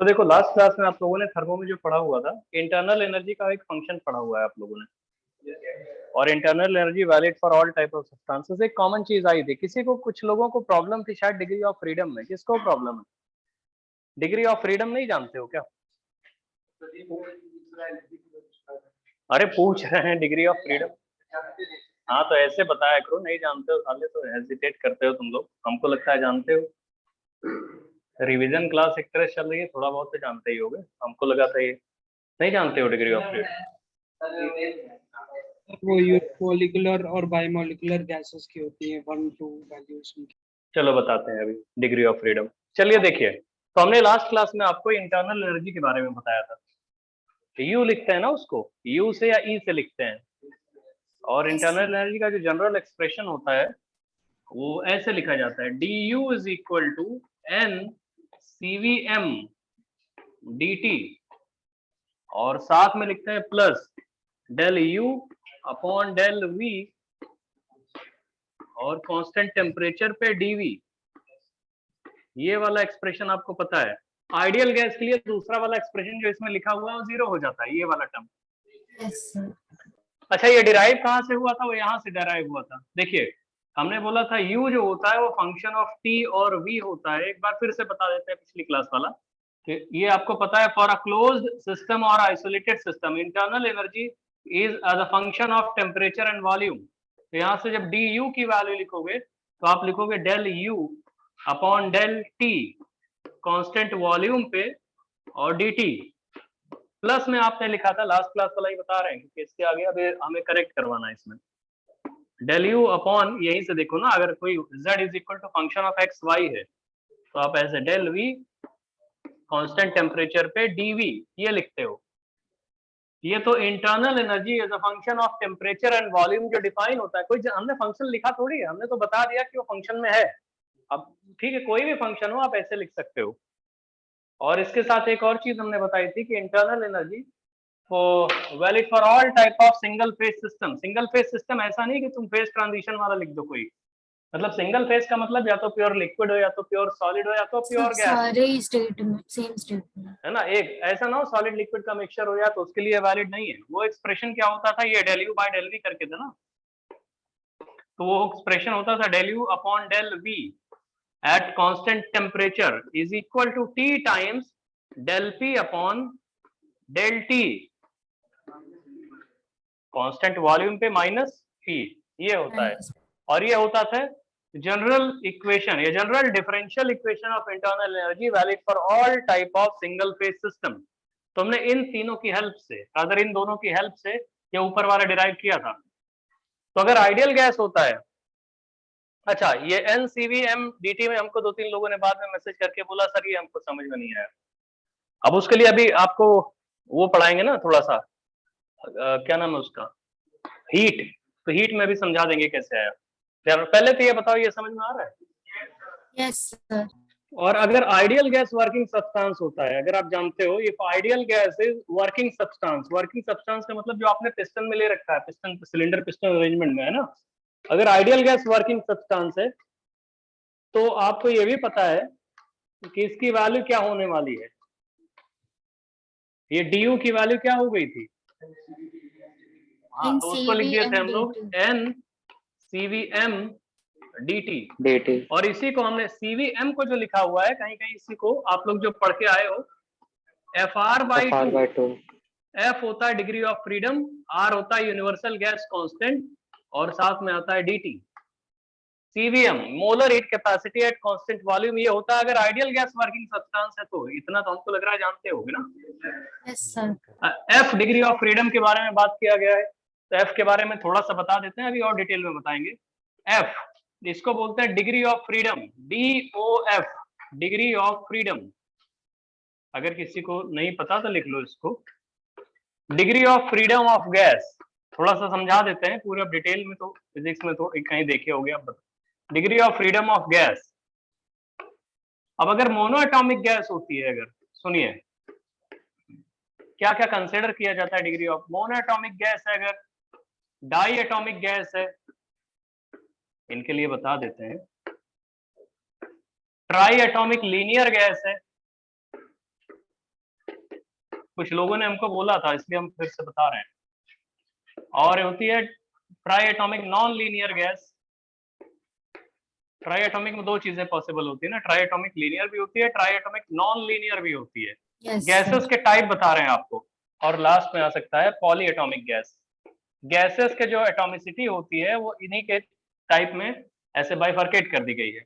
तो देखो last class में आप लोगों ने थर्मो में जो पढ़ा हुआ था, इंटरनल एनर्जी का एक फंक्शन पढ़ा हुआ है आप लोगों ने। और internal energy valid for all type of substances. एक कॉमन चीज आई थी, किसी को कुछ लोगों को प्रॉब्लम थी शायद डिग्री ऑफ फ्रीडम में। किसको प्रॉब्लम है? डिग्री ऑफ फ्रीडम नहीं जानते हो क्या? अरे पूछ रहे हैं डिग्री ऑफ फ्रीडम। हाँ तो ऐसे बताया करो, नहीं जानते हो साले तो हेजिटेट करते हो तुम लोग। हमको लगता है जानते हो। रिवीजन क्लास एक तरह चल रही है, थोड़ा बहुत तो जानते ही होगे। हमको लगा था ये नहीं जानते हो डिग्री ऑफ फ्रीडम। वो मॉलिक्यूलर और बायोमॉलिक्यूलर गैसेस की होती है 1-2 वैल्यूज उनकी। चलो बताते हैं अभी डिग्री ऑफ फ्रीडम। चलिए देखिए, तो हमने लास्ट क्लास में आपको इंटरनल एनर्जी के बारे में बताया था। यू लिखते हैं ना उसको, यू से या ई से लिखते हैं। और इंटरनल एनर्जी का जो जनरल एक्सप्रेशन होता है वो ऐसे लिखा जाता है, D U is equal to N C V M D T, और साथ में लिखते हैं plus del U upon del V, और कांस्टेंट टेम्परेचर पे डीवी। ये वाला एक्सप्रेशन आपको पता है। आइडियल गैस के लिए दूसरा वाला एक्सप्रेशन जो इसमें लिखा हुआ है वो जीरो हो जाता है, ये वाला टर्म। अच्छा, ये डिराइव कहाँ से हुआ था? वो यहाँ से डिराइव हुआ था। देखिए हमने बोला था u जो होता है वो फंक्शन ऑफ t और v होता है। एक बार फिर से बता देते हैं पिछली क्लास वाला कि ये आपको पता है, फॉर अ क्लोज्ड सिस्टम और isolated system internal energy is as a function of temperature and volume. तो यहाँ से जब du की वैल्यू लिखोगे तो आप लिखोगे del u upon del t constant volume पे और dt। प्लस में आपने लिखा था, लास्ट क्लास वाला ही बता रहे हैं क्योंकि इसके आगे अभी हमें करेक्ट करवाना है इसमें। डेल यू अपॉन, यहीं से देखो ना, अगर कोई z is equal to function of X Y है तो आप ऐसे डेल वी कांस्टेंट टेम्परेचर पे dv ये लिखते हो। ये तो internal energy as a function of temperature and volume जो डिफाइन होता है। कोई हमने फंक्शन लिखा थोड़ी है, हमने तो बता दिया कि वो फंक्शन में है। अब ठीक है, कोई भी फंक्शन हो आप ऐसे लिख सकते हो। और इसके साथ एक और चीज हमने बताई थी कि internal energy valid for all type of single phase system. Single phase system ऐसा नहीं कि तुम फेज ट्रांजिशन वाला लिख दो कोई। मतलब सिंगल फेज का मतलब या तो प्योर लिक्विड हो, या तो प्योर सॉलिड हो, या तो प्योर गैस। सारे ही स्टेट में सेम स्टेट में है ना। एक ऐसा ना हो सॉलिड लिक्विड का मिक्सचर हो जाए तो उसके लिए वैलिड नहीं है। वो एक्सप्रेशन क्या होता था, ये del U by del V करके था ना। तो वो एक्सप्रेशन होता था del U upon del V at constant temperature is equal to t times del p upon del t constant volume पे माइनस p, ये होता है। और ये होता था जनरल इक्वेशन, ये general differential equation of internal energy valid for all type of single phase system. तो हमने इन तीनों की हेल्प से, अगर इन दोनों की हेल्प से ये ऊपर वाला डिराइव किया था। तो अगर आइडियल गैस होता है, अच्छा ये NCVMDT में हमको 2-3 लोगों ने बाद में मैसेज करके बोला सर ये हमको समझ में नहीं आया। अब उसके लिए अभी आपको वो पढ़ाएंगे ना थोड़ा सा, क्या नाम है उसका, हीट। तो हीट में भी समझा देंगे कैसे आया। पहले तो ये बताओ, ये समझ में आ रहा है? Yes sir. और अगर आइडियल गैस वर्किंग सब्सटेंस होता है, अगर आप जानते हो ये ideal gas is working substance. Working substance का मतलब जो आपने पिस्टन में ले रखा है, पिस्टन सिलेंडर पिस्टन अरेंजमेंट में है ना। अगर आइडियल गैस वर्किंग सब्सटेंस है तो आपको ये भी पता है कि इसकी वैल्यू क्या होने वाली है। ये डी यू की वैल्यू क्या हो गई थी? हाँ तो उसको लिख दिए थे हम लोग N C V M D T. और इसी को हमने सी वी एम को जो लिखा हुआ है कहीं कहीं, इसी को आप लोग जो पढ़ के आए हो F R by two. F होता है डिग्री ऑफ फ्रीडम, आर होता है यूनिवर्सल गैस कांस्टेंट, और साथ में आता है D T. CVM molar heat capacity at constant volume, ये होता है अगर आइडियल गैस वर्किंग सब्सटेंस है तो। इतना तो हमको लग रहा है जानते होगे ना। Yes sir. F degree of freedom के बारे में बात किया गया है, तो एफ के बारे में थोड़ा सा बता देते हैं, अभी और डिटेल में बताएंगे। एफ इसको बोलते हैं degree of freedom, DOF degree of freedom. अगर किसी को नहीं पता तो लिख लो इसको, degree of freedom of gas. थोड़ा सा समझा देते हैं, पूरा डिटेल में तो फिजिक्स में तो कहीं देखे होगे आप। Degree of freedom of gas. अब अगर मोनो एटॉमिक गैस होती है, अगर सुनिए क्या क्या कंसिडर किया जाता है degree of. Mono atomic gas है, अगर डाई एटॉमिक गैस है, इनके लिए बता देते हैं। ट्राई एटॉमिक लीनियर गैस है, कुछ लोगों ने हमको बोला था, इसलिए हम फिर से बता रहे हैं। और होती है try atomic non linear gas. Try atomic में दो चीजें पॉसिबल होती है ना, ट्राई एटॉमिक लीनियर भी होती है, ट्राई एटॉमिक नॉन लीनियर भी होती है। Yes, gases sir. के टाइप बता रहे हैं आपको। और लास्ट में आ सकता है पॉली एटॉमिक गैस। गैसेस के जो एटॉमिसिटी होती है वो इन्हीं के टाइप में ऐसे बाइफर्केट कर दी गई है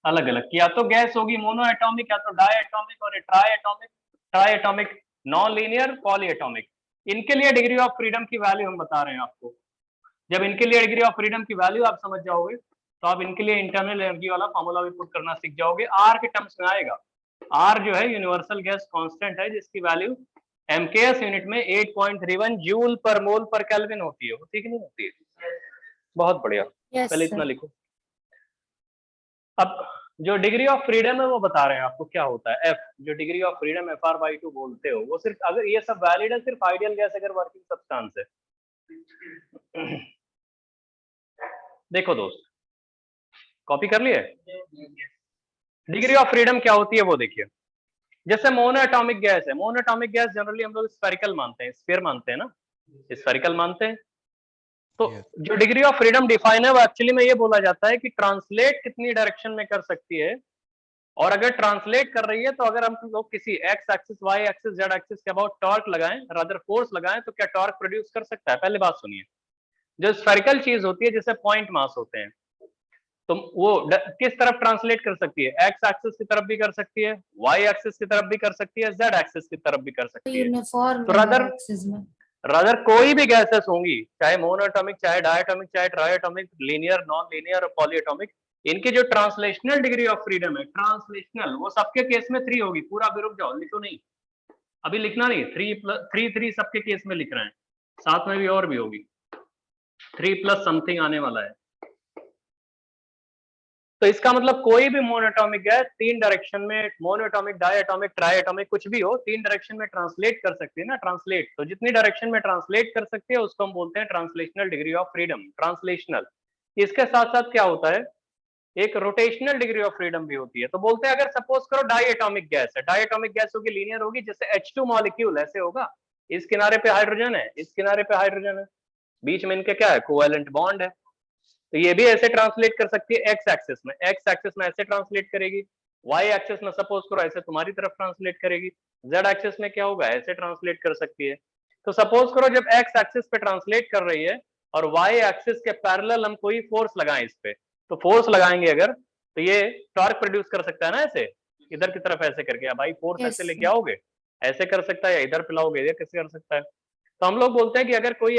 अलग अलग, या तो गैस होगी मोनो एटॉमिक, या तो डाई एटॉमिक, और try atomic, non linear, poly atomic. इनके लिए डिग्री ऑफ फ्रीडम की वैल्यू हम बता रहे हैं आपको। जब इनके लिए डिग्री ऑफ फ्रीडम की वैल्यू आप समझ जाओगे तो आप इनके लिए इंटरनल एनर्जी वाला फॉर्मूला भी पुट करना सीख जाओगे। आर के टर्म्स में आएगा। आर जो है यूनिवर्सल गैस कांस्टेंट है, जिसकी वैल्यू एमकेएस यूनिट में 8.31 जूल पर मोल पर केल्विन होती है कि नहीं होती है? बहुत बढ़िया। Yes, पहले sir. इतना लिखो। अब जो डिग्री ऑफ फ्रीडम है वो बता रहे हैं आपको क्या होता है। एफ, जो डिग्री ऑफ फ्रीडम FR/2 बोलते हो, वो सिर्फ अगर ये सब वैलिड है सिर्फ आइडियल गैस अगर वर्किंग सब्सटेंस है। देखो दोस्त, कॉपी कर लिए? डिग्री ऑफ फ्रीडम क्या होती है वो देखिए। जैसे मोनोएटॉमिक गैस है, मोनोएटॉमिक गैस जनरली हम लोग स्फेरिकल मानते हैं, स्फीयर मानते हैं ना, स्फेरिकल मानते हैं। तो जो डिग्री ऑफ फ्रीडम डिफाइन है वो एक्चुअली में ये बोला जाता है कि ट्रांसलेट कितनी डायरेक्शन में कर सकती है, और अगर ट्रांसलेट कर रही है तो अगर हम लोग किसी X axis, Y axis, Z axis के अबाउट टॉर्क लगाएं, रादर फोर्स लगाएं, तो क्या टॉर्क प्रोड्यूस कर सकता है? पहले बात सुनिए। जो स्फेरिकल चीज होती है जिसे पॉइंट मास होते हैं, तो वो किस तरफ ट्रांसलेट कर सकती है? एक्स एक्सिस की तरफ भी कर सकती है, वाई एक्सिस की तरफ भी कर सकती है, जेड एक्सिस की तरफ भी कर सकती है। Uniform तो number axis में. रादर कोई भी गैसेस होंगी, चाहे मोनोएटॉमिक, चाहे डायटॉमिक, चाहे ट्राइएटॉमिक, लीनियर, नॉन लीनियर और पॉलीएटॉमिक, इनकी जो ट्रांसलेशनल डिग्री ऑफ फ्रीडम है, ट्रांसलेशनल, वो सबके केस में 3 होगी। पूरा भी रुक जाओ, लिखो नहीं, अभी लिखना नहीं। 3 सबके केस में लिख रहे हैं, साथ में भी और भी होगी। 3+ समथिंग आने वाला है। तो इसका मतलब कोई भी मोनोएटॉमिक गैस 3 डायरेक्शन में, मोनोएटॉमिक, डायएटॉमिक, ट्राइएटॉमिक, कुछ भी हो, 3 डायरेक्शन में ट्रांसलेट कर सकती है ना। ट्रांसलेट, तो जितनी डायरेक्शन में ट्रांसलेट कर सकती है उसको हम बोलते हैं translational degree of freedom. Translational. इसके साथ साथ क्या होता है, एक रोटेशनल डिग्री ऑफ फ्रीडम भी होती है। तो बोलते हैं अगर सपोज करो डायएटॉमिक गैस है, डायएटॉमिक गैस होगी, लीनियर होगी, जैसे H2 मॉलिक्यूल ऐसे होगा, इस किनारे पे हाइड्रोजन है, इस किनारे पे हाइड्रोजन है, बीच में इनके क्या है, कोवैलेंट बॉन्ड है। तो ये भी ऐसे ट्रांसलेट कर सकती है एक्स एक्सिस में, एक्स एक्सिस में ऐसे ट्रांसलेट करेगी, वाई एक्सिस में सपोज करो ऐसे तुम्हारी तरफ ट्रांसलेट करेगी, जेड एक्सिस में क्या होगा, ऐसे ट्रांसलेट कर सकती है। तो सपोज करो जब एक्स एक्सिस पे ट्रांसलेट कर रही है और वाई एक्सिस के पैरेलल हम कोई फोर्स लगाएं इस पे, तो फोर्स लगाएंगे अगर, तो ये टॉर्क प्रोड्यूस कर सकता है ना, ऐसे इधर की तरफ ऐसे करके। भाई फोर्स Yes, ऐसे लेके sir. आओगे, ऐसे कर सकता है, या इधर पिलाओगे, ये कैसे कर सकता है? तो हम लोग बोलते हैं कि अगर कोई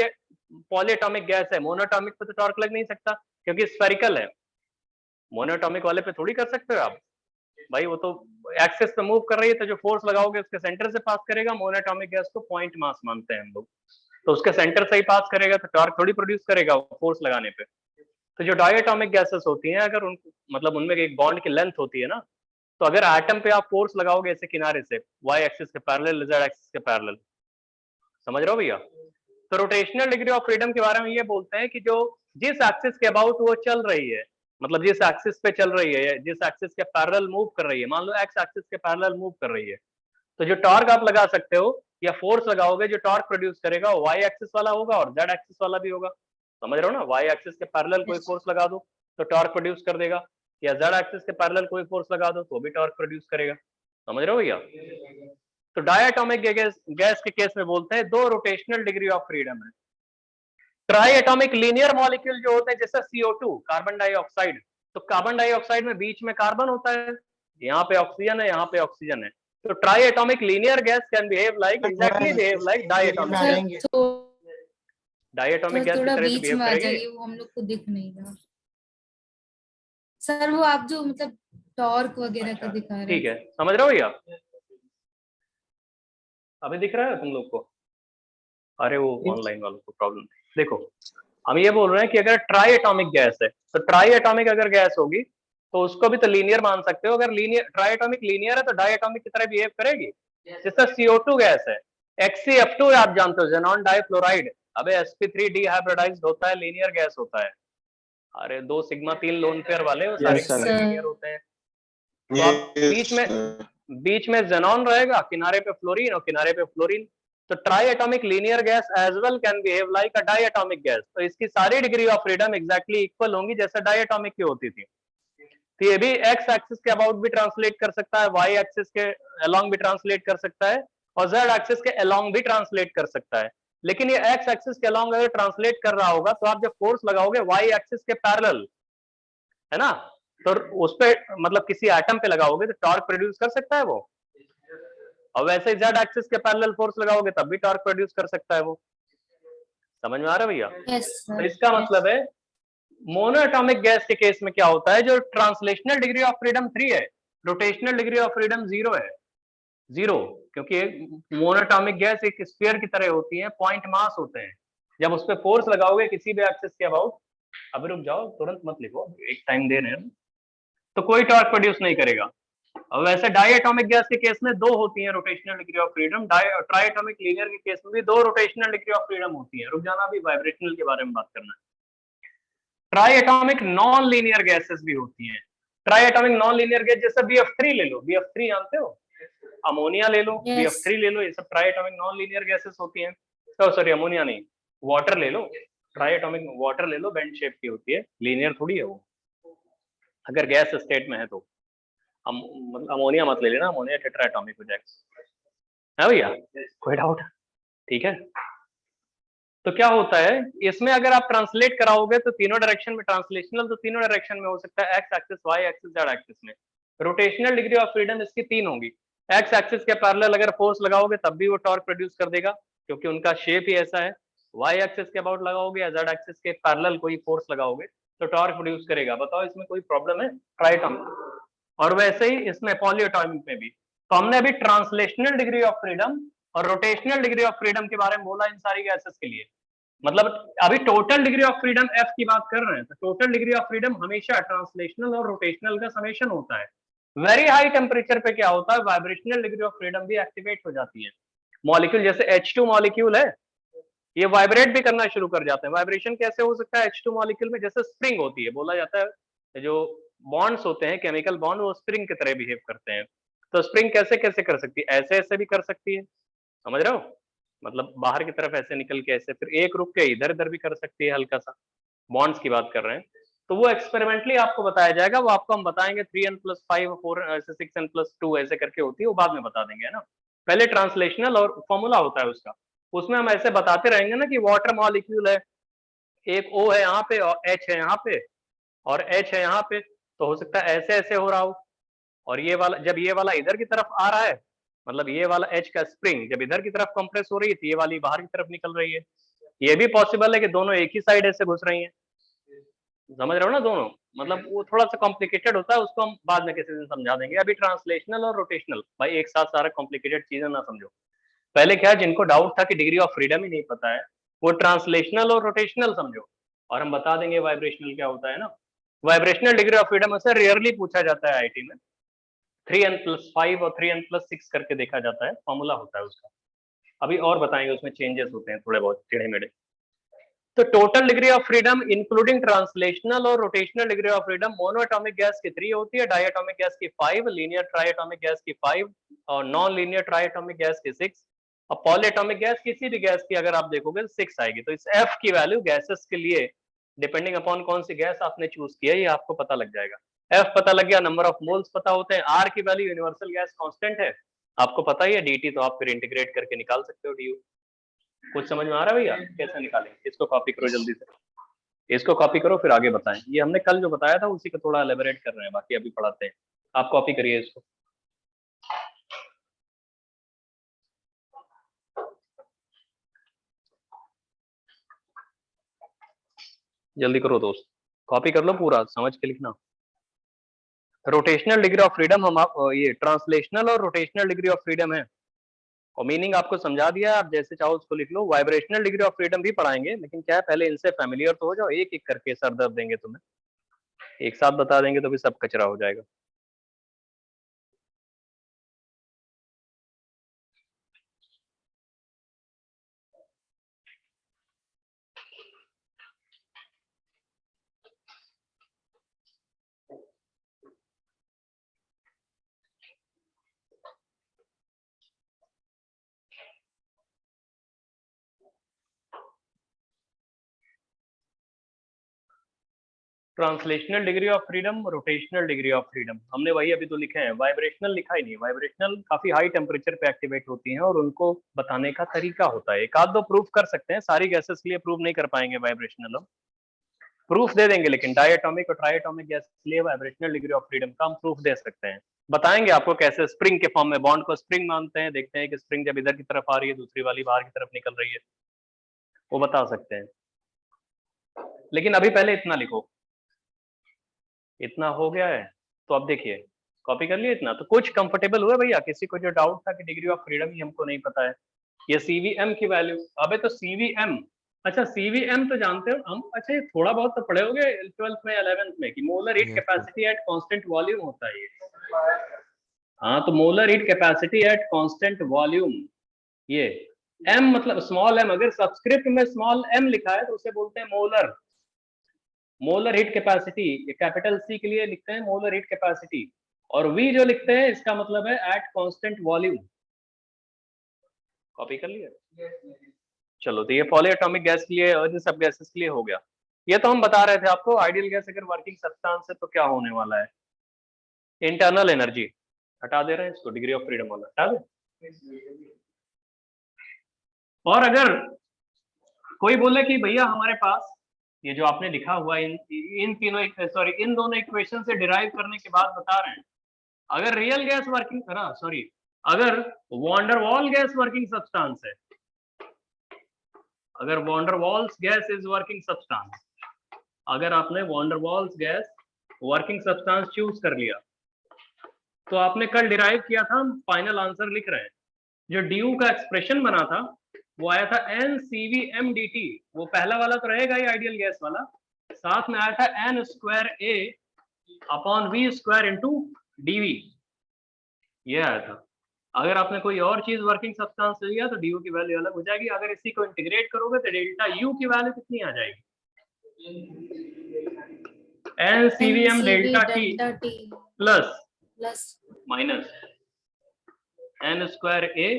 पॉलीएटॉमिक गैस है, मोनोएटॉमिक पे तो टॉर्क लग नहीं सकता क्योंकि स्फेरिकल है। मोनोएटॉमिक वाले पे थोड़ी कर सकते हो आप, भाई वो तो एक्सिस पे मूव कर रही है, तो जो फोर्स लगाओगे उसके सेंटर से पास करेगा। मोनोएटॉमिक गैस को पॉइंट मास मानते हैं हम लोग, तो उसके सेंटर से ही पास करेगा, तो टॉर्क थोड़ी प्रोड्यूस करेगा फोर्स लगाने पे। तो जो डायएटॉमिक गैसेस होती हैं, अगर उनको मतलब उनमें एक बॉन्ड की लेंथ होती है ना, तो अगर एटम पे आप फोर्स लगाओगे ऐसे किनारे से, वाई एक्सिस के पैरेलल, जेड एक्सिस के पैरेलल, समझ रहे हो भैया? तो रोटेशनल डिग्री ऑफ फ्रीडम के बारे में ये बोलते हैं कि जो जिस एक्सिस के अबाउट वो चल रही है, मतलब जिस एक्सिस पे चल रही है, जिस एक्सिस के पैरेलल मूव कर रही है, मान लो एक्स एक्सिस के पैरेलल मूव कर रही है, तो जो टॉर्क आप लगा सकते हो या फोर्स लगाओगे, जो टॉर्क प्रोड्यूस करेगा वो वाई एक्सिस वाला होगा और जेड एक्सिस वाला भी होगा। समझ रहे हो ना? वाई एक्सिस के पैरेलल कोई फोर्स लगा दो तो टॉर्क प्रोड्यूस कर देगा, या जेड एक्सिस के पैरेलल कोई फोर्स लगा दो तो भी टॉर्क प्रोड्यूस करेगा। समझ रहे हो भैया? तो डायएटॉमिक गैस के केस में बोलते हैं 2 रोटेशनल डिग्री ऑफ फ्रीडम है। ट्राई एटॉमिक लीनियर मॉलिक्यूल जो होते हैं, जैसे CO2, कार्बन डाइऑक्साइड, तो कार्बन डाइऑक्साइड में बीच में कार्बन होता है, यहाँ पे ऑक्सीजन है, यहाँ पे ऑक्सीजन है। तो triatomic linear gas can behave like diatomic gas. Diatomic gas की थोड़ा तरह से बीच बिहेव में आ करेगी। जाइए, वो हम लोग को दिख नहीं रहा सर। वो आप जो मतलब टॉर्क वगैरह का दिखा रहे ठीक है, समझ रहे हो भैया? अभी दिख रहा है तुम लोग को? अरे वो ऑनलाइन वालों को प्रॉब्लम। देखो हम ये बोल रहे हैं कि अगर ट्राई एटॉमिक गैस है, तो ट्राई एटॉमिक अगर गैस होगी तो उसको भी तो लीनियर मान सकते हो। अगर लीनियर, ट्राई एटॉमिक लीनियर है तो डाई एटॉमिक की तरह बिहेव करेगी। जैसे CO2 गैस है, HCF2 आप जानते हो, ज़ेनॉन डाइफ्लोराइड। अबे sp3 डिहाइब्रिडाइज्ड होता है, लीनियर गैस होता है। अरे 2 सिग्मा 3 लोन पेयर वाले वो सारे Yes, sir. लीनियर होते हैं। तो आप बीच में जेनॉन रहेगा, किनारे पे फ्लोरीन और किनारे पे फ्लोरीन। तो triatomic linear gas as well can behave like a diatomic gas. तो इसकी सारी degree of freedom exactly equal होंगी जैसे डाई एटॉमिक की होती थी। तो ये भी एक्स एक्सिस के अबाउट भी ट्रांसलेट कर सकता है, वाई एक्सिस के अलोंग भी ट्रांसलेट कर सकता है और जेड एक्सिस के अलोंग भी ट्रांसलेट कर सकता है। लेकिन ये एक्स एक्सिस के अलोंग अगर ट्रांसलेट कर रहा होगा तो आप जब फोर्स लगाओगे वाई एक्सिस के पैरेलल, है ना, तो उस पे मतलब किसी एटम पे लगाओगे तो टॉर्क प्रोड्यूस कर सकता है वो। और वैसे जेड एक्सिस के पैरेलल फोर्स लगाओगे तब भी टॉर्क प्रोड्यूस कर सकता है वो। समझ में आ रहा है भैया? यस तो सर। इसका मतलब है मोनोएटॉमिक गैस के केस में क्या होता है, जो ट्रांसलेशनल डिग्री ऑफ फ्रीडम 3 है, रोटेशनल डिग्री ऑफ फ्रीडम 0 है, 0। क्योंकि मोनोएटॉमिक गैस एक स्फीयर की तरह होती है, पॉइंट मास होते हैं। जब उस पर फोर्स लगाओगे किसी भी एक्सिस के अबाउट, अभी रुक जाओ तुरंत मत लिखो, एक टाइम दे रहे हैं, तो कोई टॉर्क प्रोड्यूस नहीं करेगा। और वैसे डाईएटॉमिक गैस के केस में 2 होती है rotational degree of freedom, triatomic linear के केस में भी 2 रोटेशनल डिग्री ऑफ फ्रीडम होती है। रुक जाना, अभी वाइब्रेशनल के बारे में बात करना है। ट्राईएटॉमिक नॉन लीनियर गैसेस भी होती हैं। ट्राईएटॉमिक नॉन लीनियर गैस जैसे BF3 ले लो, BF3 जानते हो, अमोनिया ले लो, Yes. BF3 ले लो, ये सब ट्राईएटॉमिक नॉन लीनियर गैसेस होती हैं। तो सॉरी अमोनिया नहीं, वाटर ले लो, ट्राईएटॉमिक वाटर ले लो, बेंड शेप की होती है, लीनियर थोड़ी है वो, अगर गैस स्टेट में है तो। अमोनिया मत ले लेना, अमोनिया टेट्राएटॉमिक हो जाएगा, है भैया, कोई डाउट? ठीक है। तो क्या होता है इसमें, अगर आप ट्रांसलेट कराओगे तो तीनों डायरेक्शन में ट्रांसलेशनल, तो तीनों डायरेक्शन में हो सकता है, X axis, Y axis, Z axis में। रोटेशनल डिग्री ऑफ फ्रीडम इसकी 3 होंगी। एक्स एक्सिस के पैरेलल अगर फोर्स लगाओगे तब भी वो टॉर्क प्रोड्यूस कर देगा क्योंकि उनका शेप ही ऐसा है। वाई एक्सिस के अबाउट लगाओगे या जेड एक्सिस के पैरेलल कोई फोर्स लगाओगे तो टॉर्क प्रोड्यूस करेगा। बताओ इसमें कोई प्रॉब्लम है? ट्राईएटॉमिक। और वैसे ही इसमें पॉलीएटॉमिक में भी। तो हमने अभी ट्रांसलेशनल डिग्री ऑफ फ्रीडम और रोटेशनल डिग्री ऑफ फ्रीडम के बारे में बोला इन सारी गैसेस के लिए। मतलब अभी total degree of freedom F की बात कर रहे हैं, तो टोटल डिग्री ऑफ फ्रीडम हमेशा ट्रांसलेशनल और रोटेशनल का समेशन होता है। वेरी हाई टेम्परेचर पे क्या होता है, वाइब्रेशनल डिग्री ऑफ फ्रीडम भी एक्टिवेट हो जाती है। मॉलिक्यूल जैसे H2 मॉलिक्यूल है, ये वाइब्रेट भी करना शुरू कर जाते हैं। वाइब्रेशन कैसे हो सकता है H2 मॉलिक्यूल में? जैसे स्प्रिंग होती है, बोला जाता है जो बॉन्ड्स होते हैं केमिकल बॉन्ड, वो स्प्रिंग की तरह बिहेव करते हैं। तो स्प्रिंग कैसे कैसे कर सकती है? ऐसे ऐसे भी कर सकती है, समझ रहे हो, मतलब बाहर की तरफ ऐसे निकल के ऐसे, फिर एक रुक के इधर इधर भी कर सकती है, हल्का सा। बॉन्ड्स की बात कर रहे हैं, तो वो एक्सपेरिमेंटली आपको बताया जाएगा, वो आपको हम बताएंगे 3n+5 4 ऐसे 6n+2 ऐसे करके होती है, वो बाद में बता देंगे, है ना। पहले ट्रांसलेशनल और फॉर्मूला होता है उसका, उसमें हम ऐसे बताते रहेंगे ना कि वाटर मॉलिक्यूल है, एक O है यहाँ पे और H है यहाँ पे और H है यहाँ पे, तो हो सकता है ऐसे ऐसे हो रहा हो। और ये वाला, जब ये वाला इधर की तरफ आ रहा है, मतलब ये वाला H का स्प्रिंग जब इधर की तरफ कंप्रेस हो रही है तो ये वाली बाहर की तरफ निकल रही है। ये भी पॉसिबल है कि दोनों एक ही साइड ऐसे घुस रही हैं, समझ रहे हो ना दोनों। मतलब वो थोड़ा सा कॉम्प्लिकेटेड होता है, उसको हम बाद में किसी दिन समझा देंगे। अभी ट्रांसलेशनल और रोटेशनल, भाई एक साथ सारा कॉम्प्लिकेटेड चीजें ना समझो। पहले क्या, जिनको डाउट था कि डिग्री ऑफ फ्रीडम ही नहीं पता है, वो ट्रांसलेशनल और रोटेशनल समझो, और हम बता देंगे वाइब्रेशनल क्या होता है ना। वाइब्रेशनल डिग्री ऑफ फ्रीडम से रेयरली पूछा जाता है आईआईटी में, 3n+5 और 3n+6 करके देखा जाता है, फॉर्मूला होता है उसका। अभी और बताएंगे, उसमें चेंजेस होते हैं थोड़े बहुत टेढ़े मेढ़े। तो total degree of freedom including translational और rotational degree of freedom monoatomic gas की 3 होती है, डाईएटॉमिक गैस की 5, लीनियर ट्राईएटॉमिक गैस की 5 और नॉन लीनियर ट्राईएटॉमिक गैस की 6 और पॉलीएटॉमिक गैस किसी भी गैस की अगर आप देखोगे 6 आएगी। तो इस एफ की वैल्यू गैसेस के लिए डिपेंडिंग अपॉन कौन सी गैस आपने चूज किया ये आपको पता लग जाएगा। एफ पता लग गया, नंबर ऑफ मोल्स पता होते हैं, आर की वैल्यू यूनिवर्सल गैस कांस्टेंट है आपको पता ही है, डीटी तो आप फिर इंटीग्रेट करके निकाल सकते हो डीयू। कुछ समझ में आ रहा है भैया कैसे निकालें? इसको कॉपी करो जल्दी से, इसको कॉपी करो फिर आगे बताएं। ये हमने कल जो बताया था उसी को थोड़ा एलेबोरेट कर रहे हैं, बाकी अभी पढ़ाते हैं। आप कॉपी करिए इसको। जल्दी करो दोस्त, कॉपी कर लो पूरा, समझ के लिखना। रोटेशनल डिग्री ऑफ फ्रीडम हम ये ट्रांसलेशनल और रोटेशनल डिग्री ऑफ फ्रीडम है, और मीनिंग आपको समझा दिया, आप जैसे चाहो उसको लिख लो। वाइब्रेशनल डिग्री ऑफ फ्रीडम भी पढ़ाएंगे, लेकिन क्या है पहले इनसे फैमिलियर तो हो जाओ, एक एक करके सर दर्द देंगे तुम्हें, एक साथ बता देंगे तो भी सब कचरा हो जाएगा। Translational degree of freedom, rotational degree of freedom, हमने वही अभी तो लिखे हैं, वाइब्रेशनल लिखा ही नहीं। वाइब्रेशनल काफी हाई टेम्परेचर पे एक्टिवेट होती हैं और उनको बताने का तरीका होता है। एक आध दो प्रूफ कर सकते हैं, सारी गैसेस के लिए प्रूफ नहीं कर पाएंगे वाइब्रेशनल हम, प्रूफ दे देंगे, लेकिन डायटोमिक और ट्राइएटोमिक गैस के लिए वाइब्रेशनल डिग्री ऑफ फ्रीडम का हम प्रूफ दे सकते हैं। बताएंगे आपको कैसे स्प्रिंग के फॉर्म में, बॉन्ड को स्प्रिंग मानते हैं, देखते हैं कि स्प्रिंग जब इधर की तरफ आ रही है दूसरी वाली बाहर की तरफ निकल रही है, वो बता सकते हैं। लेकिन अभी पहले इतना लिखो, इतना हो गया है तो अब देखिए कॉपी कर लिया इतना, तो कुछ कंफर्टेबल हुआ भैया? किसी को जो डाउट था कि डिग्री ऑफ फ्रीडम ही हमको नहीं पता है, ये सीवीएम की वैल्यू, अबे तो सीवीएम, अच्छा सीवीएम तो जानते हो हम, अच्छा ये थोड़ा बहुत तो पढ़े होगे 12th में 11th में कि molar heat capacity at constant volume होता है ये। हाँ, तो molar heat capacity at constant volume, ये एम मतलब स्मॉल एम, अगर सब्सक्रिप्ट में स्मॉल एम लिखा है तो उसे बोलते हैं मोलर, मोलर हीट कैपेसिटी। ये कैपिटल सी के लिए लिखते हैं मोलर हीट कैपेसिटी, और वी जो लिखते हैं इसका मतलब है एट कांस्टेंट वॉल्यूम। कॉपी कर लिया? चलो, तो ये पॉलीएटॉमिक गैस के लिए और सब गैसेस के लिए हो गया। ये तो हम बता रहे थे आपको, आइडियल गैस अगर वर्किंग सब्सटेंस है तो क्या होने वाला है। इंटरनल एनर्जी हटा दे रहे हैं इसको, डिग्री ऑफ फ्रीडम वाला हटा दे। और अगर कोई बोले कि भैया हमारे पास ये जो आपने लिखा हुआ इन तीनों सॉरी इन दोनों इक्वेशन से डिराइव करने के बाद बता रहे हैं, अगर रियल गैस वर्किंग सॉरी अगर van der Waal gas working substance है, अगर van der Waals gas is working substance, अगर आपने van der Waals gas working substance choose कर लिया, तो आपने कल डिराइव किया था, हम फाइनल आंसर लिख रहे हैं, जो ड्यू का एक्सप्रेशन बना था वो आया था NCVMDT, वो पहला वाला तो रहेगा ही आइडियल गैस वाला, साथ में आया था N² A upon V² into DV, ये आया था। अगर आपने कोई और चीज वर्किंग सब्सटेंस लिया तो DU की वैल्यू अलग हो जाएगी। अगर इसी को इंटीग्रेट करोगे तो डेल्टा U की वैल्यू कितनी आ जाएगी? NCVM delta T plus minus N² A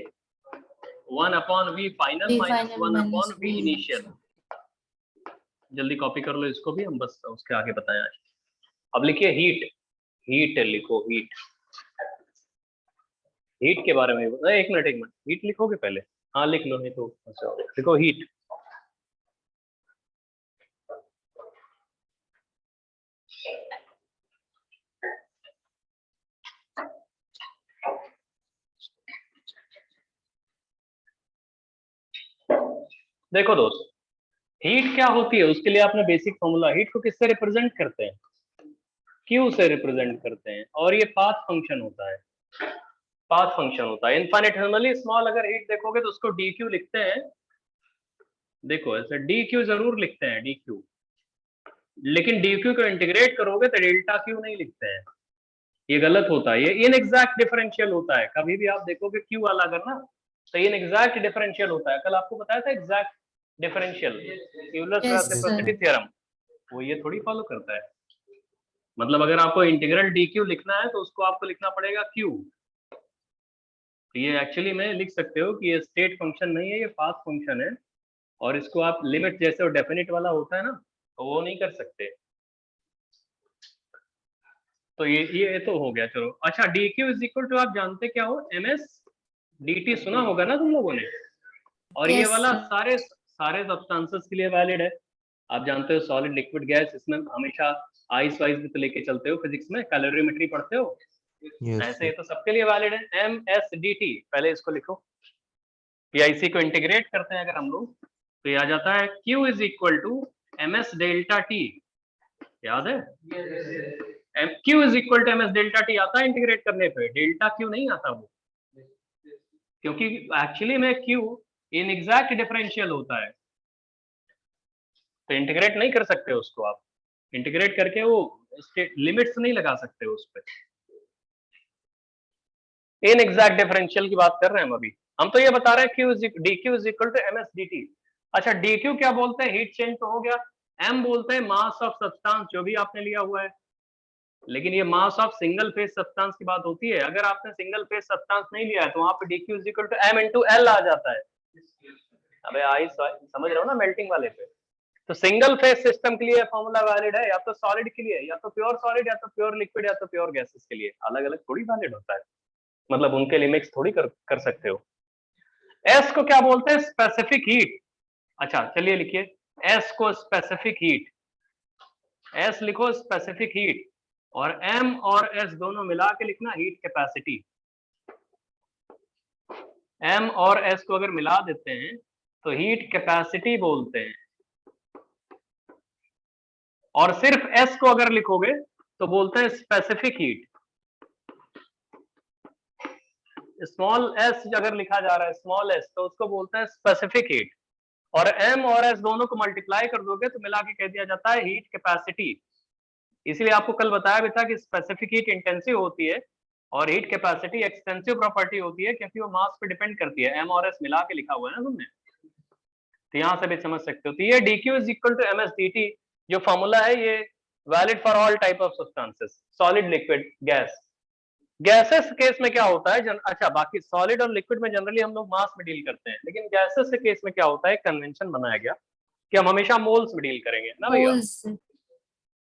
1 upon V final minus 1 upon V initial. जल्दी कॉपी कर लो इसको भी, हम बस उसके आगे बताएं आज। अब लिखिए हीट, हीट लिखो, हीट, हीट के बारे में एक मिनट हीट लिखोगे पहले? हाँ लिख लो, नहीं तो अच्छा लिखो हीट। देखो दोस्त, हीट क्या होती है उसके लिए आपने बेसिक फॉर्मूला, हीट को किससे रिप्रेजेंट करते हैं? Q से रिप्रेजेंट करते हैं, और ये पाथ फंक्शन होता है, पाथ फंक्शन होता है। इनफाइनेटली स्मॉल अगर हीट देखोगे तो उसको dq लिखते हैं, देखो ऐसे dq जरूर लिखते हैं dq, लेकिन dq को इंटीग्रेट करोगे तो डेल्टा क्यू नहीं लिखते हैं, ये गलत होता है, ये इनएग्जैक्ट डिफरेंशियल होता है। कभी भी आप देखोगे Q वाला अगर ना, तो ये इनएग्जैक्ट डिफरेंशियल होता है। कल आपको बताया था exact differential, Euler's reciprocity theorem, वो ये थोड़ी फॉलो करता है। मतलब अगर आपको इंटीग्रल dq लिखना है तो उसको आपको लिखना पड़ेगा q, तो ये एक्चुअली में लिख सकते हो कि ये स्टेट फंक्शन नहीं है, ये पाथ फंक्शन है, और इसको आप लिमिट जैसे वो डेफिनिट वाला होता है ना, तो वो नहीं कर सकते। तो ये तो हो गया, चलो। अच्छा, dq इज इक्वल टू आप जानते क्या हो, ms dt, सुना होगा ना तुम लोगों ने, और ये वाला सारे सब्सटेंसेस के लिए वैलिड है। आप जानते हो सॉलिड लिक्विड गैस, इसमें हमेशा आइस वाइस भी तो लेके चलते हो, फिजिक्स में कैलोरीमेट्री पढ़ते हो, ऐसे ये तो सबके लिए वैलिड है। MSDT, पहले इसको लिखो, या इसी को इंटीग्रेट करते हैं अगर हम लोग, तो ये आ जाता है Q is equal to MS delta T, याद है? Q is equal to MS delta T आता है इंटीग्रेट करने पे, डेल्टा Q नहीं आता वो, क्योंकि एक्चुअली में Q इनएग्जैक्ट डिफरेंशियल होता है, तो इंटीग्रेट नहीं कर सकते उसको आप, इंटीग्रेट करके वो लिमिट्स नहीं लगा सकते उस पर। इनएग्जैक्ट डिफरेंशियल की बात कर रहे हैं हम तो ये बता रहे हैं dq is equal to ms dt। अच्छा, dq क्या बोलते हैं? हीट चेंज तो हो गया। m बोलते हैं मास ऑफ सब्सटेंस, जो भी आपने लिया हुआ है, लेकिन ये mass of single phase substance की बात होती है। अगर आपने सिंगल फेज सब्सटेंस नहीं लिया है तो वहां पे dq is equal to m into l आ जाता है। अबे आई समझ रहे हो ना मेल्टिंग वाले पे, तो सिंगल फेज सिस्टम के लिए फॉर्मूला वैलिड है, या तो सॉलिड के लिए, या तो प्योर सॉलिड, या तो प्योर लिक्विड, या तो प्योर गैसेस के लिए। अलग अलग थोड़ी वैलिड होता है, मतलब उनके लिए मिक्स थोड़ी कर सकते हो। एस को क्या बोलते हैं? Specific heat. अच्छा चलिए लिखिए एस को स्पेसिफिक हीट, एस लिखो स्पेसिफिक हीट, और एम और एस दोनों मिला के लिखना हीट कैपेसिटी। एम और एस को अगर मिला देते हैं तो हीट कैपेसिटी बोलते हैं, और सिर्फ एस को अगर लिखोगे तो बोलते हैं स्पेसिफिक हीट। स्मॉल एस अगर लिखा जा रहा है स्मॉल एस तो उसको बोलते हैं स्पेसिफिक हीट, और एम और एस दोनों को मल्टीप्लाई कर दोगे तो मिला के कह दिया जाता है हीट कैपेसिटी। इसलिए आपको कल बताया भी था कि स्पेसिफिक हीट इंटेंसिव होती है और हीट कैपेसिटी एक्सटेंसिव प्रॉपर्टी होती है, क्योंकि वो मास पे डिपेंड करती है। एम और एस मिला के लिखा हुआ है ना तुमने, तो यहां से भी समझ सकते हो। तो ये dq is equal to M S D T जो फॉर्मूला है ये valid for all type of substances, solid liquid gas. Gases case में क्या होता है अच्छा बाकी सॉलिड और लिक्विड में जनरली हम लोग मास में डील करते हैं, लेकिन गैसेस के केस में क्या होता है, कन्वेंशन बनाया गया कि हम हमेशा मोल्स में डील करेंगे ना भैया। मोल्स।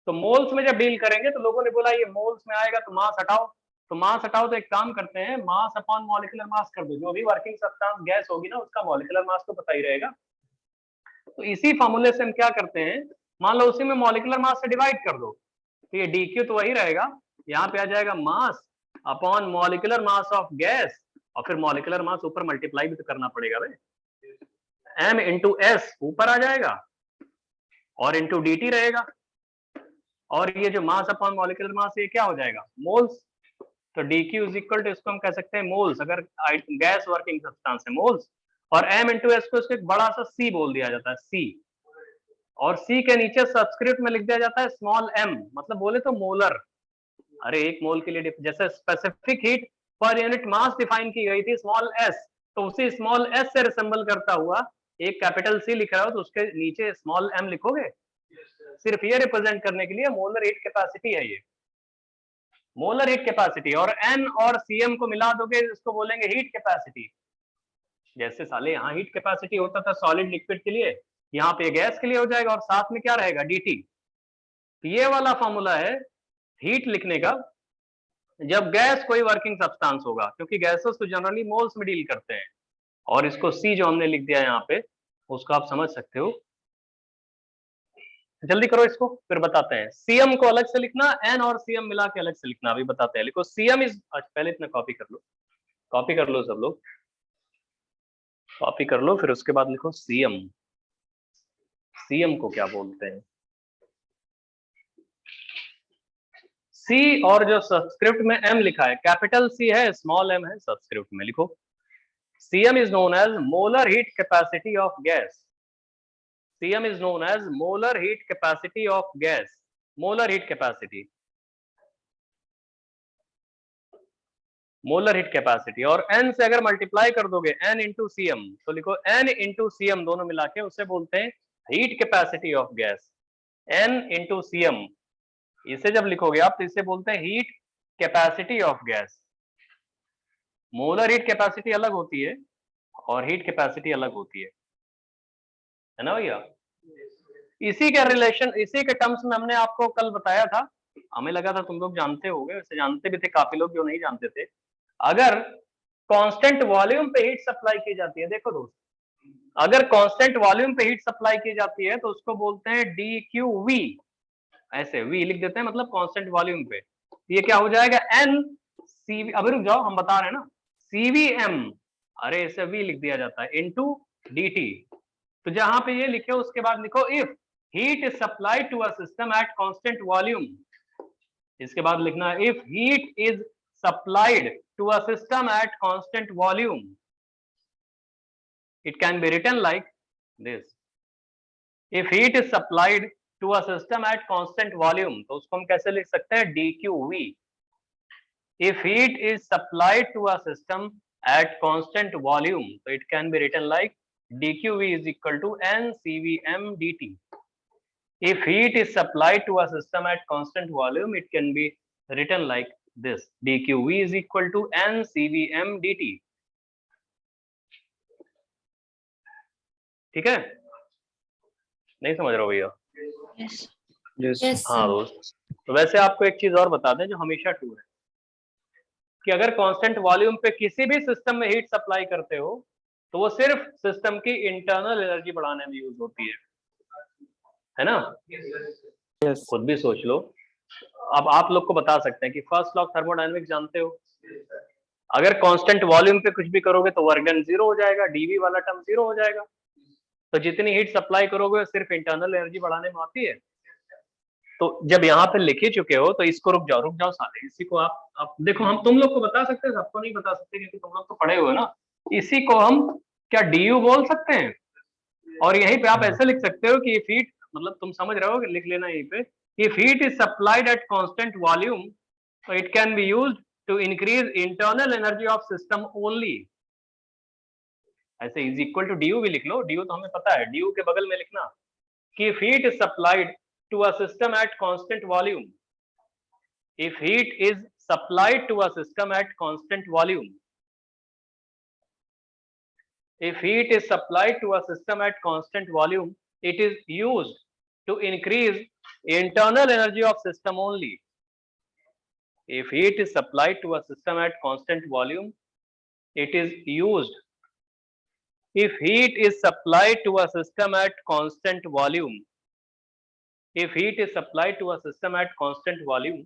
तो मोल्स में जब डील करेंगे तो लोगों ने बोला ये मोल्स में आएगा तो मास हटाओ, तो मास हटाओ तो एक काम करते हैं मास अपॉन मॉलिक्यूलर मास कर दो, जो भी वर्किंग सब्सटेंस गैस होगी ना उसका मॉलिक्यूलर मास तो पता ही रहेगा। तो इसी फॉर्मूले से हम क्या करते हैं, मान लो उसी में मॉलिक्यूलर मास से डिवाइड कर दो, तो ये dq तो वही रहेगा, यहाँ पे आ जाएगा mass upon molecular mass of gas, और फिर मॉलिक्यूलर मास ऊपर मल्टीप्लाई भी तो करना पड़ेगा भाई, m इंटू एस ऊपर आ जाएगा और इंटू dt रहेगा, और ये जो मास अपॉन मॉलिक्यूलर मास ये क्या हो जाएगा, मोल्स। तो dq इज इक्वल टू इसको हम कह सकते हैं मोल्स, अगर गैस वर्किंग सब्सटेंस है मोल्स, और m इंटू एस को इसको एक बड़ा सा c बोल दिया जाता है c, और c के नीचे सबस्क्रिप्ट में लिख दिया जाता है स्मॉल m, मतलब बोले तो मोलर। अरे एक मोल के लिए जैसे specific heat per unit mass define की गई थी स्मॉल s, तो उसी स्मॉल s से रिसेंबल करता हुआ एक कैपिटल C लिख रहा हो तो उसके नीचे स्मॉल m लिखोगे, सिर्फ ये रिप्रेजेंट करने के लिए मोलर हीट कैपेसिटी है ये, मोलर हीट कैपेसिटी। और n और cm को मिला दोगे इसको बोलेंगे हीट कैपेसिटी। जैसे साले यहाँ हीट कैपेसिटी होता था सॉलिड लिक्विड के लिए, यहाँ पे गैस के लिए हो जाएगा, और साथ में क्या रहेगा dt। ये वाला फॉर्मूला है हीट लिखने का जब गैस कोई वर्किंग सब्सटेंस होगा, क्योंकि गैसेस तो जनरली मोल्स में डील करते हैं, और इसको C जो हमने लिख दिया यहाँ पे उसको आप समझ सकते हो। जल्दी करो इसको फिर बताते हैं। Cm को अलग से लिखना, N और Cm मिला के अलग से लिखना, अभी बताते हैं। लिखो Cm इज, पहले इतना कॉपी कर लो, कॉपी कर लो सब लोग, कॉपी कर लो, फिर उसके बाद लिखो Cm। Cm को क्या बोलते हैं, C और जो सबस्क्रिप्ट में M लिखा है, कैपिटल C है स्मॉल m है सबस्क्रिप्ट में, लिखो Cm is known as molar heat capacity of gas. Cm is known as molar heat capacity of gas. Molar heat capacity. Molar heat capacity, और n से अगर multiply कर दोगे n into C M, तो लिखो n into C M दोनों मिला के उसे बोलते हैं heat capacity of gas. n into C M, इसे जब लिखोगे आप तो इसे बोलते हैं heat capacity of gas. Molar heat capacity अलग होती है और हीट कैपेसिटी अलग होती है ना भैया। इसी के रिलेशन, इसी के टर्म्स में हमने आपको कल बताया था, हमें लगा था तुम लोग जानते होंगे, वैसे जानते भी थे काफी लोग जो नहीं जानते थे। अगर कांस्टेंट वॉल्यूम पे हीट सप्लाई की जाती है, देखो दोस्त, अगर कांस्टेंट वॉल्यूम पे हीट सप्लाई की जाती है तो उसको बोलते हैं dQV, ऐसे V लिख देते हैं, मतलब कांस्टेंट वॉल्यूम पे। ये क्या हो जाएगा N CV, अभी रुक जाओ हम बता रहे हैं ना, CVM, अरे इसे V लिख दिया जाता है, इनटू DT। तो जहां पे ये लिखे उसके बाद लिखो if heat is supplied to a system at constant volume, इसके बाद लिखना है if heat is supplied to a system at constant volume, it can be written like this. If heat is supplied to a system at constant volume, तो उसको हम कैसे लिख सकते हैं, dQV. If heat is supplied to a system at constant volume, so it can be written like dQV is equal to NCVM dt. If heat is supplied to a system at constant volume, it can be written like this, dQV is equal to NCVM dt. ठीक है, नहीं समझ रहे हो भैया? Yes हाँ दोस्त, तो वैसे आपको एक चीज और बता दें जो हमेशा ट्रू है कि अगर कांस्टेंट वॉल्यूम पे किसी भी सिस्टम में हीट सप्लाई करते हो तो वो सिर्फ सिस्टम की इंटरनल एनर्जी बढ़ाने में यूज होती है ना? यस खुद भी सोच लो। अब आप लोग को बता सकते हैं कि फर्स्ट लॉ थर्मोडायनेमिक्स जानते हो, अगर कांस्टेंट वॉल्यूम पे कुछ भी करोगे तो वर्क डन जीरो हो जाएगा, डीवी वाला टर्म जीरो हो जाएगा। तो जितनी हीट सप्लाई करोगे वो सिर्फ इंटरनल एनर्जी बढ़ाने में आती है। तो जब यहाँ पे लिख ही चुके हो तो इसको रुक जाओ साले, इसी को आप देखो, हम तुम लोग को बता सकते हैं, सबको नहीं बता सकते क्योंकि तुम लोग तो पढ़े हुए हो ना। इसी को हम क्या डीयू बोल सकते हैं, और यहीं पे आप ऐसे लिख सकते हो कि हीट, मतलब तुम समझ रहे हो, लिख लेना यहीं पे, if heat is supplied at constant volume so it can be used to increase internal energy of system only। ऐसे is equal to du भी लिख लो, du तो हमें पता है, du के बगल में लिखना कि if heat is supplied to a system at constant volume, if heat is supplied to a system at constant volume, if heat is supplied to a system at constant volume, it is used to increase internal energy of system only। If heat is supplied to a system at constant volume, it is used. If heat is supplied to a system at constant volume, if heat is supplied to a system at constant volume,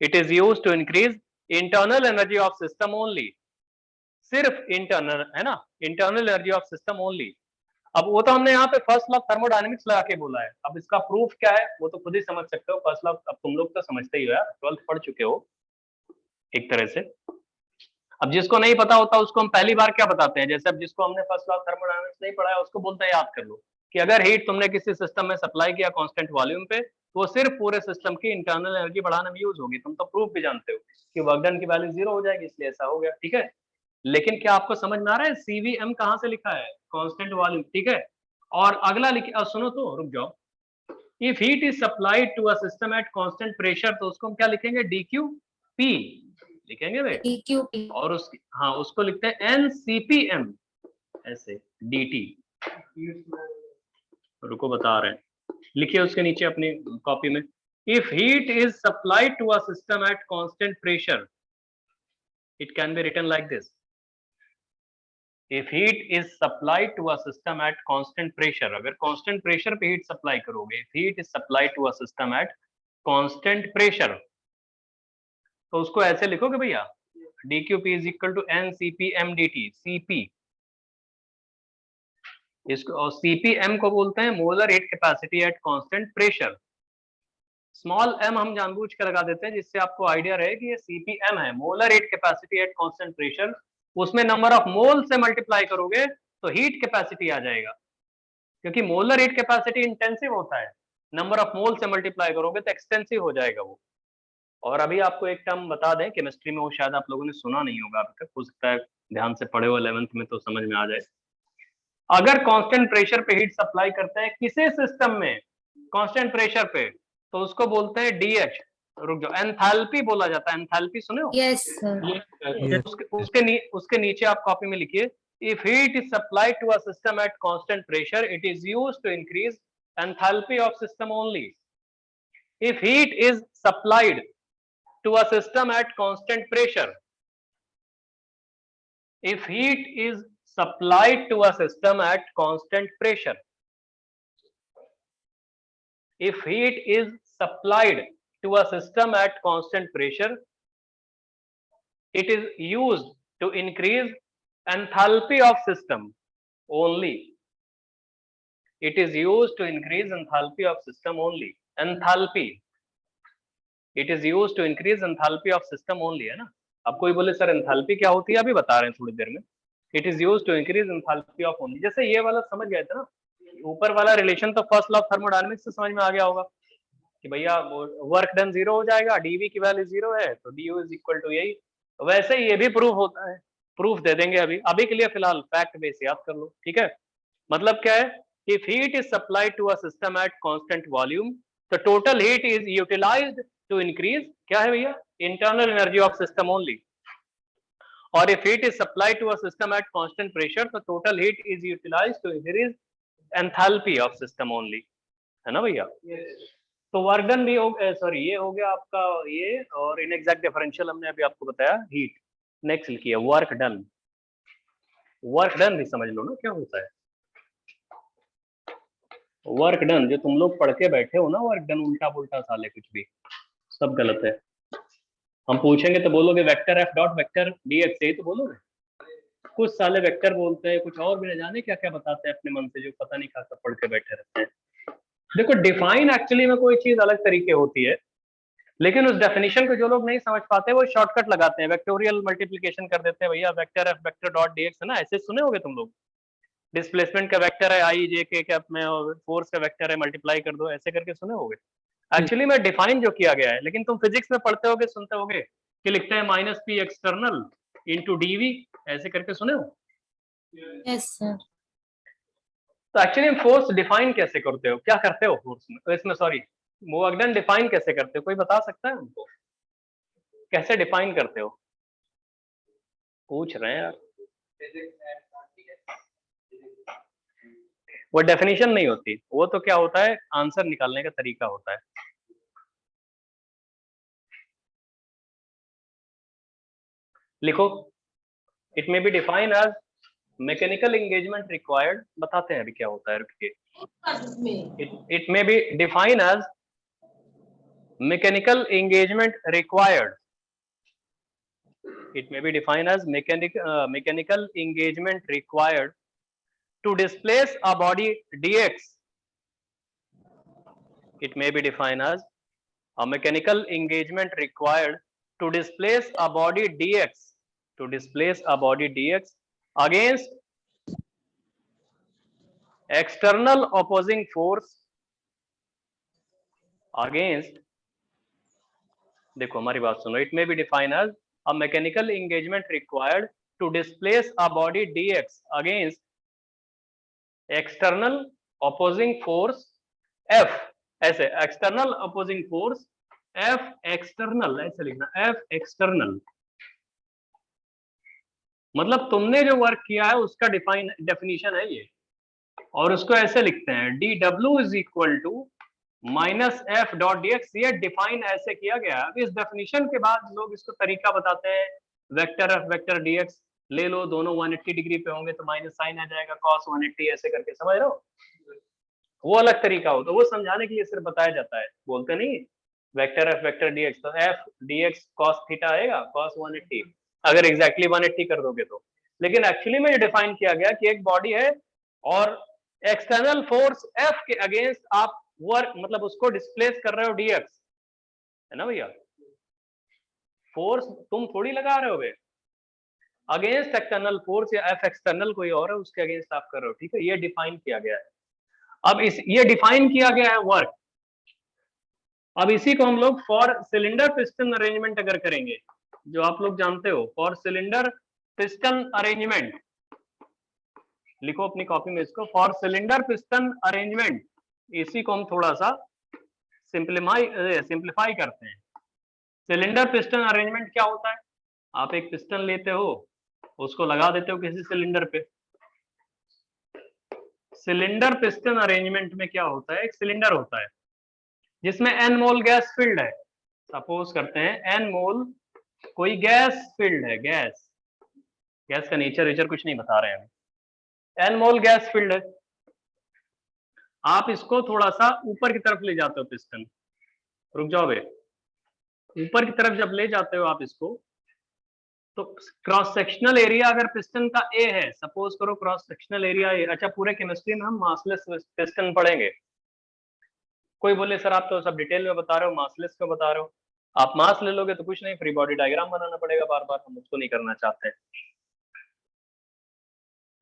it is used to increase internal energy of system only। सिर्फ internal है ना, internal energy of system only. अब वो तो हमने यहाँ पे first law thermodynamics लगा के बोला है, अब इसका प्रूफ क्या है वो तो खुद ही समझ सकते हो। फर्स्ट लॉ अब तुम लोग तो समझते ही हो यार, 12th पढ़ चुके हो एक तरह से। अब जिसको नहीं पता होता उसको हम पहली बार क्या बताते हैं, जैसे अब जिसको हमने फर्स्ट लॉ थर्मोडायनेमिक्स नहीं पढ़ा है उसको बोलते हैं याद कर लो कि अगर हीट तुमने किसी सिस्टम में सप्लाई किया कांस्टेंट वॉल्यूम पे तो वो सिर्फ पूरे सिस्टम की इंटरनल एनर्जी बढ़ाने में यूज होगी। तुम तो प्रूफ भी जानते हो कि वर्क डन की वैल्यू जीरो हो जाएगी, इसलिए ऐसा हो गया, ठीक है। लेकिन क्या आपको समझ में आ रहा है सीवीएम कहाँ से लिखा है? कांस्टेंट वॉल्यूम, ठीक है। और अगला लिखिए, सुनो तो रुक जाओ, if heat is supplied to a system at constant pressure तो उसको हम क्या लिखेंगे? डीक्यूपी लिखेंगे भाई, DQP और उसकी हाँ उसको लिखते हैं एनसीपीएम ऐसे डीटी। रुको बता रहे हैं, लिखिए उसके नीचे अपनी कॉपी में, if heat is supplied to a system at constant pressure it can be written like this, if heat is supplied to a system at constant pressure, अगर constant pressure पे heat supply करोगे, if heat is supplied to a system at constant pressure तो उसको ऐसे लिखोगे भैया, dqp is equal to ncpm dt, cp इसको, और cpm को बोलते हैं molar heat capacity at constant pressure. Small m हम जानबूझ के लगा देते हैं जिससे आपको आइडिया रहे कि ये cpm है, molar heat capacity at constant pressure. उसमें नंबर ऑफ मोल से मल्टीप्लाई करोगे तो हीट कैपेसिटी आ जाएगा, क्योंकि मोलर हीट कैपेसिटी इंटेंसिव होता है, नंबर ऑफ मोल से मल्टीप्लाई करोगे तो एक्सटेंसिव हो जाएगा वो। और अभी आपको एक टर्म बता दें केमिस्ट्री में, वो शायद आप लोगों ने सुना नहीं होगा अभी तक, हो सकता है ध्यान से पढ़े हो 11th में तो समझ में आ जाए। अगर कांस्टेंट प्रेशर पे हीट सप्लाई करते हैं किसी सिस्टम में कांस्टेंट प्रेशर पे तो उसको बोलते हैं डीएच, रुक जाओ, एंथैल्पी बोला जाता है। एंथैल्पी सुने हो? Yes sir. उसके नीचे आप कॉपी में लिखिए, if heat is supplied to a system at constant pressure it is used to increase enthalpy of system only। if heat is supplied to a system at constant pressure, if heat is supplied to a system at constant pressure, if heat is supplied to a system at constant pressure it is used to increase enthalpy of system only। it is used to increase enthalpy of system only। enthalpy, it is used to increase enthalpy of system only, है ना। अब कोई बोले sir enthalpy क्या होती है, अभी बता रहे हैं थोड़ी देर में। it is used to increase enthalpy of only, जैसे ये वाला समझ गए थे ना, ऊपर वाला रिलेशन तो फर्स्ट लॉ ऑफ थर्मोडायनेमिक्स से समझ में आ गया होगा कि भैया वर्क डन जीरो हो जाएगा, डीवी की वैल्यू जीरो है तो डीयू इज इक्वल टू यही। वैसे ये भी प्रूफ होता है, प्रूफ दे देंगे अभी के लिए फिलहाल फैक्ट बेस याद कर लो, ठीक है। मतलब क्या है, if heat is supplied to a system at constant volume the total heat is utilized to increase, क्या है भैया, internal energy of system only। और if heat is supplied to a system at constant pressure the total heat is utilized to increase enthalpy of system only, है ना भैया? तो work done भी हो, सॉरी ये हो गया आपका ये, और इनएग्जैक्ट डिफरेंशियल हमने अभी आपको बताया हीट। नेक्स्ट लिखिए वर्क डन। वर्क डन भी समझ लो ना क्या होता है। वर्क डन जो तुम लोग पढ़ के बैठे हो ना, वर्क डन उल्टा पुल्टा साले कुछ भी सब गलत है। हम पूछेंगे तो बोलोगे vector F dot vector DX, यही तो बोलोगे। कुछ साले वेक्टर बोलते हैं, कुछ और भी न जाने क्या क्या बताते हैं अपने मन से, जो पता नहीं क्या पढ़ के बैठे रहते हैं। देखो डिफाइन एक्चुअली में कोई चीज अलग तरीके होती है, लेकिन उस डेफिनेशन को जो लोग नहीं समझ पाते वो शॉर्टकट लगाते हैं, वेक्टोरियल मल्टीप्लिकेशन कर देते हैं। भैया vector F vector dot DX है ना, ऐसे सुने होगे तुम लोग। डिस्प्लेसमेंट का वेक्टर है आई जे के कैप में, और फोर्स का वेक्टर है मल्टीप्लाई कर दो, ऐसे करके सुने होगे। एक्चुअली में डिफाइन जो किया गया है, लेकिन तुम फिजिक्स में पढ़ते होगे, सुनते होगे कि लिखते हैं minus P external into DV, ऐसे करके सुने हो? Yes, sir. तो एक्चुअली फोर्स डिफाइन कैसे करते हो, क्या करते हो फोर्स में, इसमें सॉरी वर्क डन डिफाइन कैसे करते हो, कोई बता सकता है हमको कैसे डिफाइन करते हो? पूछ रहे हैं यार। वो डेफिनेशन नहीं होती, वो तो क्या होता है आंसर निकालने का तरीका होता है। लिखो it may be define as mechanical engagement required, बताते हैं अभी क्या होता है, रुकिए। It may be define as mechanical engagement required, it may be defined as mechanical engagement required to displace a body dx. It may be defined as a mechanical engagement required to displace a body dx, to displace a body dx against external opposing force, against, देखो हमारी बात सुनो, it may be defined as a mechanical engagement required to displace a body dx against external opposing force F, ऐसे external opposing force F external, ऐसे लिखना F external. मतलब तुमने जो वर्क किया है उसका डेफिनेशन है ये, और उसको ऐसे लिखते हैं dW is equal to minus F dot DX. ये डिफाइन ऐसे किया गया। अब इस डेफिनेशन के बाद लोग इसको तरीका बताते हैं, वेक्टर एफ वेक्टर डीएक्स ले लो, दोनों 180 डिग्री पे होंगे तो माइनस साइन आ जाएगा cos 180, ऐसे करके, समझ रहे हो? वो अलग तरीका हो, तो वो समझाने के लिए सिर्फ बताया जाता है, बोलते नहीं वेक्टर एफ वेक्टर डीएक्स, तो एफ डीएक्स cos थीटा आएगा cos 180, अगर एग्जैक्टली 180 कर दोगे तो। लेकिन एक्चुअली में ये डिफाइन किया गया कि एक बॉडी है और एक्सटर्नल फोर्स एफ के अगेंस्ट आप वर्क, मतलब उसको डिस्प्लेस कर रहे हो डीएक्स, है ना भैया? फोर्स तुम थोड़ी लगा रहे हो, अगेंस्ट एक्सटर्नल फोर्स या एफ एक्सटर्नल कोई और है उसके अगेंस्ट आप कर रहे हो, ठीक है? ये डिफाइन किया गया है। अब ये डिफाइन किया गया है वर्क। अब इसी को हम लोग फॉर सिलेंडर पिस्टन अरेंजमेंट अगर करेंगे, जो आप लोग जानते हो, फॉर सिलेंडर पिस्टन अरेंजमेंट, लिखो अपनी कॉपी में इसको, फॉर सिलेंडर पिस्टन अरेंजमेंट, इसी को हम थोड़ा सा सिंप्लीफाई करते हैं। सिलेंडर पिस्टन अरेंजमेंट क्या होता है? आप एक पिस्टन लेते हो, उसको लगा देते हो किसी सिलेंडर पे। सिलेंडर पिस्टन अरेंजमेंट में क्या होता है, एक सिलेंडर होता है जिसमें n मोल गैस फिल्ड है। सपोज करते हैं n मोल कोई गैस फिल्ड है, गैस का नेचर कुछ नहीं बता रहे हैं, n मोल गैस फिल्ड है। आप इसको थोड़ा सा ऊपर की तरफ ले जाते हो पिस्टन, रुक जाओ बे, ऊपर की तरफ जब ले जाते हो आप इसको, तो क्रॉस सेक्शनल एरिया अगर पिस्टन का ए है, सपोज करो क्रॉस सेक्शनल एरिया ए, अच्छा पूरे केमिस्ट्री में हम मासलेस पिस्टन पढ़ेंगे। कोई बोले सर आप तो सब डिटेल में बता रहे हो, मासलेस क्यों बता रहे हो? आप मास ले लोगे तो कुछ नहीं, फ्री बॉडी डायग्राम बनाना पड़ेगा बार बार, हम उसको नहीं करना चाहते।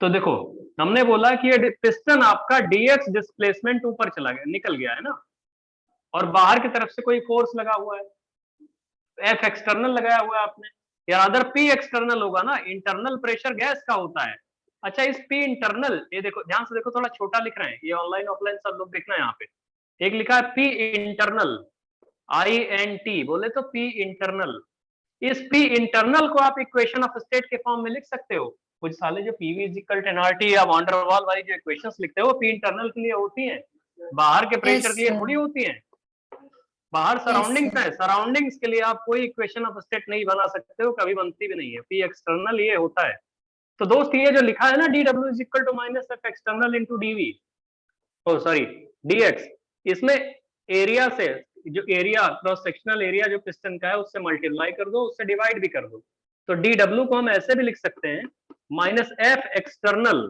तो देखो हमने बोला कि ये पिस्टन आपका डीएक्स डिस्प्लेसमेंट ऊपर चला गया, निकल गया है ना, और बाहर की तरफ से कोई फोर्स लगा हुआ है, एफ एक्सटर्नल लगाया हुआ है आपने, या अदर पी एक्सटर्नल होगा ना, इंटरनल प्रेशर गैस का होता है। अच्छा इस पी इंटरनल, ये देखो ध्यान से देखो, थोड़ा छोटा लिख रहे हैं, ये ऑनलाइन ऑफलाइन सब लोग देखना है। यहाँ पे एक लिखा है पी इंटरनल, INT बोले तो पी इंटरनल। इस पी इंटरनल को आप इक्वेशन ऑफ स्टेट के फॉर्म में लिख सकते हो, कुछ साले जो PV is equal to NRT या वॉन डेर वाल वाली जो इक्वेशंस लिखते हैं वो पी इंटरनल के लिए होती हैं, बाहर के प्रेशर Yes, के लिए sir. थोड़ी होती हैं। बाहर सराउंडिंग्स sir. है, सराउंडिंग्स के लिए आप कोई इक्वेशन ऑफ स्टेट नहीं बना सकते हो, कभी बनती भी नहीं है। पी एक्सटर्नल ये होता है। तो दोस्त ये जो लिखा है ना D W is equal to minus F external into DV, oh sorry DX, इसमें एरिया से जो एरिया क्रॉस सेक्शनल एरिया जो पिस्टन का है उससे मल्टीप्लाई कर दो, उससे डिवाइड भी कर दो। तो डी डब्ल्यू को हम ऐसे भी लिख सकते हैं माइनस एफ एक्सटर्नल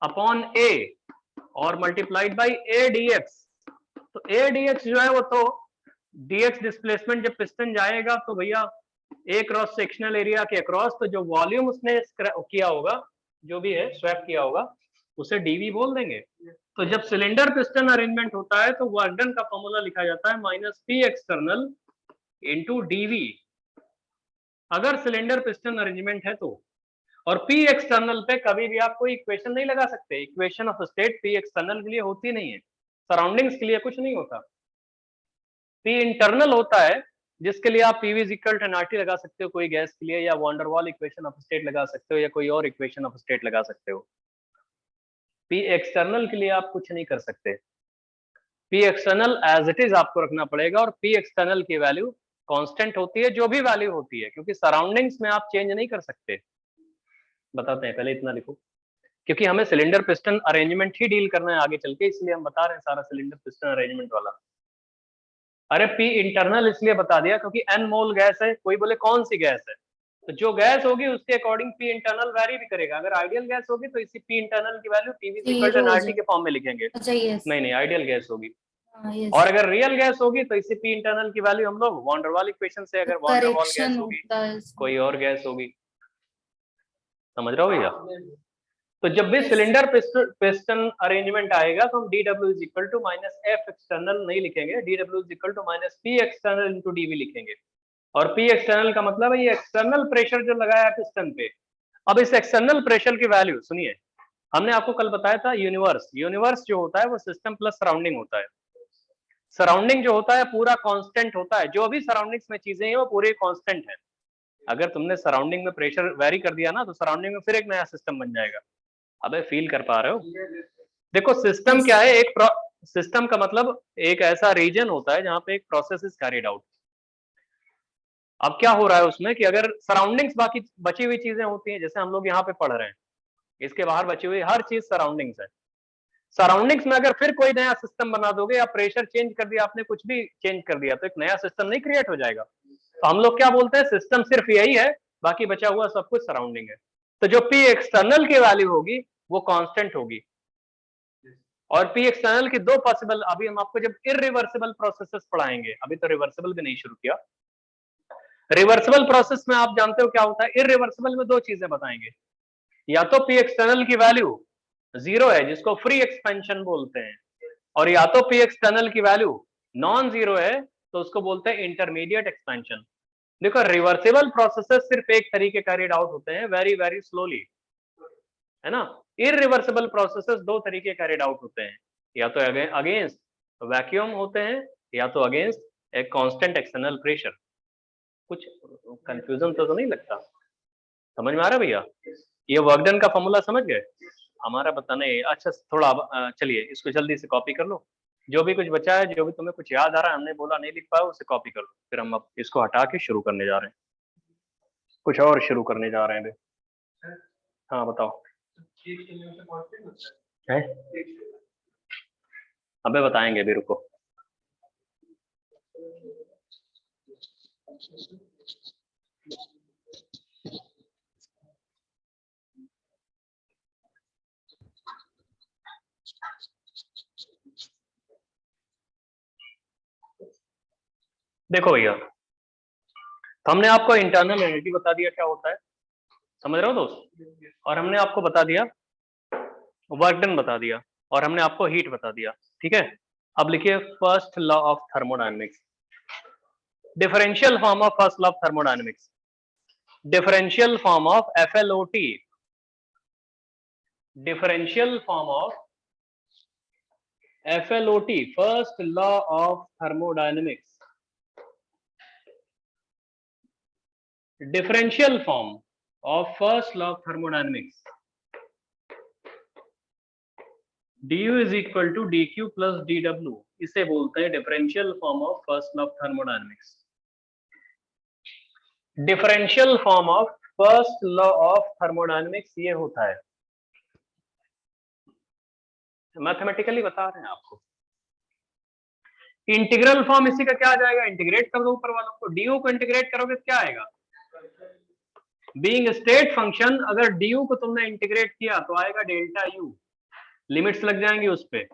अपॉन ए और मल्टीप्लाइड बाई ए डीएक्स। तो ए डीएक्स जो है वो तो डीएक्स डिस्प्लेसमेंट जब पिस्टन जाएगा तो भैया ए क्रॉस सेक्शनल एरिया के अक्रॉस, तो जो वॉल्यूम उसने किया होगा जो भी है स्वैप किया होगा उसे डीवी बोल देंगे। तो जब सिलेंडर पिस्टन अरेंजमेंट होता है तो वर्क डन का फॉर्मूला लिखा जाता है minus P external into DV, अगर सिलेंडर पिस्टन अरेंजमेंट है तो। और पी एक्सटर्नल पे कभी भी आप कोई इक्वेशन नहीं लगा सकते, equation of state P external के लिए होती नहीं है, सराउंडिंग्स के लिए कुछ नहीं होता। पी इंटरनल होता है जिसके लिए आप PV is equal to NRT लगा सकते हो कोई गैस के लिए, या van der Waals equation of state लगा सकते हो, या कोई और इक्वेशन ऑफ स्टेट लगा सकते हो। पी एक्सटर्नल के लिए आप कुछ नहीं कर सकते। P external as it is आपको रखना पड़ेगा, और पी एक्सटर्नल की वैल्यू कांस्टेंट होती है जो भी वैल्यू होती है, क्योंकि सराउंडिंग्स में आप चेंज नहीं कर सकते। बताते हैं, पहले इतना लिखो, क्योंकि हमें सिलेंडर पिस्टन अरेंजमेंट ही डील करना है आगे चल के, इसलिए हम बता रहे हैं सारा सिलेंडर पिस्टन अरेंजमेंट वाला। अरे पी इंटरनल इसलिए बता दिया क्योंकि एन मोल गैस है, कोई बोले कौन सी गैस है, तो जो गैस होगी उसके अकॉर्डिंग पी इंटरनल वैरी भी करेगा। अगर आइडियल गैस होगी तो इसी पी इंटरनल की value PV equal to NRT के फॉर्म में लिखेंगे। अच्छा, yes. नहीं आइडियल गैस होगी। yes. और अगर रियल गैस होगी तो इसी पी इंटरनल की वैल्यू हम लोग वॉन डेर वाल इक्वेशन से, अगर वॉन डेर वाल गैस होगी होता है इसमें। कोई और गैस होगी, समझ रहे हो भैया। तो जब भी Yes. सिलेंडर पिस्टन अरेंजमेंट आएगा तो हम D W is equal to minus F external नहीं लिखेंगे, D W is equal to minus P external into DV लिखेंगे। और पी एक्सटर्नल का मतलब है ये एक्सटर्नल प्रेशर जो लगाया है पिस्टन पे। अब इस एक्सटर्नल प्रेशर की वैल्यू सुनिए, हमने आपको कल बताया था यूनिवर्स जो होता है वो सिस्टम प्लस सराउंडिंग होता है। सराउंडिंग जो होता है पूरा कांस्टेंट होता है, जो भी सराउंडिंग्स में चीजें हैं वो पूरे कांस्टेंट है। अगर तुमने सराउंडिंग में प्रेशर वेरी कर दिया ना तो सराउंडिंग में फिर एक नया सिस्टम बन जाएगा। अबे फील कर पा रहे हो? देखो सिस्टम क्या है, एक सिस्टम का मतलब एक ऐसा रीजन होता है जहां पे एक प्रोसेस इज कैरिड आउट। अब क्या हो रहा है उसमें कि अगर सराउंडिंग्स बाकी बची हुई चीजें होती हैं, जैसे हम लोग यहाँ पे पढ़ रहे हैं, इसके बाहर बची हुई हर चीज सराउंडिंग्स है। सराउंडिंग्स में अगर फिर कोई नया सिस्टम बना दोगे या प्रेशर चेंज कर दिया आपने, कुछ भी चेंज कर दिया, तो एक नया सिस्टम नहीं क्रिएट हो जाएगा। तो हम लोग क्या बोलते हैं, सिस्टम सिर्फ यही है, बाकी बचा हुआ सब कुछ सराउंडिंग है। तो जो पी एक्सटर्नल की वैल्यू होगी वो कांस्टेंट होगी। और पी एक्सटर्नल की दो पॉसिबल, अभी हम आपको जब इरिवर्सिबल प्रोसेसेस पढ़ाएंगे, अभी तो रिवर्सिबल भी नहीं शुरू किया। रिवर्सिबल प्रोसेस में आप जानते हो क्या होता है, इरिवर्सिबल में दो चीजें बताएंगे, या तो पी एक्सटर्नल की वैल्यू जीरो है जिसको फ्री एक्सपेंशन बोलते हैं, और या तो पी एक्सटर्नल की वैल्यू नॉन जीरो है तो उसको बोलते हैं इंटरमीडिएट एक्सपेंशन। देखो रिवर्सिबल प्रोसेसेस सिर्फ एक तरीके कैरिड आउट होते हैं, वेरी वेरी स्लोली, है ना। इरिवर्सिबल प्रोसेसेस दो तरीके कैरिड आउट होते हैं, या तो अगेंस्ट वैक्यूम होते हैं या तो अगेंस्ट एक कांस्टेंट एक्सटर्नल प्रेशर। कुछ कंफ्यूजन तो नहीं लगता? समझ में आ रहा भैया? ये वर्क डन का फॉर्मूला समझ गए? हमारा बताना है। अच्छा थोड़ा चलिए इसको जल्दी से कॉपी कर लो, जो भी कुछ बचा है, जो भी तुम्हें कुछ याद आ रहा है हमने बोला नहीं लिख पाया उसे कॉपी कर लो, फिर हम अब इसको हटा के शुरू करने जा रहे हैं, कुछ और शुरू करने जा रहे हैं। हाँ बताओ है? अबे बताएंगे अभी, रुको। देखो भैया, हमने आपको इंटरनल एनर्जी बता दिया क्या होता है, समझ रहे हो दोस्त, और हमने आपको बता दिया वर्क डन बता दिया, और हमने आपको हीट बता दिया, ठीक है। अब लिखिए first law of thermodynamics, differential form of first law of thermodynamics, differential form of FLOT, differential form of FLOT, first law of thermodynamics, differential form of first law of thermodynamics, du is equal to dq plus dw, इसे बोलते हैं differential form of first law of thermodynamics. Differential form of first law of thermodynamics ये होता है, mathematically बता रहे हैं आपको। इंटीग्रल फॉर्म इसी का क्या आ जाएगा, इंटीग्रेट कर दो ऊपर वालों को, du को इंटीग्रेट करोगे तो क्या आएगा, बीइंग स्टेट फंक्शन, अगर du को तुमने इंटीग्रेट किया तो आएगा डेल्टा u, लिमिट्स लग जाएंगी उस पे,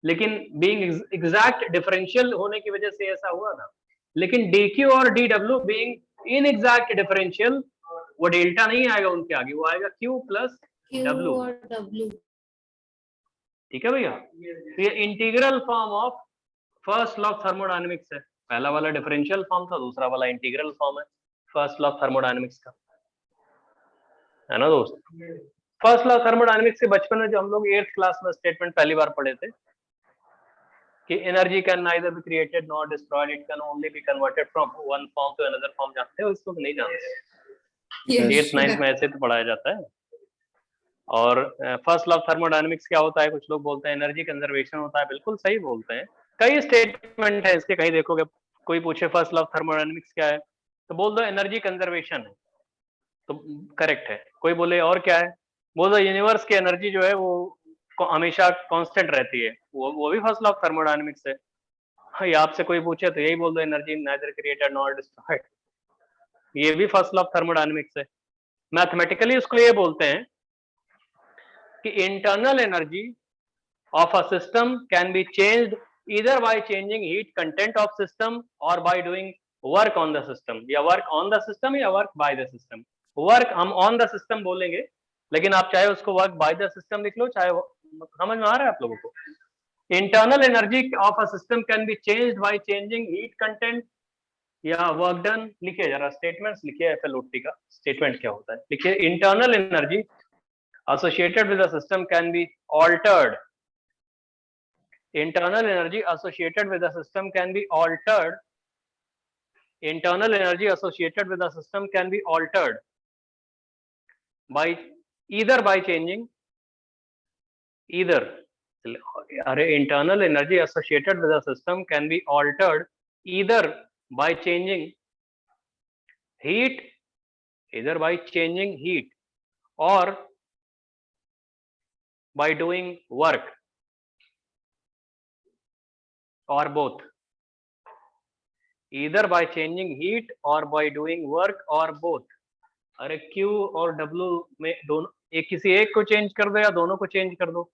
लेकिन बीइंग एग्जैक्ट डिफरेंशियल होने की वजह से ऐसा हुआ था। लेकिन dq और dw बीइंग इनएग्जैक्ट डिफरेंशियल, वो डेल्टा नहीं आएगा उनके आगे, वो आएगा q प्लस Q w। और W। ठीक है भैया, तो ये integral form of first law of thermodynamics है। पहला वाला डिफरेंशियल फॉर्म था, दूसरा वाला इंटीग्रल फॉर्म है फर्स्ट लॉ ऑफ थर्मोडायनेमिक्स का, है ना दोस्त। फर्स्ट लॉ ऑफ थर्मोडायनेमिक्स के बचपन में जो हम लोग 8th क्लास में स्टेटमेंट पहली बार पढ़े थे कि energy can neither be created not destroyed, it can only be converted from one form to another form. जानते हो इसको नहीं जानते? 8th 9th में ऐसे तो पढ़ाया जाता है। और फर्स्ट लॉ ऑफ थर्मोडायनेमिक्स क्या होता है, कुछ लोग बोलते हैं एनर्जी कंजर्वेशन होता है, बिल्कुल सही बोलते हैं। कई स्टेटमेंट है इसके, कहीं देखोगे कोई पूछे फर्स्ट लॉ ऑफ थर्मोडायनेमिक्स क्या है तो बोल दो एनर्जी कंजर्वेशन है, तो करेक्ट है। कोई बोले और क्या है, बोल दो यूनिवर्स की एनर्जी जो है वो हमेशा कांस्टेंट रहती है, वो भी फर्स्ट लॉ ऑफ थर्मोडायनेमिक्स है। हाँ, ये आपसे कोई पूछे तो यही बोल दो energy neither created not destroyed, ये भी फर्स्ट लॉ ऑफ थर्मोडायनेमिक्स है। मैथमेटिकली उसको ये बोलते हैं कि internal energy of a system can be changed either by changing heat content of system or by doing work on the system, या work on the system या work by the system। work हम on the system बोलेंगे, लेकिन आप चाहे उसको work by the system लिख लो, चाहे समझ में आ रहा है आप लोगों को। internal energy of a system can be changed by changing heat content या work done। लिखिए जरा स्टेटमेंट्स लिखिए, FLOT का स्टेटमेंट क्या होता है लिखिए। internal energy associated with the system can be altered, internal energy associated with the system can be altered, internal energy associated with the system can be altered by either by changing internal energy associated with the system can be altered either by changing heat, either by changing heat or by doing work or both, either by changing heat or by doing work or both। अरे Q और W में दोनों, एक किसी एक को change कर दो या दोनों को चेंज कर दो।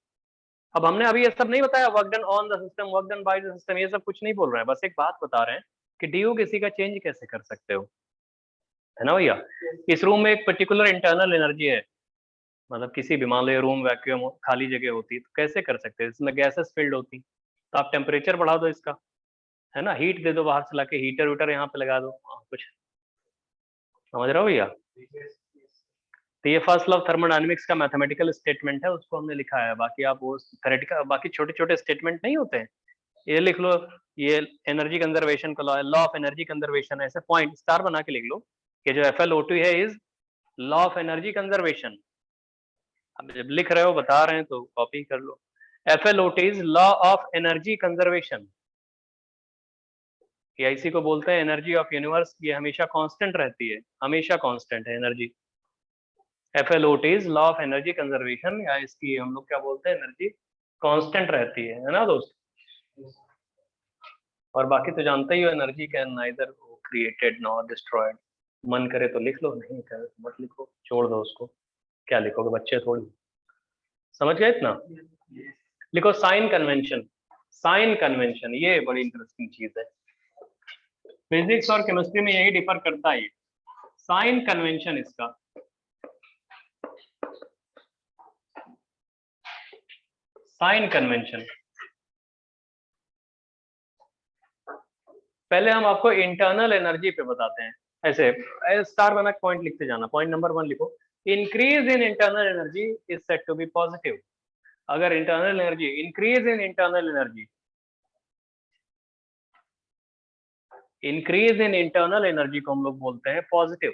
अब हमने अभी ये सब नहीं बताया, work done on the system, work done by the system, ये सब कुछ नहीं बोल रहे हैं, बस एक बात बता रहे हैं कि DU किसी का चेंज कैसे कर सकते हो, है ना भैया। इस रूम में एक पर्टिकुलर इंटरनल एनर्जी है, मतलब किसी भी मान लो रूम वैक्यूम खाली जगह होती तो कैसे कर सकते हैं, इसमें गैसेस फिल्ड होती तो आप टेम्परेचर बढ़ा दो इसका, है ना, हीट दे दो बाहर से लाके, हीटर वीटर यहाँ पे लगा दो, कुछ समझ रहे हो भैया। तो ये फर्स्ट लॉ ऑफ थर्मोडायनेमिक्स का मैथमेटिकल स्टेटमेंट है, उसको हमने लिखा है। बाकी आप वो थ्योरेटिकल, बाकी छोटे छोटे स्टेटमेंट नहीं होते हैं, ये लिख लो, ये एनर्जी कंजर्वेशन का लॉ है, लॉ ऑफ एनर्जी कंजर्वेशन, ऐसे पॉइंट स्टार बना के लिख लो कि जो FLOT है is law of energy conservation. अब जब लिख रहे हो बता रहे हैं तो कॉपी कर लो, FLOT is law of energy conservation, या इसी को बोलते हैं एनर्जी ऑफ यूनिवर्स। ये हमेशा कांस्टेंट रहती है, हमेशा कांस्टेंट है energy. FLOT is law of energy conservation, या इसकी हम लोग क्या बोलते हैं, एनर्जी कांस्टेंट रहती है ना दोस्त। और बाकी तो जानते ही हो, energy can neither created nor destroyed. मन करे तो लिख लो, नहीं करे तो मत लिखो, छोड़ दो उसको, क्या लिखोगे, बच्चे थोड़ी। समझ गए इतना? लिखो साइन कन्वेंशन। साइन कन्वेंशन ये बड़ी इंटरेस्टिंग चीज है, फिजिक्स और केमिस्ट्री में यही डिफर करता है। साइन कन्वेंशन इसका, साइन कन्वेंशन। पहले हम आपको इंटरनल एनर्जी पे बताते हैं, ऐसे स्टार बना पॉइंट लिखते जाना। पॉइंट नंबर 1 लिखो, increase in internal energy is said to be positive. अगर internal energy, increase in internal energy, increase in internal energy को हम लोग बोलते हैं पॉजिटिव।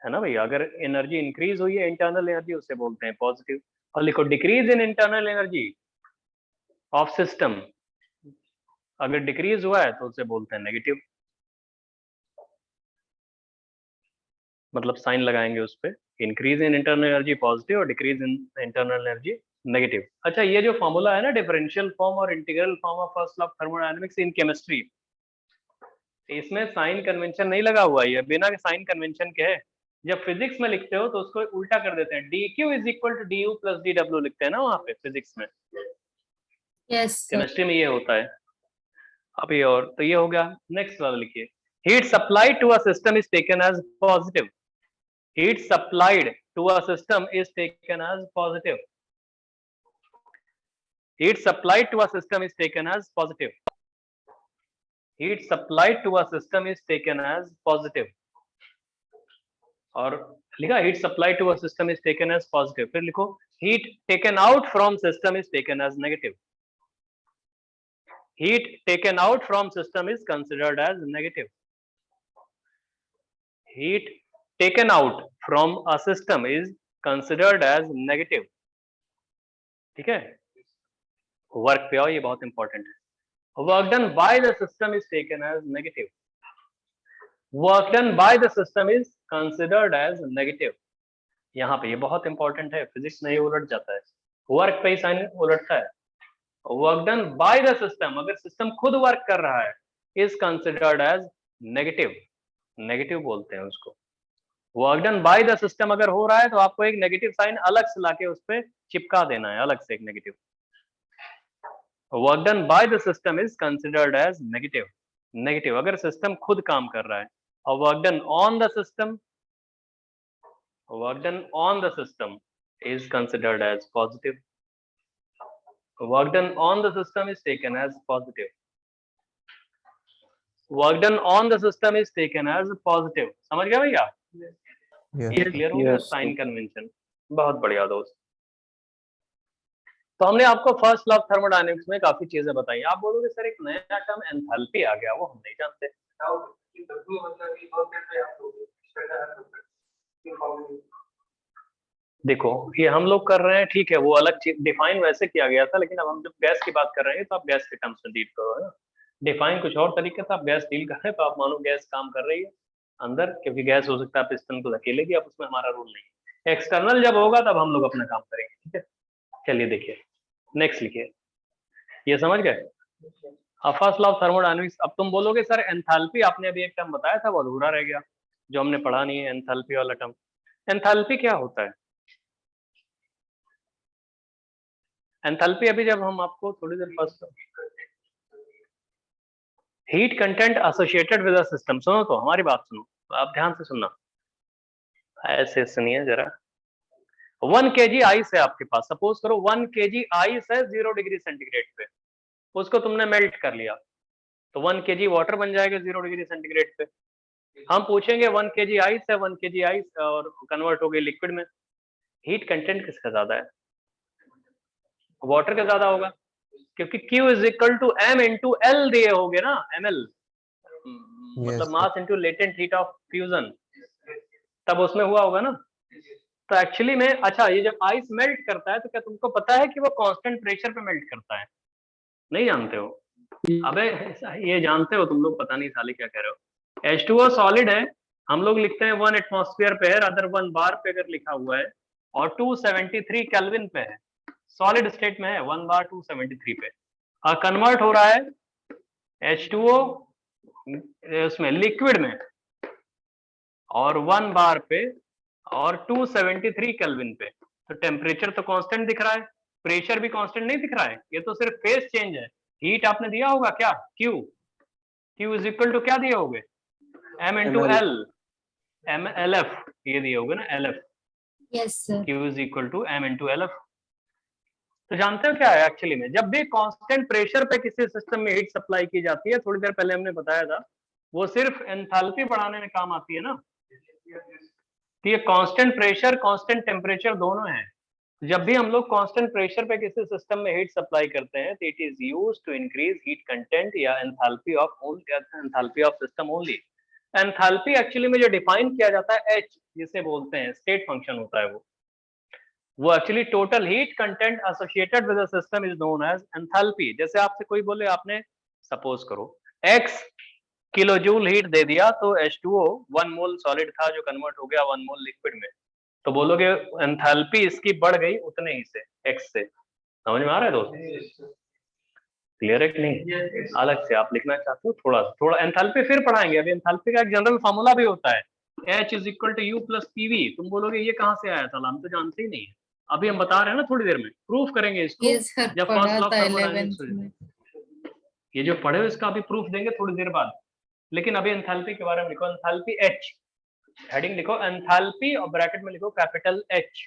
है ना भैया। अगर एनर्जी इंक्रीज हुई है इंटरनल एनर्जी, उसे बोलते हैं पॉजिटिव। और लिखो decrease in internal energy of system, अगर डिक्रीज हुआ है तो उसे बोलते हैं नेगेटिव, मतलब साइन लगाएंगे उस पे। Increase in internal energy positive और decrease in internal energy negative. अच्छा, ये जो फॉर्मूला है ना डिफरेंशियल फॉर्म और integral form of first law of thermodynamics in chemistry, इसमें साइन कन्वेंशन नहीं लगा हुआ है, बिना साइन कन्वेंशन के है। जब फिजिक्स में लिखते हो तो उसको उल्टा कर देते हैं, D Q is equal to D U plus D W लिखते हैं ना वहां पे फिजिक्स में। Yes, sir. केमिस्ट्री में ये होता है। अभी और तो ये हो गया। नेक्स्ट वाला लिखिए, heat supplied to a system is taken as positive. Heat supplied to a system is taken as positive. Heat supplied to a system is taken as positive. Heat supplied to a system is taken as positive. और लिखा heat supplied to a system is taken as positive. फिर लिखो heat taken out from system is taken as negative. Heat taken out from system is considered as negative. Heat taken out from a system is considered as negative. ठीक है, work पे आओ, ये बहुत important है। Work done by the system is taken as negative. Work done by the system is considered as negative. यहाँ पे ये बहुत इंपॉर्टेंट है, फिजिक्स में ये उलट जाता है, वर्क पे ही साइन उलटता है। Work done by the system, अगर सिस्टम खुद वर्क कर रहा है, is considered as negative, negative बोलते हैं उसको। Work done by the system अगर हो रहा है तो आपको एक नेगेटिव साइन अलग से लाके उस पर चिपका देना है, अलग से एक negative. Work done by the system is considered as negative, negative अगर सिस्टम खुद काम कर रहा है। और work done on the system, work done on the system is considered as positive. Work done on the system is taken as positive. Work done on the system is taken as positive. समझ गया भैया? ये clear हो गया sign convention? बहुत बढ़िया दोस्त। तो हमने आपको फर्स्ट लॉ ऑफ थर्मोडायनेमिक्स में काफी चीजें बताई। आप बोलोगे सर एक नया टर्म एंथैल्पी आ गया, वो हम नहीं जानते। देखो ये हम लोग कर रहे हैं, ठीक है, वो अलग चीज डिफाइन वैसे किया गया था, लेकिन अब हम जब गैस की बात कर रहे हैं तो आप गैस के टर्म्स में डील करो, है ना। डिफाइन कुछ और तरीके से आप गैस डील कर रहे हैं, तो आप मानो गैस काम कर रही है अंदर, क्योंकि गैस हो सकता है पिस्टन को धकेलेगी, अब उसमें हमारा रोल नहीं है। एक्सटर्नल जब होगा तब हम लोग अपना काम करेंगे, ठीक है। चलिए देखिए नेक्स्ट लिखिए, ये समझ गए फर्स्ट लॉ ऑफ थर्मोडायनेमिक्स। अब तुम बोलोगे सर एंथैल्पी आपने अभी एक टर्म बताया था वो अधूरा रह गया, जो हमने पढ़ा नहीं है, एंथैल्पी वाला टर्म। एंथैल्पी क्या होता है? एंथैल्पी अभी जब हम आपको थोड़ी देर first, heat content associated with a system. सुनो तो हमारी बात सुनो, आप ध्यान से सुनना, ऐसे सुनिए जरा। 1 kg आइस है आपके पास, सपोज करो 1 kg आइस है 0 डिग्री सेंटीग्रेड पे, उसको तुमने मेल्ट कर लिया तो 1 kg वाटर बन जाएगा 0 डिग्री सेंटीग्रेड पे। हम पूछेंगे 1 kg आइस है, 1 kg आइस और कन्वर्ट हो गई लिक्विड में, हीट कंटेंट किसका ज्यादा है? वाटर का ज्यादा होगा, क्योंकि Q is equal to M into L दिए होगे ना, ML, मतलब mass into latent heat of fusion, तब उसमें हुआ होगा ना। तो एक्चुअली में अच्छा, ये जब आइस मेल्ट करता है तो क्या तुमको पता है कि वो कांस्टेंट प्रेशर पे मेल्ट करता है? नहीं जानते हो? अबे ये जानते हो तुम लोग, पता नहीं साले क्या कह रहे हो। H2O सॉलिड है, हम लोग लिखते हैं 1 एटमॉस्फेयर पे है, अदर 1 बार पे अगर लिखा हुआ है, और 273 केल्विन पे है, सॉलिड स्टेट में है, 1 बार 273 पे। कन्वर्ट हो रहा है H2O उसमें लिक्विड में, और 1 बार पे और 273 केल्विन पे। तो टेम्परेचर तो कांस्टेंट दिख रहा है, प्रेशर भी कांस्टेंट नहीं दिख रहा है, ये तो सिर्फ फेज चेंज है। हीट आपने दिया होगा क्या? Q इज इक्वल टू क्या दिए होगे? M इंटू L, LF ये दिए होगे ना, LF। Yes, sir. Q is equal to M into LF। तो जानते हो क्या है एक्चुअली में, जब भी कांस्टेंट प्रेशर पे किसी सिस्टम में हीट सप्लाई की जाती है, थोड़ी देर पहले हमने बताया था, वो सिर्फ एंथैल्पी बढ़ाने में काम आती है ना। कि ये कांस्टेंट प्रेशर कांस्टेंट टेम्परेचर दोनों है। जब भी हम लोग कांस्टेंट प्रेशर पे किसी सिस्टम में हीट सप्लाई करते हैं तो it is used to increase heat content या enthalpy of system only. Enthalpy actually में जो डिफाइन किया जाता है एच जिसे बोलते हैं स्टेट फंक्शन होता है वो actually total heat content associated with the system is known as enthalpy. जैसे आपसे कोई बोले, आपने सपोज करो x किलो जूल हीट दे दिया, तो H2O 1 मोल सॉलिड था जो कन्वर्ट हो गया 1 मोल लिक्विड में, तो बोलोगे एंथैल्पी इसकी बढ़ गई उतने ही से x से। समझ में आ रहा है दोस्त? क्लियर है कि नहीं? अलग से आप लिखना चाहते हो थोड़ा एंथैल्पी फिर पढ़ाएंगे। अभी एंथैल्पी का एक जनरल फार्मूला भी होता है, H is equal to U plus PV। तुम बोलोगे ये कहाँ से आया था, हम तो जानते ही नहीं है। अभी हम बता रहे हैं ना, थोड़ी देर में प्रूफ करेंगे इसको। Yes, sir, जब पढ़ा फर्स्ट लॉ था थर्मोडायनेमिक्स 11th में। ये जो पढ़े हो इसका अभी प्रूफ देंगे थोड़ी देर बाद। लेकिन अभी एंथैल्पी के बारे में लिखो, एंथैल्पी H, हेडिंग लिखो एंथैल्पी और ब्रैकेट में लिखो capital H,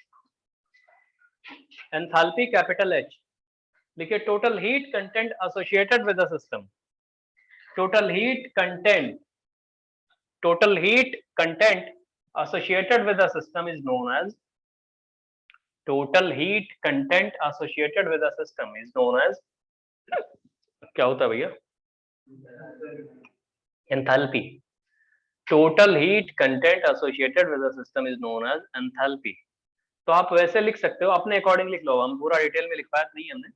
enthalpy capital H। लिखिए total heat content associated with the system, total heat content associated with the system is known as, total heat content associated with the system is known as, क्या होता है भैया? Enthalpy. Total heat content associated with the system is known as enthalpy. तो आप वैसे लिख सकते हो, अपने अकॉर्डिंग लिख लो, हम पूरा डिटेल में लिखवाया नहीं हमने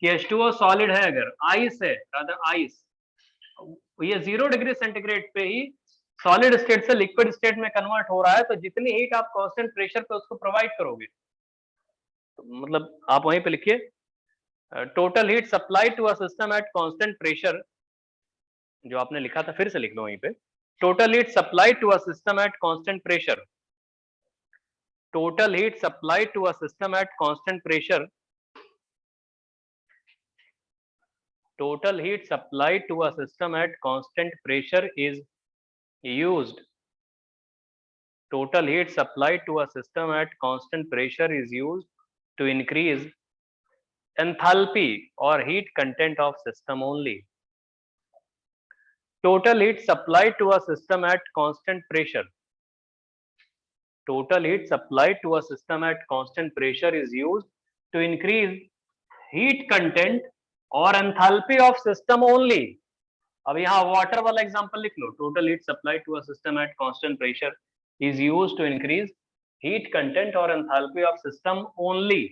कि H2O सॉलिड है, अगर आइस है, रादर आइस, ये 0 डिग्री सेंटीग्रेड पे ही सॉलिड स्टेट से लिक्विड स्टेट में कन्वर्ट हो रहा है, तो जितनी हीट आप कांस्टेंट प्रेशर पे उसको प्रोवाइड करोगे, तो मतलब आप वहीं पे लिखिए total heat supplied to a system at constant pressure, जो आपने लिखा था फिर से लिख लो वहीं पे, total heat supplied to a system at constant pressure, total heat supplied to a system at constant pressure, total heat supplied to a system at constant pressure is used, total heat supplied to a system at constant pressure is used to increase enthalpy or heat content of system only. Total heat supplied to a system at constant pressure, total heat supplied to a system at constant pressure is used to increase heat content और enthalpy of system only. अब यहाँ water वाला example लिख लो, total heat supplied to a system at constant pressure is used to increase heat content और enthalpy of system only.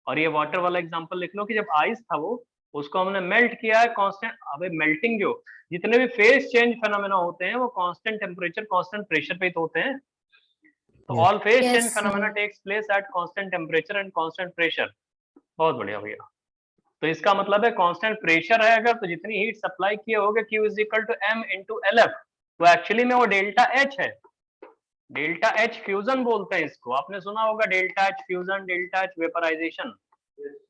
और ये water वाला एग्जांपल लिख लो कि जब आइस था वो, उसको हमने मेल्ट किया है कांस्टेंट, अबे मेल्टिंग जो जितने भी फेज चेंज फेनोमेना होते हैं वो कांस्टेंट टेम्परेचर कांस्टेंट प्रेशर पे ही तो होते हैं। तो all phase change phenomena takes place at constant temperature and constant pressure. बहुत बढ़िया भैया। तो इसका मतलब है कांस्टेंट प्रेशर है अगर, तो जितनी हीट सप्लाई किए होगे Q is equal to M into LF, तो एक्चुअली में वो डेल्टा H है, डेल्टा H फ्यूजन बोलते हैं इसको, आपने सुना होगा delta H fusion, delta H vaporization.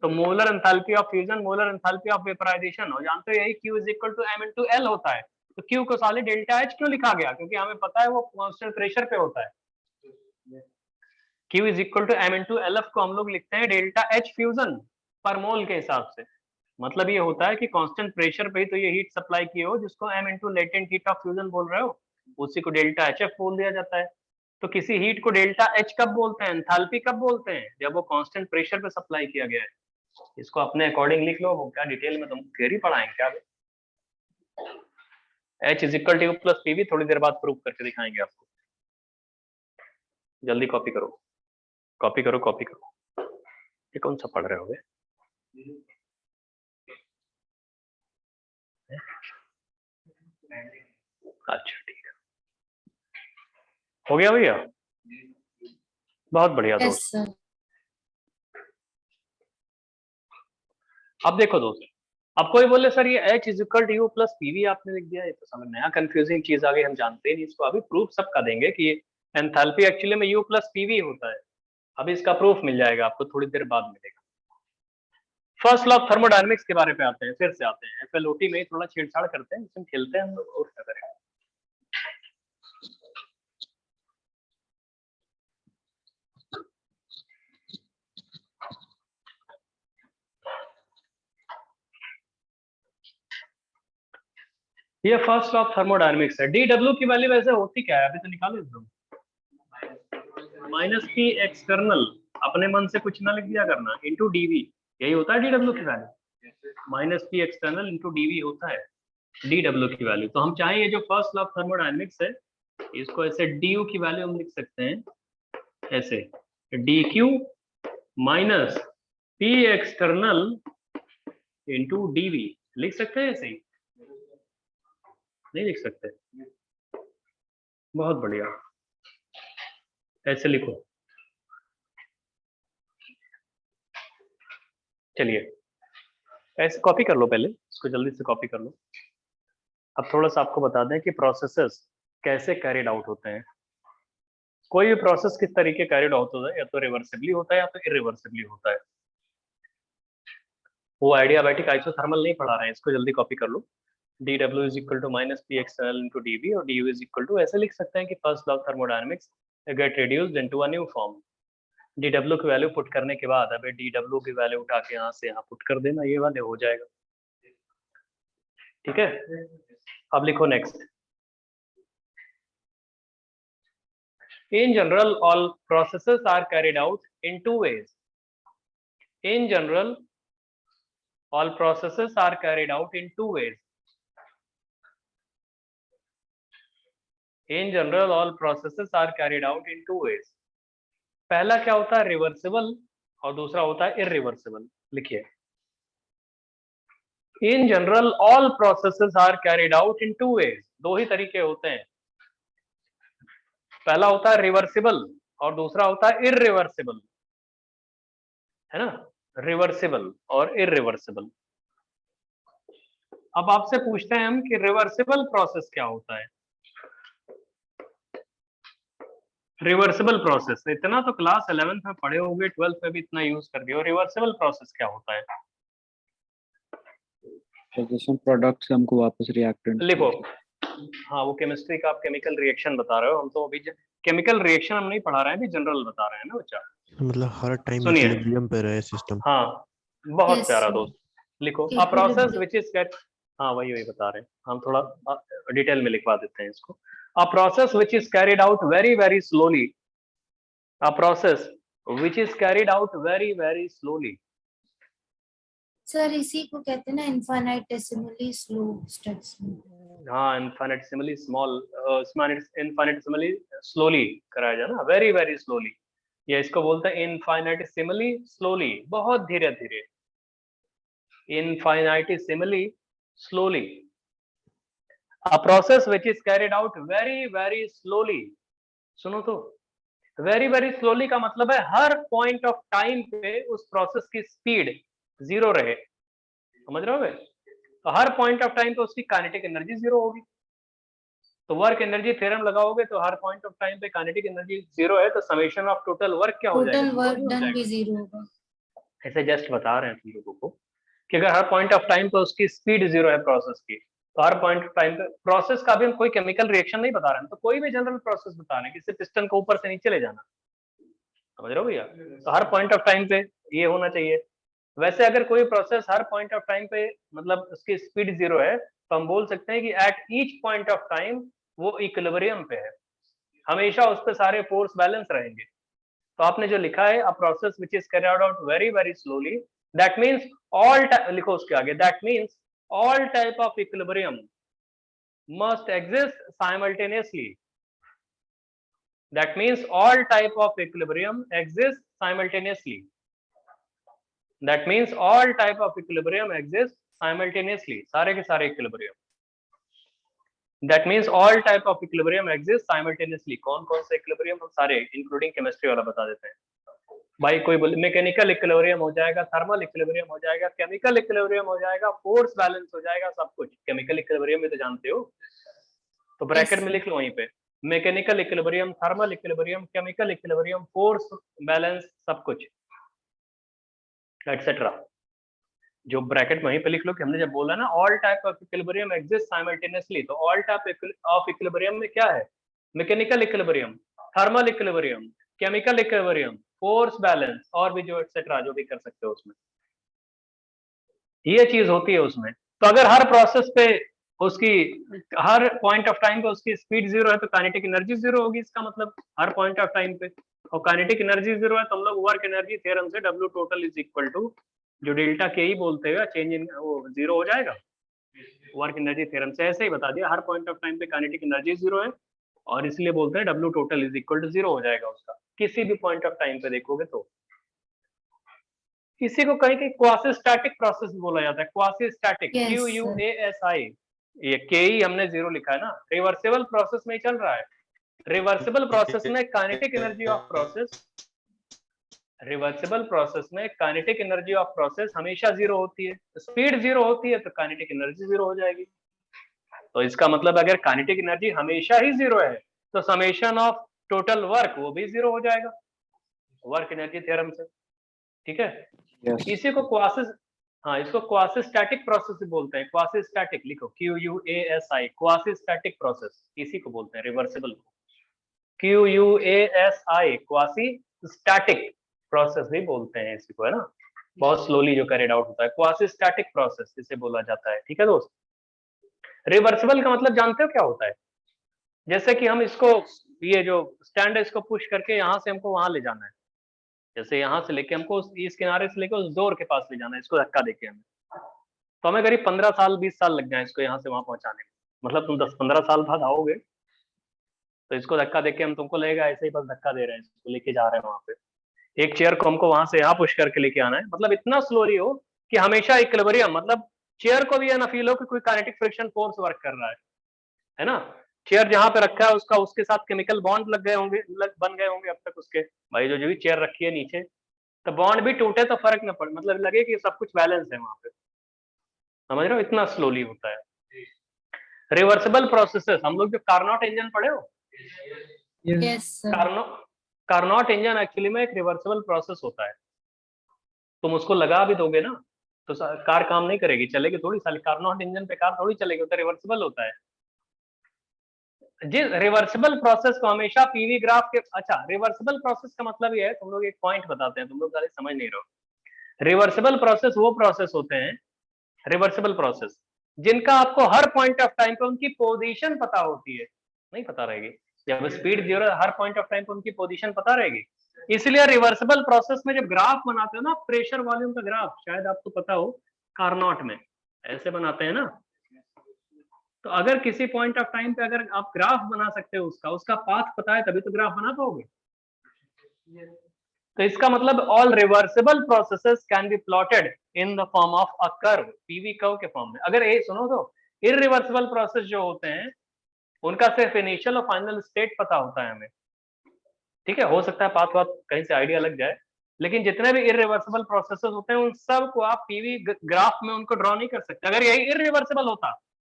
तो molar enthalpy of fusion, molar enthalpy of vaporization, और जानते हो यही Q is equal to M into L होता है। तो Q को साले डेल्टा H क्यों लिखा गया, क्योंकि हमें पता है वो कांस्टेंट प्रेशर पे होता है। Q is equal to M into LF को हम लोग लिखते हैं डेल्टा H फ्यूजन पर मोल के हिसाब से। मतलब ये होता है कि कांस्टेंट प्रेशर पे ही तो ये हीट सप्लाई की हो, जिसको M into latent heat of fusion बोल रहे हो, उसी को डेल्टा HF बोल दिया जाता है। तो किसी हीट को डेल्टा H कब बोलते हैं, एंथैल्पी कब बोलते हैं, जब वो कांस्टेंट प्रेशर पे सप्लाई किया गया है। इसको अपने अकॉर्डिंग लिख लो, वो क्या डिटेल में तुम थ्योरी पढ़ाएंगे क्या? H is equal to U plus PV थोड़ी देर बाद प्रूव करके दिखाएंगे आपको। जल्दी कॉपी करो, कॉपी करो, कॉपी करो। ये कौन सा पढ़ रहे होगे? अच्छा ठीक है, हो गया भैया, बहुत बढ़िया Yes, दोस्त। sir. अब देखो दोस्त, अब कोई बोले सर ये H is equal to U plus PV आपने लिख दिया, ये तो समझ नया कंफ्यूजिंग चीज आ गई, हम जानते ही नहीं इसको। अभी प्रूफ सबका देंगे कि ये एंथैल्पी एक्चुअली में U प्लस PV होता है। अभी इसका प्रूफ मिल जाएगा आपको, थोड़ी देर बाद मिलेगा। फर्स्ट लॉ ऑफ थर्मोडायनेमिक्स के बारे में आते हैं, फिर से आते हैं। FLOT में ही थोड़ा छेड़छाड़ करते हैं, इसमें खेलते हैं हम लोग और क्या करें। ये फर्स्ट लॉ ऑफ थर्मोडायनेमिक्स है। DW की वैल्यू वैसे होती क्या है, अभी तो निकालो एकदम। -P एक्सटर्नल, अपने मन से कुछ ना लिख दिया करना, इंटू DV, यही होता है DW की value. -P external into DV होता है। dw की वैल्यू। तो हम चाहें ये जो फर्स्ट लॉ ऑफ थर्मोडायनेमिक्स है इसको ऐसे du की वैल्यू हम लिख सकते हैं ऐसे, dq minus p external into dv, लिख सकते हैं ऐसे ही? नहीं लिख सकते? बहुत बढ़िया, ऐसे लिखो। चलिए ऐसे कॉपी कर लो, पहले इसको जल्दी से कॉपी कर लो। अब थोड़ा सा आपको बता दें कि प्रोसेसेस कैसे कैरिड आउट होते हैं। कोई भी प्रोसेस किस तरीके कैरिड आउट होता है, या तो रिवर्सिबली होता है या तो इरिवर्सिबली होता है। वो एडियाबैटिक आइसोथर्मल नहीं पढ़ा रहे हैं, इसको जल्दी कॉपी कर लो। dw is equal to minus p external into dv और du is equal to, ऐसे लिख सकते हैं कि first law of thermodynamics gate reduced into a new form. dw की वैल्यू पुट करने के बाद अबे dw की वैल्यू उठा के यहाँ से यहाँ पुट कर देना, ये वाले हो जाएगा। ठीक है, अब लिखो next. In general, all processes are carried out in two ways. In general, all processes are carried out in two ways. In general, all processes are carried out in two ways. पहला क्या होता है, reversible, और दूसरा होता है irreversible. लिखिए, In general, all processes are carried out in two ways. दो ही तरीके होते हैं, पहला होता है रिवर्सिबल और दूसरा होता है इरिवर्सिबल, है ना, रिवर्सिबल और इरिवर्सिबल। अब आपसे पूछते हैं हम कि रिवर्सिबल प्रोसेस क्या होता है। रिवर्सिबल प्रोसेस इतना तो क्लास 11th में पढ़े होंगे, 12th में भी इतना यूज कर दिया। रिवर्सिबल प्रोसेस क्या होता है? प्रोडक्ट्स हमको वापस रिएक्टेंट लिखो। हाँ, वो केमिस्ट्री का आप केमिकल रिएक्शन बता रहे हो, हम तो अभी केमिकल रिएक्शन हम नहीं पढ़ा रहे हैं, अभी जनरल बता रहे हैं ना बच्चा। मतलब हर टाइम सुनिए, इक्विलिब्रियम पे रहे सिस्टम। हाँ बहुत Yes, प्यारा sir. दोस्त। लिखो, a process Equilibrium. Which is get, हाँ वही बता रहे हैं हम, थोड़ा डिटेल में लिखवा देते हैं इसको। A process which is carried out very very slowly, a process which is carried out very very slowly. Sir इसी को कहते हैं ना इनफाइनाइटेसिमली स्लो स्टेप्स में। हाँ, इनफाइनेटिसिमली स्मॉल, इनफाइनेटिसिमली स्लोली कराया जाए ना, वेरी वेरी स्लोली, या इसको बोलते हैं इनफाइनेटिसिमली स्लोली, बहुत धीरे धीरे, infinitesimally slowly. A process which is carried out very very slowly, सुनो तो, वेरी वेरी स्लोली का मतलब है हर पॉइंट ऑफ टाइम पे उस प्रोसेस की स्पीड जीरो रहे, समझ रहे हो? तो हर पॉइंट ऑफ टाइम पे उसकी काइनेटिक एनर्जी जीरो होगी। तो वर्क एनर्जी थ्योरम लगाओगे तो हर पॉइंट ऑफ टाइम पे काइनेटिक एनर्जी जीरो है, तो समेशन ऑफ टोटल वर्क क्या हो जाएगा? टोटल वर्क डन भी जीरो होगा। ऐसे जस्ट बता रहे हैं तुम लोगों को कि अगर हर पॉइंट ऑफ टाइम पे उसकी स्पीड जीरो है प्रोसेस की, तो हर पॉइंट ऑफ टाइम पे प्रोसेस का भी हम कोई केमिकल रिएक्शन नहीं बता रहे हैं, तो कोई भी जनरल प्रोसेस बता रहे हैं, किसी पिस्टन को ऊपर से नीचे ले जाना, समझ रहे हो भैया? तो हर पॉइंट ऑफ टाइम पे ये होना चाहिए। वैसे अगर कोई process her point of time पे मतलब उसकी स्पीड जीरो है, तो हम बोल सकते हैं कि at each point of time वो इक्विलिब्रियम पे है, हमेशा उस पे सारे फोर्स बैलेंस रहेंगे। तो आपने जो लिखा है, अ process which is carried out very very slowly, that means all, लिखो उसके आगे, that means all type of equilibrium must exist simultaneously, that means all type of equilibrium exist simultaneously, that means all type of equilibrium exist simultaneously, सारे के सारे equilibrium, that means all type of equilibrium exist simultaneously। कौन कौन से equilibrium? हम सारे including chemistry वाला बता देते हैं भाई। कोई बोले मैकेनिकल इक्विलिब्रियम हो जाएगा, थर्मल इक्विलिब्रियम हो जाएगा, केमिकल इक्विलिब्रियम हो जाएगा, फोर्स बैलेंस हो जाएगा, सब कुछ। केमिकल इक्विलिब्रियम भी तो जानते हो, तो ब्रैकेट में लिख लो वहीं पे, mechanical equilibrium, thermal equilibrium, chemical equilibrium, force balance, सब कुछ एटसेट्रा। जो ब्रैकेट में वहीं पे लिख लो कि हमने जब बोला ना all type of equilibrium exist simultaneously, तो ऑल टाइप ऑफ इक्विलिब्रियम में क्या है? Mechanical equilibrium, thermal equilibrium, chemical equilibrium, force balance, और भी जो एटसेट्रा जो भी कर सकते हो उसमें, ये चीज होती है उसमें। तो अगर हर प्रोसेस पे उसकी हर पॉइंट ऑफ टाइम पे उसकी स्पीड जीरो है, तो काइनेटिक एनर्जी जीरो होगी, इसका मतलब हर पॉइंट ऑफ टाइम पे। और काइनेटिक एनर्जी जीरो है तो हम लोग वर्क एनर्जी थ्योरम से W total is equal to जो डेल्टा के ही बोलते हैं, चेंज इन वो जीरो हो जाएगा। वर्क एनर्जी थ्योरम से ऐसे ही बता दिया, हर पॉइंट ऑफ टाइम पे काइनेटिक एनर्जी 0 है और इसलिए बोलते हैं W total is equal to 0 हो जाएगा उसका, किसी भी पॉइंट ऑफ टाइम पे देखोगे तो। इसी को कहीं कहीं क्वासी स्टैटिक प्रोसेस बोला जाता है, क्वासी स्टैटिक, Yes, QUASI। ये KE हमने 0 लिखा है ना, रिवर्सिबल प्रोसेस में ही चल रहा है। रिवर्सिबल प्रोसेस में kinetic energy of process, reversible process में काइनेटिक एनर्जी ऑफ प्रोसेस हमेशा 0 होती है। स्पीड 0 होती है तो काइनेटिक एनर्जी 0 हो जाएगी। तो इसका मतलब अगर काइनेटिक एनर्जी हमेशा ही 0 है तो समेशन ऑफ टोटल वर्क वो भी 0 हो जाएगा, वर्क एनर्जी थ्योरम से। ठीक है, Yes. इसी को क्वासी, हाँ इसको क्वासी स्टैटिक प्रोसेस भी बोलते हैं। क्वासी स्टैटिक लिखो, QUASI, क्वासी स्टैटिक प्रोसेस, इसी को बोलते हैं रिवर्सिबल को। QUASI, क्वासी स्टैटिक प्रोसेस भी बोलते हैं इसी को, है ना, बहुत स्लोली जो कैरिड आउट होता है, क्वासी स्टैटिक प्रोसेस इसे बोला जाता है। ठीक है दोस्त, रिवर्सिबल का मतलब जानते हो क्या होता है? जैसे कि हम इसको, ये जो स्टैंड है इसको पुश करके यहाँ से हमको वहां ले जाना है, जैसे यहाँ से लेके हमको इस किनारे से लेके उस डोर के पास ले जाना है, इसको धक्का देके हमें, तो हमें करीब 15 साल 20 साल लग जाए इसको यहाँ से वहां पहुंचाने में। मतलब तुम 10-15 साल बाद आओगे तो इसको धक्का देके हम, तुमको लगेगा ऐसे ही बस धक्का दे रहे हैं, इसको लेके जा रहे हैं वहां पे। एक चेयर को हमको वहां से यहाँ पुश करके लेके आना है, मतलब इतना स्लोली हो कि हमेशा इक्विलिब्रियम, मतलब चेयर को भी ये ना फील हो कि कोई काइनेटिक फ्रिक्शन फोर्स वर्क कर रहा है ना। चेयर जहां पे रखा है उसका, उसके साथ केमिकल बॉन्ड लग गए होंगे, बन गए होंगे अब तक उसके, भाई जो भी चेयर रखी है नीचे, तो बॉन्ड भी टूटे तो फर्क न पड़े, मतलब लगे कि सब कुछ बैलेंस है वहां पे, समझ रहे हो, इतना स्लोली होता है। रिवर्सिबल प्रोसेसेस, हम लोग जो कार्नोट इंजन पढ़े हो, yes, sir. Carnot engine actually में एक रिवर्सिबल प्रोसेस होता है। तुम उसको लगा भी दोगे ना तो कार काम नहीं करेगी, चलेगी थोड़ी, साली कार्नोट इंजन पे कार थोड़ी चलेगी, तो रिवर्सिबल होता है। जिस रिवर्सिबल प्रोसेस को हमेशा पीवी ग्राफ के, अच्छा रिवर्सिबल प्रोसेस का मतलब ये है, तुम लोग एक पॉइंट बताते हैं, तुम लोग सारे समझ नहीं रहे। रिवर्सिबल प्रोसेस वो प्रोसेस होते हैं, रिवर्सिबल प्रोसेस जिनका आपको हर पॉइंट ऑफ टाइम पे उनकी पोजीशन पता होती है, नहीं पता रहेगी। जब speed 0 her point of time पे उनकी पोजीशन पता रहेगी। इसलिए रिवर्सिबल प्रोसेस में जब ग्राफ बनाते हो ना, प्रेशर वॉल्यूम का ग्राफ, शायद आपको पता हो, कार्नोट में ऐसे बनाते हैं ना, तो अगर किसी पॉइंट ऑफ टाइम पे अगर आप ग्राफ बना सकते हो उसका पाथ पता है तभी तो ग्राफ बना पाओगे। तो इसका मतलब all reversible processes can be plotted in the form of a curve, PV curve के फॉर्म में। अगर ये सुनो तो इररिवर्सिबल प्रोसेस जो होते हैं उनका सिर्फ इनिशियल और फाइनल स्टेट पता होता है हमें, ठीक है, हो सकता है पाथ वाथ कहीं से आइडिया लग जाए, लेकिन जितने भी इररिवर्सिबल प्रोसेसेस होते हैं उन सब को आप पीवी ग्राफ में उनको ड्रॉ नहीं कर सकते। अगर यही इररिवर्सिबल होता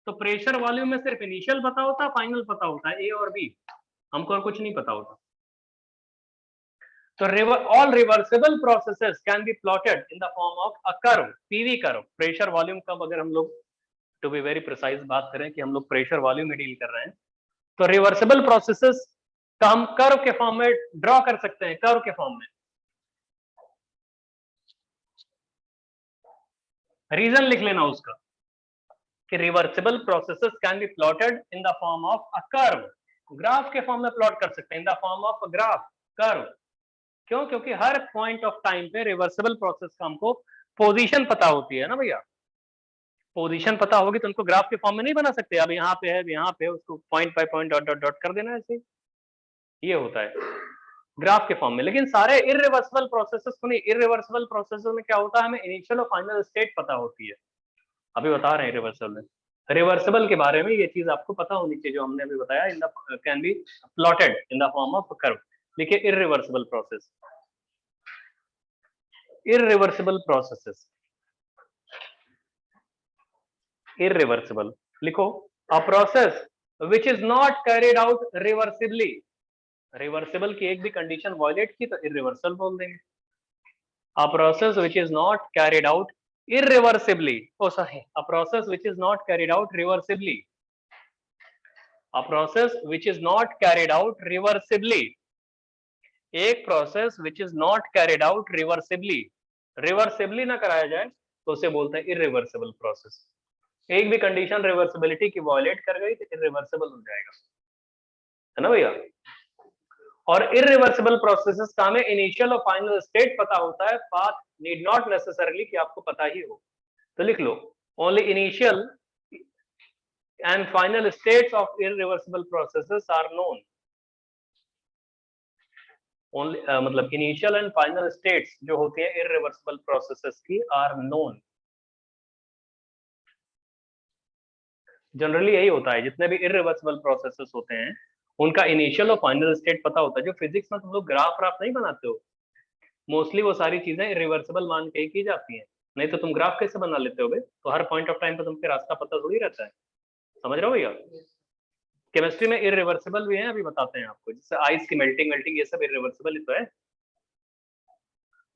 तो प्रेशर वॉल्यूम में सिर्फ इनिशियल पता होता, फाइनल पता होता है, ए और बी, हमको और कुछ नहीं पता होता। तो all reversible processes can be plotted in the form of a curve, PV curve, pressure volume curve. अगर हम लोग टू बी वेरी प्रिसाइज बात करें कि हम लोग प्रेशर वॉल्यूम में डील कर रहे हैं, तो रिवर्सिबल प्रोसेसेस का हम कर्व के फॉर्म में ड्रॉ कर सकते हैं, कर्व के फॉर्म में। रीजन लिख लेना उसका कि reversible processes can be plotted in the form of a curve, graph के फॉर्म में प्लॉट कर सकते हैं, इन the form of a graph, curve. क्यों? क्योंकि हर पॉइंट ऑफ टाइम पे रिवर्सिबल प्रोसेस का हमको पोजीशन पता होती है ना भैया, पोजीशन पता होगी तो उनको ग्राफ के फॉर्म में नहीं बना सकते। अब यहाँ पे है, यहाँ पे उसको point by point dot dot dot कर देना, ऐसे ये होता है ग्राफ के फॉर्म में। लेकिन सारे इररिवर्सिबल प्रोसेसेस को नहीं, इररिवर्सिबल प्रोसेसेस में क्या होता है, हमें इनिशियल और फाइनल स्टेट पता होती है। अभी बता रहे हैं रिवर्सिबल में, रिवर्सिबल के बारे में ये चीज आपको पता होनी चाहिए जो हमने अभी बताया, in the can be plotted in the form of curve. देखिए irreversible process, irreversible processes, irreversible लिखो, a process which is not carried out reversibly, reversible की एक भी कंडीशन वायलेट की तो irreversible बोल देंगे। a process which is not carried out irreversibly, oh sorry, a process which is not carried out reversibly, a process which is not carried out reversibly, एक process which is not carried out reversibly, reversibly ना कराया जाए तो उसे बोलते हैं irreversible process. एक भी कंडीशन रिवर्सिबिलिटी की वायलेट कर गई तो इररिवर्सिबल हो जाएगा, है ना भैया। और इररिवर्सिबल प्रोसेसेस का हमें इनिशियल और फाइनल स्टेट पता होता है, पाथ नीड नॉट नेसेसरली कि आपको पता ही हो। तो लिख लो only initial and final states of irreversible processes are known. Only मतलब initial and final states जो होती है irreversible processes की are known. जनरली यही होता है, जितने भी इरिवर्सिबल प्रोसेसेस होते हैं उनका इनिशियल और फाइनल स्टेट पता होता है. जो फिजिक्स में तुम लोग ग्राफ नहीं बनाते हो, मोस्टली वो सारी चीजें इरिवर्सिबल मान के की जाती हैं. नहीं तो तुम ग्राफ कैसे बना लेते हो बे? तो हर पॉइंट ऑफ टाइम पे तुमको रास्ता पता थोड़ी रहता है. समझ रहे हो भैया? केमिस्ट्री में इरिवर्सिबल भी है, अभी बताते हैं आपको. जैसे आइस की मेल्टिंग ये सब इरिवर्सिबल ही तो है.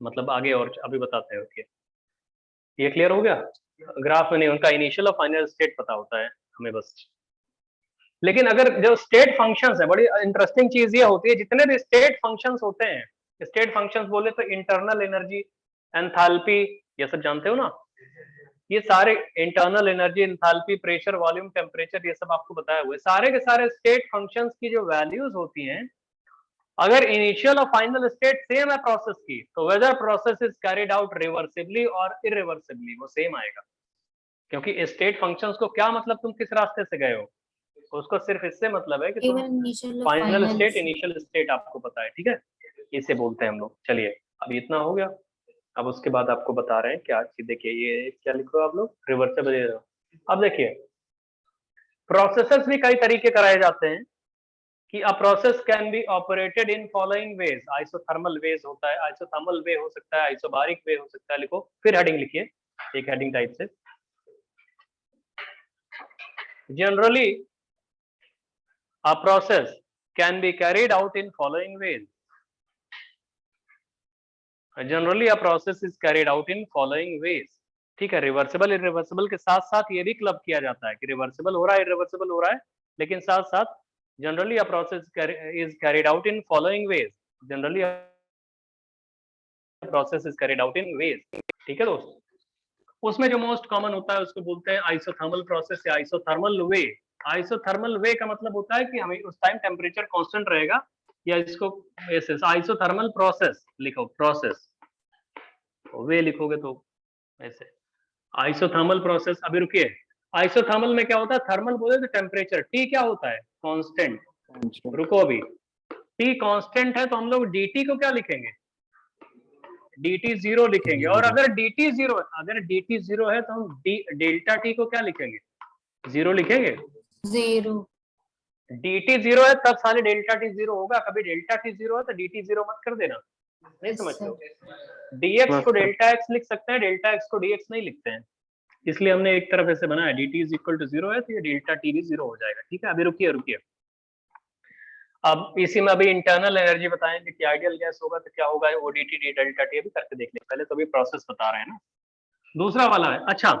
मतलब आगे और अभी बताते हैं. ओके, ये क्लियर हो गया? ग्राफ में नहीं, उनका इनिशियल और फाइनल स्टेट पता होता है हमें बस. लेकिन अगर जो स्टेट फंक्शंस है, बड़ी इंटरेस्टिंग चीज ये होती है, जितने भी स्टेट फंक्शंस होते हैं, स्टेट फंक्शंस बोले तो इंटरनल एनर्जी, एंथैल्पी, ये सब जानते हो ना. ये सारे internal energy, enthalpy, pressure, volume, temperature, ये सब आपको बताया हुआ है. सारे के सारे स्टेट फंक्शंस की जो वैल्यूज होती हैं, अगर इनिशियल और फाइनल स्टेट सेम है प्रोसेस की, तो whether process is carried out reversibly और इरिवर्सिबली, वो सेम आएगा. क्योंकि स्टेट फंक्शंस को क्या मतलब, तुम किस रास्ते से गए हो, उसको सिर्फ इससे मतलब है कि तुम फाइनल स्टेट, इनिशियल स्टेट आपको पता है. ठीक है, इसे बोलते हैं हम लोग. चलिए, अभी इतना हो गया. अब उसके बाद आपको बता रहे हैं क्या चीज. देखिए, ये क्या लिखो आप लोग, रिवर्सिबल. अब देखिए, प्रोसेसेस भी कई तरीके कराए जाते हैं कि a process can be operated in following ways. Isothermal ways होता है, आइसोथर्मल वे हो सकता है, आइसोबारिक वे हो सकता है. लिखो, फिर हेडिंग लिखिए, एक हेडिंग टाइप से. Generally a process can be carried out in following ways. Generally a process is carried out in following ways. ठीक है, रिवर्सिबल इरिवर्सिबल के साथ साथ ये भी क्लब किया जाता है कि रिवर्सिबल हो रहा है, इरिवर्सिबल हो रहा है, लेकिन साथ साथ generally a process is carried out in following ways. Generally a process is carried out in ways. ठीक है दोस्त, उसमें जो मोस्ट कॉमन होता है उसको बोलते हैं आइसोथर्मल प्रोसेस या आइसोथर्मल वे. आइसोथर्मल वे का मतलब होता है कि हमें उस टाइम टेम्परेचर कांस्टेंट रहेगा, या इसको ऐसे आइसोथर्मल प्रोसेस लिखो, प्रोसेस वे लिखोगे तो ऐसे आइसोथर्मल प्रोसेस. अभी रुकिए, आइसोथर्मल में क्या होता है, थर्मल बोले तो टेम्परेचर, टी क्या होता है, कांस्टेंट. रुको, अभी टी कांस्टेंट है तो हम लोग dt को क्या लिखेंगे, dt 0 लिखेंगे. और अगर dt 0 है तो हम डेल्टा टी को क्या लिखेंगे, 0 लिखेंगे. 0 dt 0 है तब साले डेल्टा टी 0 होगा. कभी डेल्टा टी 0 है तो dt 0 मत कर देना. नहीं समझते हो? dx को डेल्टा x लिख सकते हैं, डेल्टा x को dx नहीं लिखते हैं, इसलिए हमने एक तरफ ऐसे बनाया. dt इज इक्वल टू 0 है तो ये डेल्टा टी भी 0 हो जाएगा. ठीक है, अभी रुकिए. अब इसी में अभी इंटरनल एनर्जी बताएंगे कि आइडियल गैस होगा तो क्या होगा, ओडीटी डी डेल्टा टी. अभी करके देख ले, पहले तो अभी प्रोसेस बता रहे हैं ना. दूसरा वाला है, अच्छा,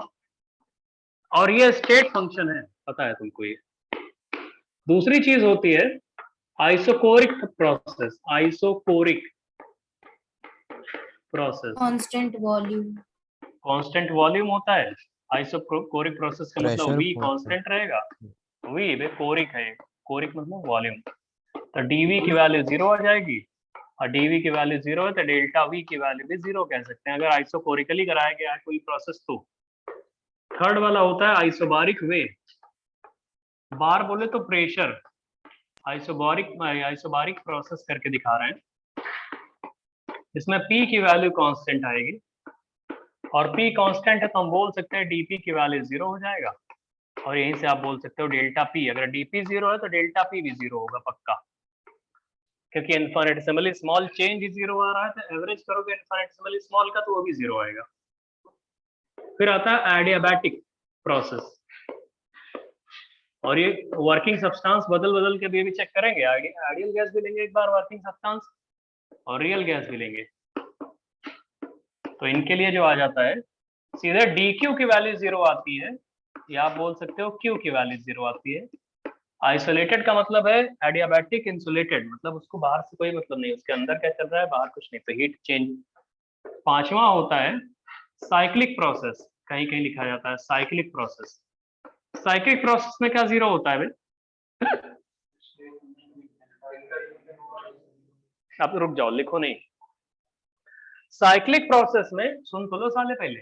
और ये स्टेट फंक्शन है, पता है तुमको. ये दूसरी चीज होती है isochoric process. Isochoric process, constant volume होता है. आइसोकोरिक प्रोसेस का मतलब V कांस्टेंट रहेगा. V बे कोरिक है, कोरिक मतलब वॉल्यूम. तो dV की वैल्यू 0 आ जाएगी, और dV की वैल्यू 0 है तो डेल्टा V की वैल्यू भी 0 कह सकते हैं अगर आइसोकोरिकली कराया गया है कोई प्रोसेस तो. थर्ड वाला होता है आइसोबारिक वे. बार बोले तो प्रेशर. आइसोबारिक प्रोसेस करके दिखा रहे हैं. इसमें P की वैल्यू कांस्टेंट आएगी, और P कांस्टेंट है तो हम बोल सकते हैं dP की वैल्यू 0 हो जाएगा. और यहीं से आप बोल सकते हो डेल्टा P, अगर dP 0 है तो डेल्टा P भी 0 होगा पक्का, क्योंकि इन्फिनिटेसिमली स्मॉल चेंज ही 0 आ रहा है. तो एवरेज करोगे इन्फिनिटेसिमली स्मॉल का तो वो भी 0 आएगा. फिर आता है एडियाबैटिक प्रोसेस, और ये वर्किंग सब्सटेंस बदल के भी चेक करेंगे. आइडियल गैस भी लेंगे एक बार, वर्किंग सब्सटेंस, और रियल गैस भी लेंगे. तो इनके लिए जो आ जाता है सीधे dQ की वैल्यू 0 आती है, या आप बोल सकते हो Q की वैल्यू 0 आती है. आइसोलेटेड का मतलब है एडियाबैटिक, इंसुलेटेड मतलब उसको बाहर से कोई मतलब नहीं, उसके अंदर क्या चल रहा है, बाहर कुछ नहीं, तो हीट चेंज. पांचवा होता है साइक्लिक प्रोसेस. कहीं कहीं लिखा जाता है साइक्लिक प्रोसेस. साइक्लिक प्रोसेस में क्या 0 होता है भाई, आप रुक जाओ, लिखो नहीं. साइक्लिक प्रोसेस में सुन तो लो साले पहले,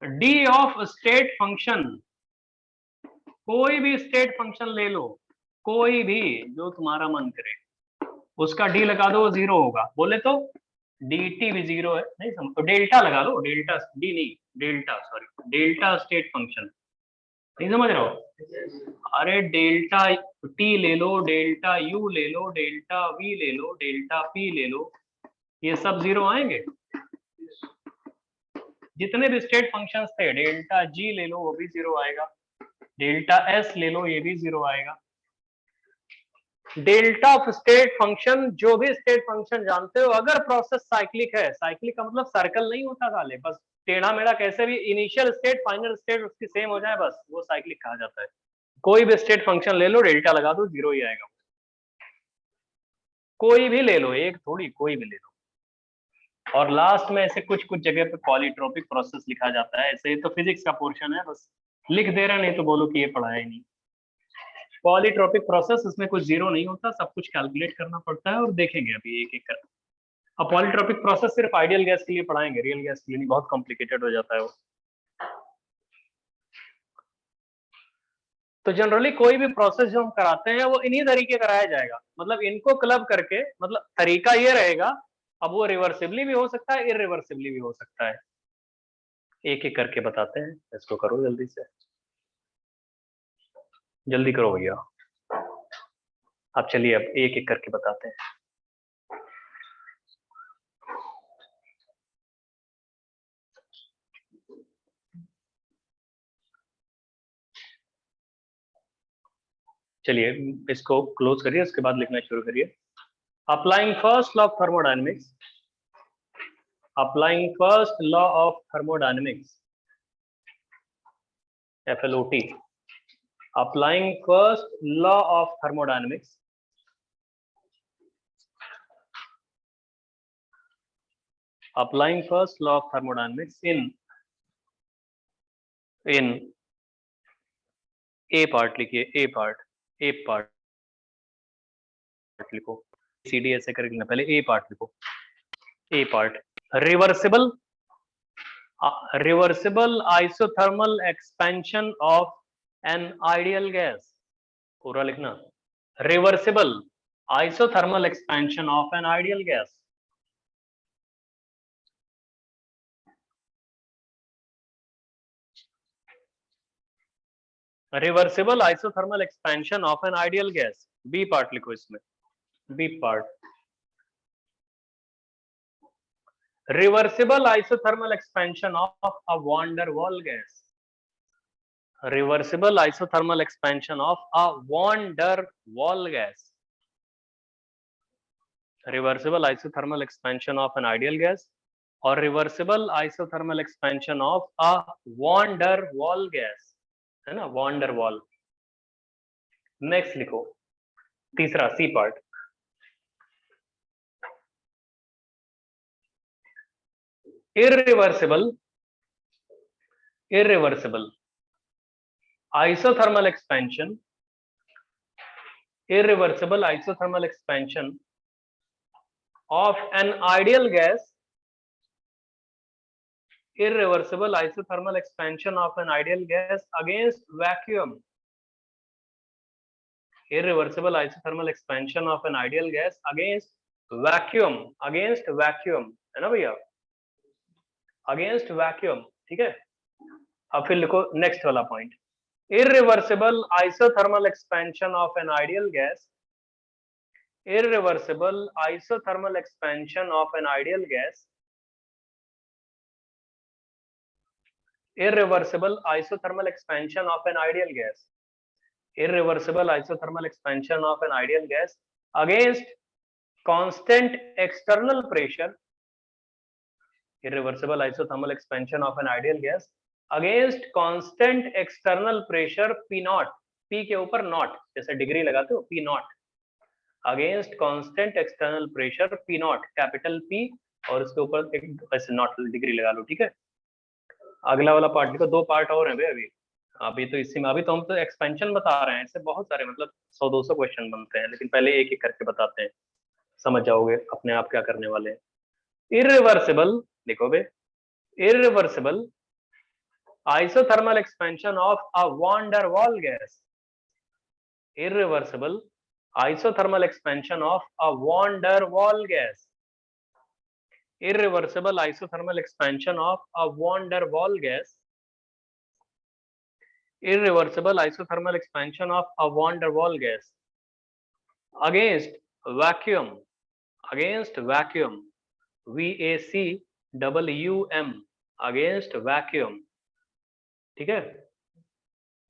d ऑफ स्टेट फंक्शन कोई भी स्टेट फंक्शन ले लो, कोई भी जो तुम्हारा मन करे, उसका डी लगा दो, वो 0 होगा। बोले तो dt भी 0 है, नहीं समझ, डेल्टा लगा दो, डेल्टा, डी नहीं, delta, sorry, delta state function, नहीं समझ रहे हो? अरे डेल्टा टी ले लो, डेल्टा यू ले लो, डेल्टा वी ले लो, डेल्टा पी ले लो, ये सब 0 आएंगे। जितने भी स्टेट फंक्शंस थे, डेल्टा जी ले लो, वो भी 0 आएगा, डेल्टा एस ले लो, ये भी 0 आएगा। डेल्टा ऑफ स्टेट फंक्शन, जो भी स्टेट फंक्शन जानते हो, अगर प्रोसेस साइक्लिक है, साइक्लिक का मतलब सर्कल नहीं होता साले, बस टेढ़ा मेढ़ा कैसे भी इनिशियल स्टेट फाइनल स्टेट उसकी सेम हो जाए, बस वो साइक्लिक कहा जाता है। कोई भी स्टेट फंक्शन ले लो, डेल्टा लगा दो, 0 ही आएगा। कोई भी ले लो, एक थोड़ी, कोई भी ले लो। और लास्ट में ऐसे कुछ कुछ जगह पे पॉलीट्रोपिक प्रोसेस लिखा जाता है, ऐसे तो फिजिक्स का पोर्शन है, बस लिख दे रहे, नहीं तो बोलो कि ये पढ़ाया ही नहीं। पॉलीट्रोपिक प्रोसेस, इसमें कुछ 0 नहीं होता, सब कुछ कैलकुलेट करना पड़ता है, और देखेंगे अभी एक एक कर। अब पॉलीट्रोपिक प्रोसेस सिर्फ आइडियल गैस के लिए पढ़ाएंगे, रियल गैस के लिए नहीं, बहुत कॉम्प्लिकेटेड हो जाता है वो। तो जनरली कोई भी प्रोसेस जो हम कराते हैं वो इन्हीं तरीके कराया जाएगा, मतलब इनको क्लब करके, मतलब तरीका ये रहेगा। अब वो रिवर्सिबली भी हो सकता है, इरिवर्सिबली भी हो सकता है। एक एक करके बताते हैं, इसको करो जल्दी से, जल्दी करो भैया। अब चलिए, अब एक एक करके बताते हैं। चलिए इसको क्लोज करिए, उसके बाद लिखना शुरू करिए। Applying first law of thermodynamics, applying first law of thermodynamics, FLOT, applying first law of thermodynamics, applying first law of thermodynamics in A part लिखिए, A part लिखो, CD ऐसे करके लिखना, पहले A part लिखो। A part, reversible isothermal expansion of an ideal gas, पूरा लिखना, reversible isothermal expansion of an ideal gas, reversible isothermal expansion of an ideal gas. B part लिखो इसमें, B part, reversible isothermal expansion of a van der Waals gas, reversible isothermal expansion of a van der Waals gas, reversible isothermal expansion of an ideal gas, और reversible isothermal expansion of a van der Waals gas, है ना, van der वाल। Next लिखो तीसरा, C part, irreversible isothermal expansion, irreversible isothermal expansion of an ideal gas, irreversible isothermal expansion of an ideal gas against vacuum, irreversible isothermal expansion of an ideal gas against vacuum, है ना भैया, against vacuum, ठीक है। अब फिर लिखो next वाला point, irreversible isothermal expansion of an ideal gas, irreversible isothermal expansion of an ideal gas, irreversible isothermal expansion of an ideal gas, irreversible isothermal expansion of an ideal gas against constant external pressure, irreversible isothermal expansion of an ideal gas against constant external pressure P naught, P के ऊपर not, जैसे degree लगाते हो P naught, against constant external pressure P naught, capital P और उसके ऊपर एक ऐसे नॉट डिग्री लगा लो, ठीक है। अगला वाला पार्ट लिखो, दो पार्ट और हैं अभी तो इसी में, अभी तो हम तो एक्सपेंशन बता रहे हैं, ऐसे बहुत सारे मतलब 100-200 क्वेश्चन बनते हैं, लेकिन पहले एक एक करके बताते हैं, समझ जाओगे अपने आप क्या करने वाले हैं। irreversible लिखो बे, irreversible isothermal expansion of a van der Waals gas. Irreversible isothermal expansion of a van der Waals gas. Irreversible isothermal expansion of a van der Waals gas. Irreversible isothermal expansion of a van der Waals gas against vacuum. Against vacuum. VACWM. Against vacuum. ठीक है,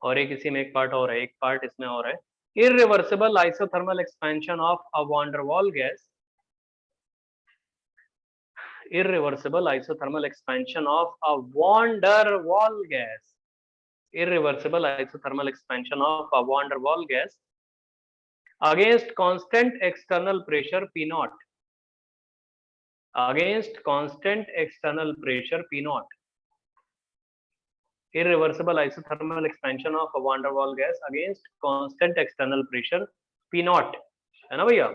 और एक इसी में एक part और है, एक पार्ट इसमें और है. Irreversible isothermal expansion of a van der Waals gas. Irreversible isothermal expansion of a van der Waals gas. Irreversible isothermal expansion of a van der Waals gas against constant external pressure P0. Against constant external pressure P0. Irreversible isothermal expansion of a van der Waals gas against constant external pressure P0. है ना भैया?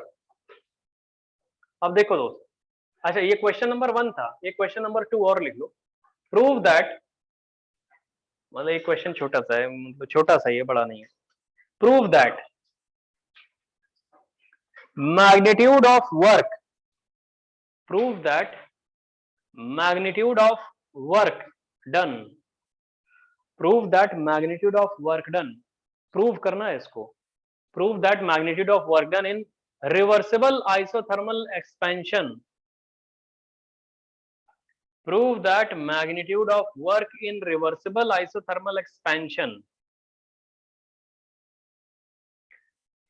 अब देखो दोस्त, अच्छा ये question number 1 था, ये क्वेश्चन नंबर 2 और लिख लो. प्रूव दैट, मतलब ये क्वेश्चन छोटा सा है, मतलब छोटा सा ही है, बड़ा नहीं है. Prove that magnitude of work. Prove that magnitude of work done. Prove that magnitude of work done. Prove करना है इसको. Prove that magnitude of work done in reversible isothermal expansion. Prove that magnitude of work in reversible isothermal expansion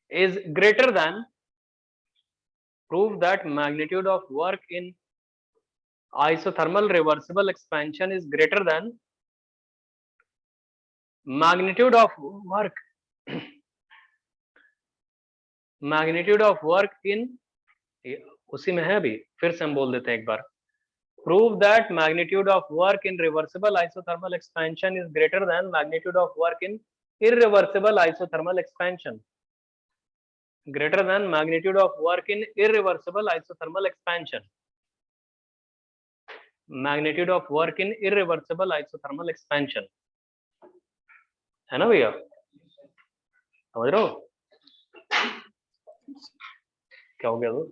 is greater than. Prove that magnitude of work in isothermal reversible expansion is greater than magnitude of work. Magnitude of work in, उसी में है अभी, फिर से हम बोल देते हैं एक बार. Prove that magnitude of work in reversible isothermal expansion is greater than magnitude of work in irreversible isothermal expansion. Greater than magnitude of work in irreversible isothermal expansion. Magnitude of work in irreversible isothermal expansion. है ना भैया? समझ रहे हो? क्या हो गया तो?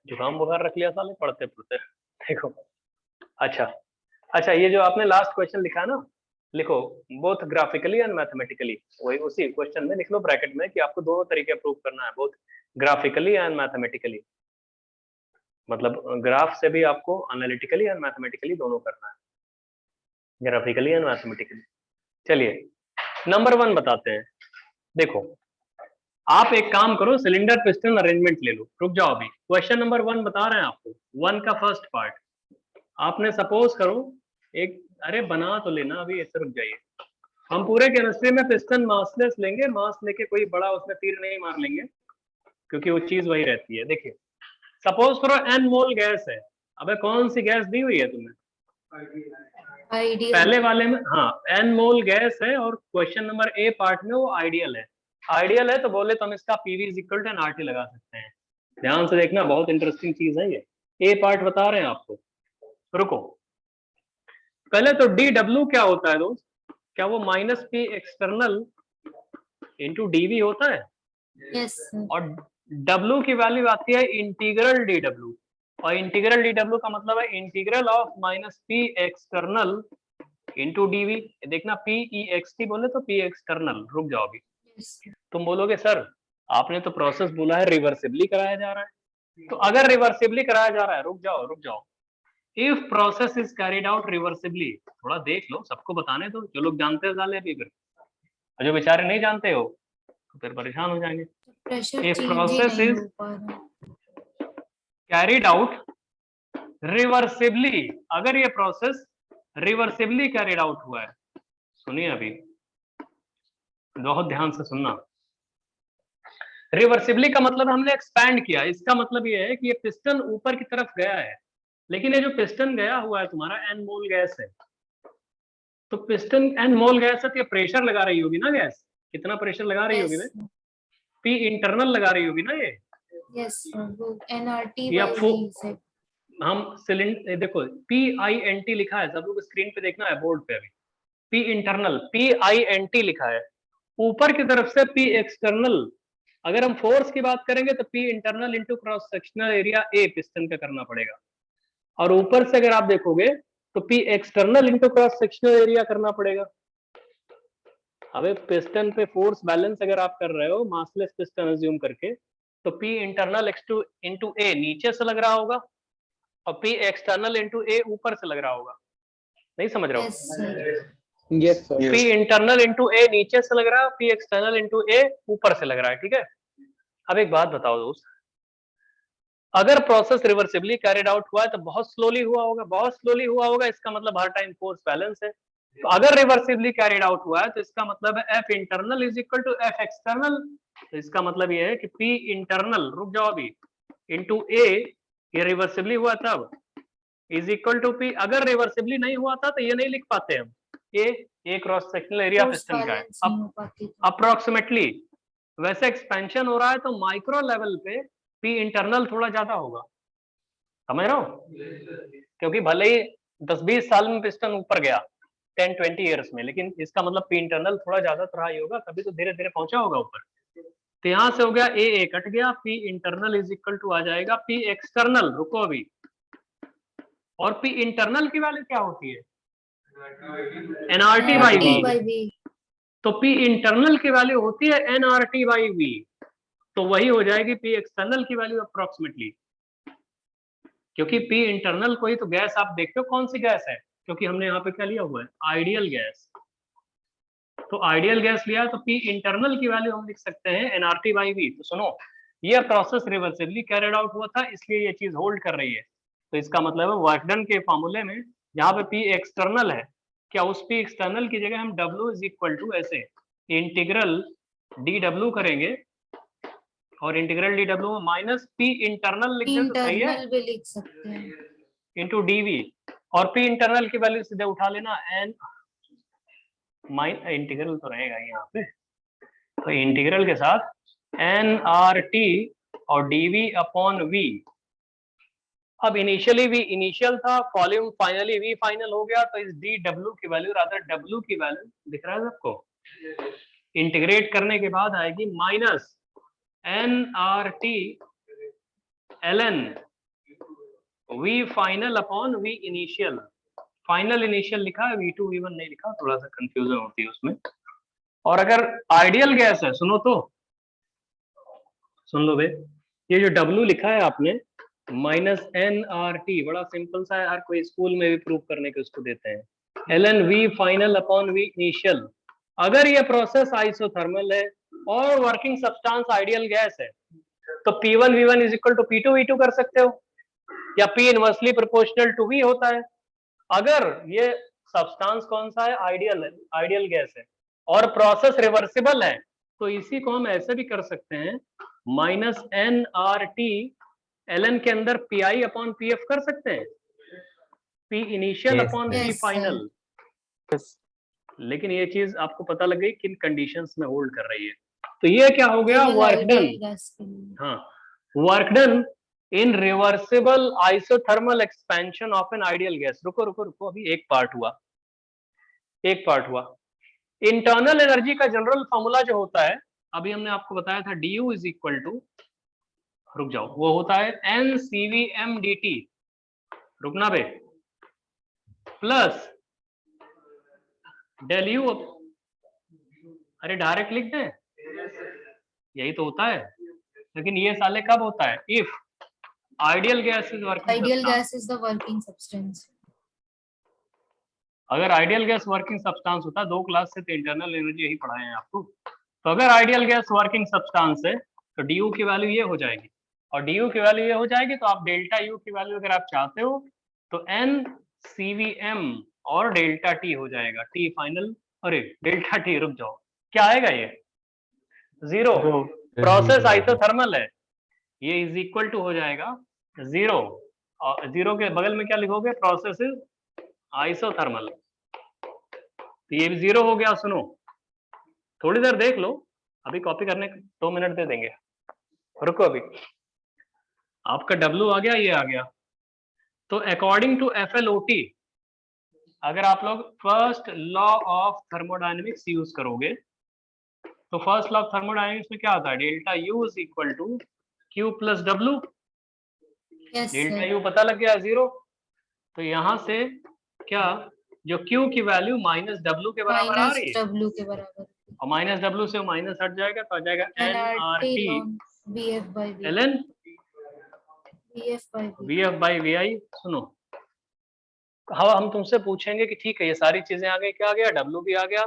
जुकाम बुखार रख लिया साले पढ़ते पढ़ते. देखो, अच्छा ये जो आपने लास्ट क्वेश्चन लिखा है ना, लिखो बोथ ग्राफिकली एंड मैथमेटिकली. वही उसी क्वेश्चन में लिख लो ब्रैकेट में कि आपको दोनों तरीके प्रूव करना है, बोथ ग्राफिकली एंड मैथमेटिकली. मतलब ग्राफ से भी आपको एनालिटिकली एंड मैथमेटिकली दोनों करना है, ग्राफिकली एंड मैथमेटिकली. चलिए नंबर 1 बताते हैं. देखो आप एक काम करो, सिलेंडर पिस्टन अरेंजमेंट ले लो. रुक जाओ, अभी क्वेश्चन नंबर 1 बता रहे हैं आपको. 1 का फर्स्ट पार्ट आपने सपोज करो एक, अरे बना तो लेना, अभी ऐसे रुक जाइए. हम पूरे केमिस्ट्री में पिस्टन मासलेस लेंगे, मास लेके कोई बड़ा उसमें तीर नहीं मार लेंगे क्योंकि वो चीज वही रहती है. देखिए सपोज करो n मोल गैस है. अबे कौन सी गैस दी हुई है तुम्हें? आइडियल. पहले वाले में हाँ n मोल गैस है, और क्वेश्चन नंबर ए पार्ट में वो आइडियल है. आइडियल है तो बोले तो हम इसका PV = NRT लगा सकते हैं. ध्यान से देखना, बहुत इंटरेस्टिंग चीज है ये. ए पार्ट बता रहे हैं आपको. रुको, पहले तो dW क्या होता है दोस्त? क्या वो -P एक्सटर्नल इंटू dV होता है? यस. और W की वैल्यू आती है इंटीग्रल dW, और इंटीग्रल dW का मतलब है integral of -P external into dV. देखना PEXT बोले तो P एक्सटर्नल. रुक जाओ, अभी तुम बोलोगे सर आपने तो प्रोसेस बोला है रिवर्सिबली कराया जा रहा है. तो अगर रिवर्सिबली कराया जा रहा है, रुक जाओ, if process is carried out reversibly, थोड़ा देख लो, सबको बताने दो. जो लोग जानते हैं साले अभी, फिर जो बेचारे नहीं जानते हो तो फिर परेशान हो जाएंगे. प्रेशर If चेंज process नहीं is हो पा रहा. कैरिड आउट रिवर्सिबली, अगर ये प्रोसेस रिवर्सिबली कैरिड आउट हुआ है, सुनिए अभी बहुत ध्यान से सुनना. रिवर्सिबली का मतलब हमने एक्सपैंड किया. इसका मतलब ये है कि ये पिस्टन ऊपर की तरफ गया है, लेकिन ये जो पिस्टन गया हुआ है तुम्हारा n मोल गैस है, तो पिस्टन n मोल गैस है तो ये प्रेशर लगा रही होगी ना गैस. कितना प्रेशर लगा रही होगी? P इंटरनल लगा रही होगी ना ये. यस, वो NRT या वाली से. हम सिलेंडर देखो PINT लिखा है, सब लोग स्क्रीन पे देखना है बोर्ड पे, अभी P इंटरनल PINT लिखा है, ऊपर की तरफ से P एक्सटर्नल। अगर हम फोर्स की बात करेंगे तो P internal into cross sectional area A piston का करना पड़ेगा, और ऊपर से अगर आप देखोगे तो P external into cross sectional area करना पड़ेगा। अब पिस्टन पे फोर्स बैलेंस अगर आप कर रहे हो मासलेस पिस्टन अज्यूम करके, तो P इंटरनल इंटू A नीचे से लग रहा होगा और P एक्सटर्नल इंटू A ऊपर से लग रहा होगा। नहीं समझ रहे हो? Yes, sir. Yes, sir. P internal into A नीचे से लग रहा है, P एक्सटर्नल इंटू A ऊपर से लग रहा है, ठीक है। अब एक बात बताओ दोस्त, अगर प्रोसेस रिवर्सिबली कैरिड आउट हुआ है तो बहुत स्लोली हुआ होगा, बहुत स्लोली हुआ होगा, इसका मतलब हर टाइम फोर्स बैलेंस है। तो अगर रिवर्सिबली कैरिड आउट हुआ है तो इसका मतलब है F internal is equal to F external. तो इसका मतलब ये है कि P इंटरनल, रुक जाओ अभी, इंटू A, ये रिवर्सिबली हुआ तब, इज इक्वल टू P। अगर रिवर्सिबली नहीं हुआ था तो ये नहीं लिख पाते हम, A cross sectional area Force piston का है balance नहीं हो पाती तो। अप्रोक्सीमेटली। वैसे एक्सपेंशन हो रहा है तो माइक्रो लेवल पे P इंटरनल थोड़ा ज्यादा होगा, समझ रहे हो? क्योंकि भले ही 10-20 साल में पिस्टन ऊपर गया, 10-20 ईयर्स में, लेकिन इसका मतलब P इंटरनल थोड़ा ज्यादा तो रहा ही होगा, तभी तो धीरे धीरे पहुंचा होगा ऊपर। तो यहां से हो गया A कट गया, P internal is equal to आ जाएगा P एक्सटर्नल, रुको अभी, और P इंटरनल की वैल्यू क्या होती है? NRT by NRT V। by V. तो P इंटरनल की वैल्यू होती है NRT बाई V, तो वही हो जाएगी P एक्सटर्नल की वैल्यू अप्रोक्सीमेटली। क्योंकि P इंटरनल को ही तो गैस आप देखते हो कौन सी गैस है, क्योंकि हमने यहाँ पे क्या लिया हुआ है, आइडियल गैस। तो आइडियल गैस लिया तो P इंटरनल की वैल्यू हम लिख सकते हैं NRT बाई V। तो सुनो, ये प्रोसेस रिवर्सिबली कैरिड आउट हुआ था, इसलिए ये चीज होल्ड कर रही है। तो इसका मतलब है वर्क डन के फॉर्मूले में जहाँ पे P एक्सटर्नल है, क्या उस P एक्सटर्नल की जगह हम W इज इक्वल टू ऐसे इंटीग्रल DW करेंगे, और इंटीग्रल DW में माइनस P इंटरनल लिख दे तो सही है, इंटरनल भी लिख सकते हैं। इंटू DV, और P इंटरनल की वैल्यू सीधे उठा लेना, N इंटीग्रल तो रहेगा यहाँ पे, तो इंटीग्रल के साथ NRT और DV अपॉन V। अब इनिशियली V इनिशियल था, वॉल्यूम फाइनली V फाइनल हो गया, तो इस DW की वैल्यू, रादर W की वैल्यू दिख रहा है सबको, इंटीग्रेट करने के बाद आएगी minus NRT ln V final upon V initial. Final initial लिखा है, V2 V1 नहीं लिखा, थोड़ा सा कंफ्यूजन होती है उसमें। और अगर आइडियल गैस है, सुनो तो, सुन लो बे, ये जो W लिखा है आपने माइनस NRT, बड़ा सिंपल सा है, हर कोई स्कूल में भी प्रूव करने के उसको देते हैं, ln V final upon V initial. अगर ये प्रोसेस आइसोथर्मल है और वर्किंग सब्सटेंस आइडियल गैस है, तो P1 V1 is equal to P2 V2 कर सकते हो, या P inversely proportional to V होता है। अगर ये सब्सटेंस कौन सा है, आइडियल गैस है, और प्रोसेस रिवर्सिबल है, तो इसी को हम ऐसे भी कर सकते हैं, माइनस NRT ln के अंदर PI अपॉन PF कर सकते हैं, P initial upon P Yes, final. लेकिन ये चीज आपको पता लग गई किन कंडीशंस में होल्ड कर रही है। तो ये क्या हो गया, केवल वर्क डन। ideal gas के लिए। हाँ, work done in reversible isothermal expansion of an ideal gas. रुको रुको रुको, अभी एक पार्ट हुआ। इंटरनल एनर्जी का जनरल फॉर्मूला जो होता है, अभी हमने आपको बताया था, du इज इक्वल टू, रुक जाओ, वो होता है NCVM dt, रुकना बे, प्लस डेल यू, अरे डायरेक्ट लिख दें, यही तो होता है। लेकिन ये साले कब होता है, if ideal gas is working Ideal substance. gas is the working substance. अगर आइडियल गैस वर्किंग सब्सटेंस होता, 2 क्लास से तो इंटरनल एनर्जी यही पढ़ाए हैं आपको। तो अगर आइडियल गैस वर्किंग सब्सटेंस है तो du की वैल्यू ये हो जाएगी, और du की वैल्यू ये हो जाएगी, तो आप डेल्टा u की वैल्यू अगर आप चाहते हो तो NCVM और डेल्टा t हो जाएगा, t फाइनल, अरे डेल्टा t, रुक जाओ, क्या आएगा ये, 0। प्रोसेस आइसोथर्मल है, ये इज इक्वल टू हो जाएगा 0, और 0 के बगल में क्या लिखोगे, प्रोसेस इज आइसोथर्मल, तो ये भी 0 हो गया। सुनो, थोड़ी देर देख लो, अभी कॉपी करने 2 मिनट दे देंगे, रुको अभी। आपका W आ गया, ये आ गया, तो अकॉर्डिंग टू FLOT, अगर आप लोग first law of thermodynamics use करोगे तो फर्स्ट लॉ ऑफ थर्मोडायनेमिक्स में क्या होता है, delta U is equal to Q plus W. Yes, delta sir. U पता लग गया 0, तो यहाँ से क्या, जो क्यू की वैल्यू माइनस डब्ल्यू के बराबर आ Minus रही है, W के बराबर. और माइनस डब्ल्यू से माइनस हट जाएगा तो आ जाएगा NRT NRT ln BF by VI. ln BF by VI. VF by VI। सुनो, हाँ हम तुमसे पूछेंगे कि ठीक है ये सारी चीजें आ गई, क्या आ गया, डब्ल्यू भी आ गया,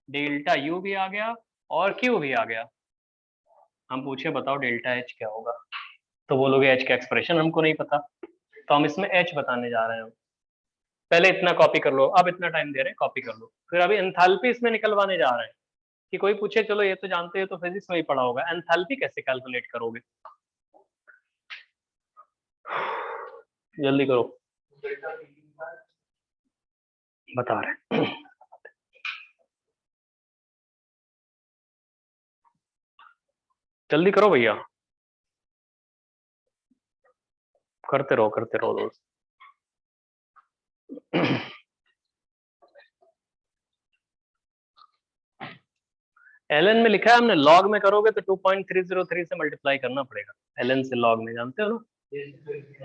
डेल्टा यू भी आ गया और क्यू भी आ गया। हम पूछे बताओ डेल्टा एच क्या होगा, तो बोलोगे एच का एक्सप्रेशन हमको नहीं पता, तो हम इसमें एच बताने जा रहे हैं। पहले इतना कॉपी कर लो, अब इतना टाइम दे रहे हैं कॉपी कर लो, फिर अभी एंथैल्पी इसमें निकलवाने जा रहे हैं। कि कोई पूछे चलो ये तो जानते हो, तो फिजिक्स में ही पढ़ा होगा, एंथैल्पी कैसे कैलकुलेट करोगे, जल्दी करो, बता रहे हैं। जल्दी करो भैया, करते रहो दोस्त। ln में लिखा है हमने, लॉग में करोगे तो 2.303 से मल्टीप्लाई करना पड़ेगा। ln से लॉग में जानते हो ना,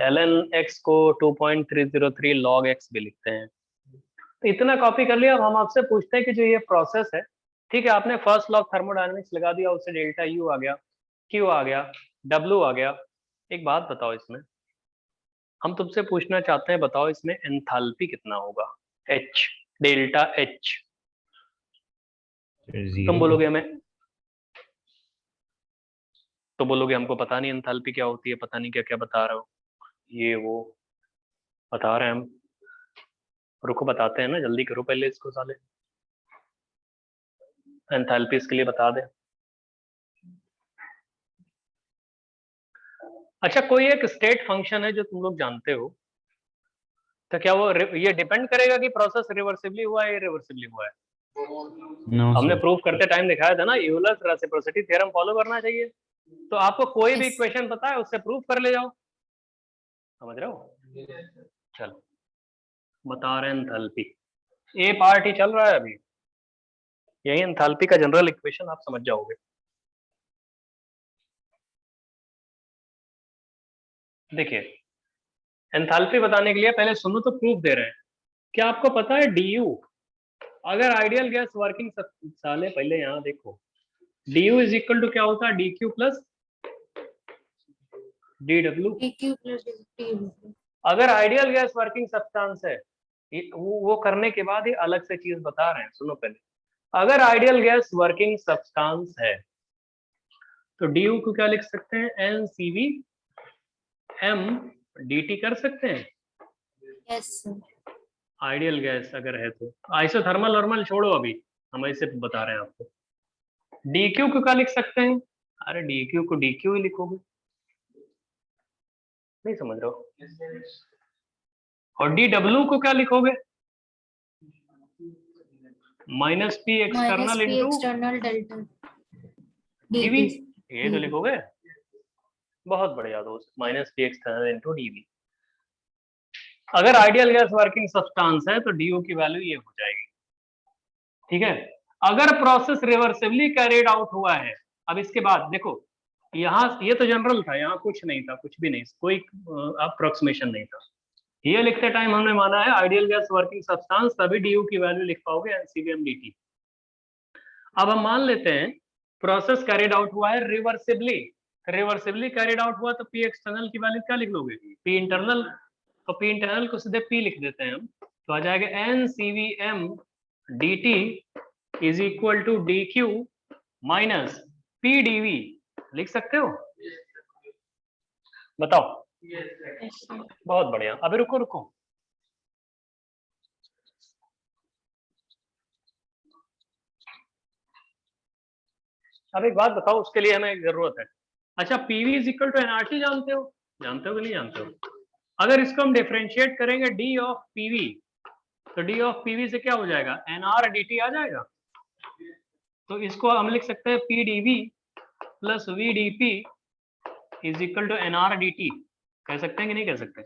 ln x को 2.303 log x भी लिखते हैं। तो इतना कॉपी कर लिया। अब हम आपसे पूछते हैं कि जो ये प्रोसेस है, ठीक है, आपने फर्स्ट लॉ ऑफ थर्मोडायनेमिक्स लगा दिया, उससे डेल्टा यू आ गया, क्यू आ गया, डब्ल्यू आ गया। एक बात बताओ, इसमें हम तुमसे पूछना चाहते हैं, बताओ इसमें एंथैल्पी कितना होगा, एच, डेल्टा एच। तुम बोलोगे हमें, तो बोलोगे हमको पता नहीं एंथैल्पी क्या होती है, पता नहीं क्या क्या बता रहे हो, ये वो बता रहे हैं हम। रुको बताते हैं ना, जल्दी करो पहले इसको साले, एंथैल्पी इसके लिए बता दे। अच्छा, कोई एक स्टेट फंक्शन है जो तुम लोग जानते हो, तो क्या वो ये डिपेंड करेगा कि प्रोसेस रिवर्सिबली हुआ है इरिवर्सिबली हुआ है? No, हमने sir. प्रूफ करते टाइम दिखाया था ना, यूलर्स रेसिप्रोसिटी थ्योरम फॉलो करना चाहिए। तो आपको कोई भी Yes. इक्वेशन पता है, उससे प्रूफ कर ले जाओ, समझ रहे हो? चलो बता रहे हैं एंथैल्पी, ए पार्ट ही चल रहा है अभी, यही एंथैल्पी का जनरल इक्वेशन आप समझ जाओगे। देखिए, एंथैल्पी बताने के लिए पहले सुनो तो प्रूफ दे रहे हैं। क्या आपको पता है डी अगर आइडियल गैस वर्किंग, साले पहले यहाँ देखो, du इज इक्वल टू क्या होता है, dq plus dw। DQ plus DQ. अगर आइडियल गैस वर्किंग सब्सटेंस है, वो करने के बाद ही अलग से चीज बता रहे हैं, सुनो पहले। अगर आइडियल गैस वर्किंग सब्सटेंस है तो du को क्या लिख सकते हैं, NCV m dt कर सकते हैं। Yes, sir. आइडियल गैस अगर है तो आइसोथर्मल नॉर्मल छोड़ो, अभी हम ऐसे बता रहे हैं आपको। dq को क्या लिख सकते हैं, अरे dq को dq ही लिखोगे, नहीं समझ रहे हो? और dw को क्या लिखोगे, minus P Minus external P into external delta. dv, DV. ये तो लिखोगे। बहुत बढ़िया दोस्त, minus P external into DV. अगर आइडियल गैस वर्किंग सब्सटेंस है तो डी की वैल्यू ये हो जाएगी, ठीक है। अगर प्रोसेस रिवर्सिबली कैरिड आउट हुआ है, अब इसके बाद देखो, यहाँ ये तो जनरल था, यहाँ कुछ नहीं था, कुछ भी नहीं, कोई अप्रोक्सीमेशन नहीं था। ये लिखते टाइम हमने माना है आइडियल गैस वर्किंग सब्सटेंस, तभी डी की वैल्यू लिख पाओगे, एनसीवीएम dt। अब हम मान लेते हैं प्रोसेस कैरिड आउट हुआ है रिवर्सिबली, रिवर्सिबली कैरिड आउट हुआ तो पी एक्सटर्नल की वैल्यू क्या लिख लोगे, पी इंटरनल, तो पी इंटरनल को सीधे पी लिख देते हैं हम, तो आ जाएगा NCVM dt is equal to DQ minus PdV। लिख सकते हो, बताओ। बहुत बढ़िया, अभी रुको, अब एक बात बताओ, उसके लिए हमें जरूरत है। अच्छा, PV is equal to NRT जानते हो कि नहीं जानते हो? अगर इसको हम डिफरेंशिएट करेंगे D ऑफ PV, तो D ऑफ PV से क्या हो जाएगा, NR dt आ जाएगा। तो इसको हम लिख सकते हैं PdV plus VdP is equal to NR dt, कह सकते हैं कि नहीं कह सकते?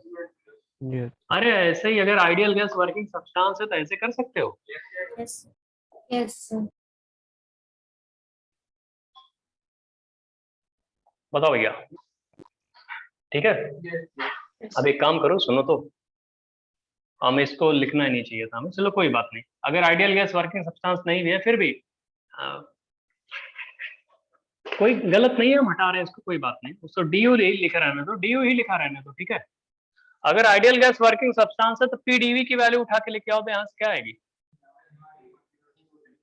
Yes. अरे ऐसे ही अगर आइडियल गैस वर्किंग सब्सटेंस है तो ऐसे कर सकते हो। Yes. Yes, sir. बताओ भैया, ठीक है। अब एक काम करो, सुनो तो, हमें इसको लिखना ही नहीं चाहिए था हमें, चलो कोई बात नहीं। अगर आइडियल गैस वर्किंग सब्सटेंस नहीं भी है फिर भी कोई गलत नहीं है, हम हटा रहे हैं इसको, कोई बात नहीं। उसको डीयू ही लिखा रहने दो, डीयू ही लिखा रहने दो, ठीक है। अगर आइडियल गैस वर्किंग सब्सटेंस है तो पीडीवी की वैल्यू उठा के लेके आओ तो यहाँ से क्या आएगी,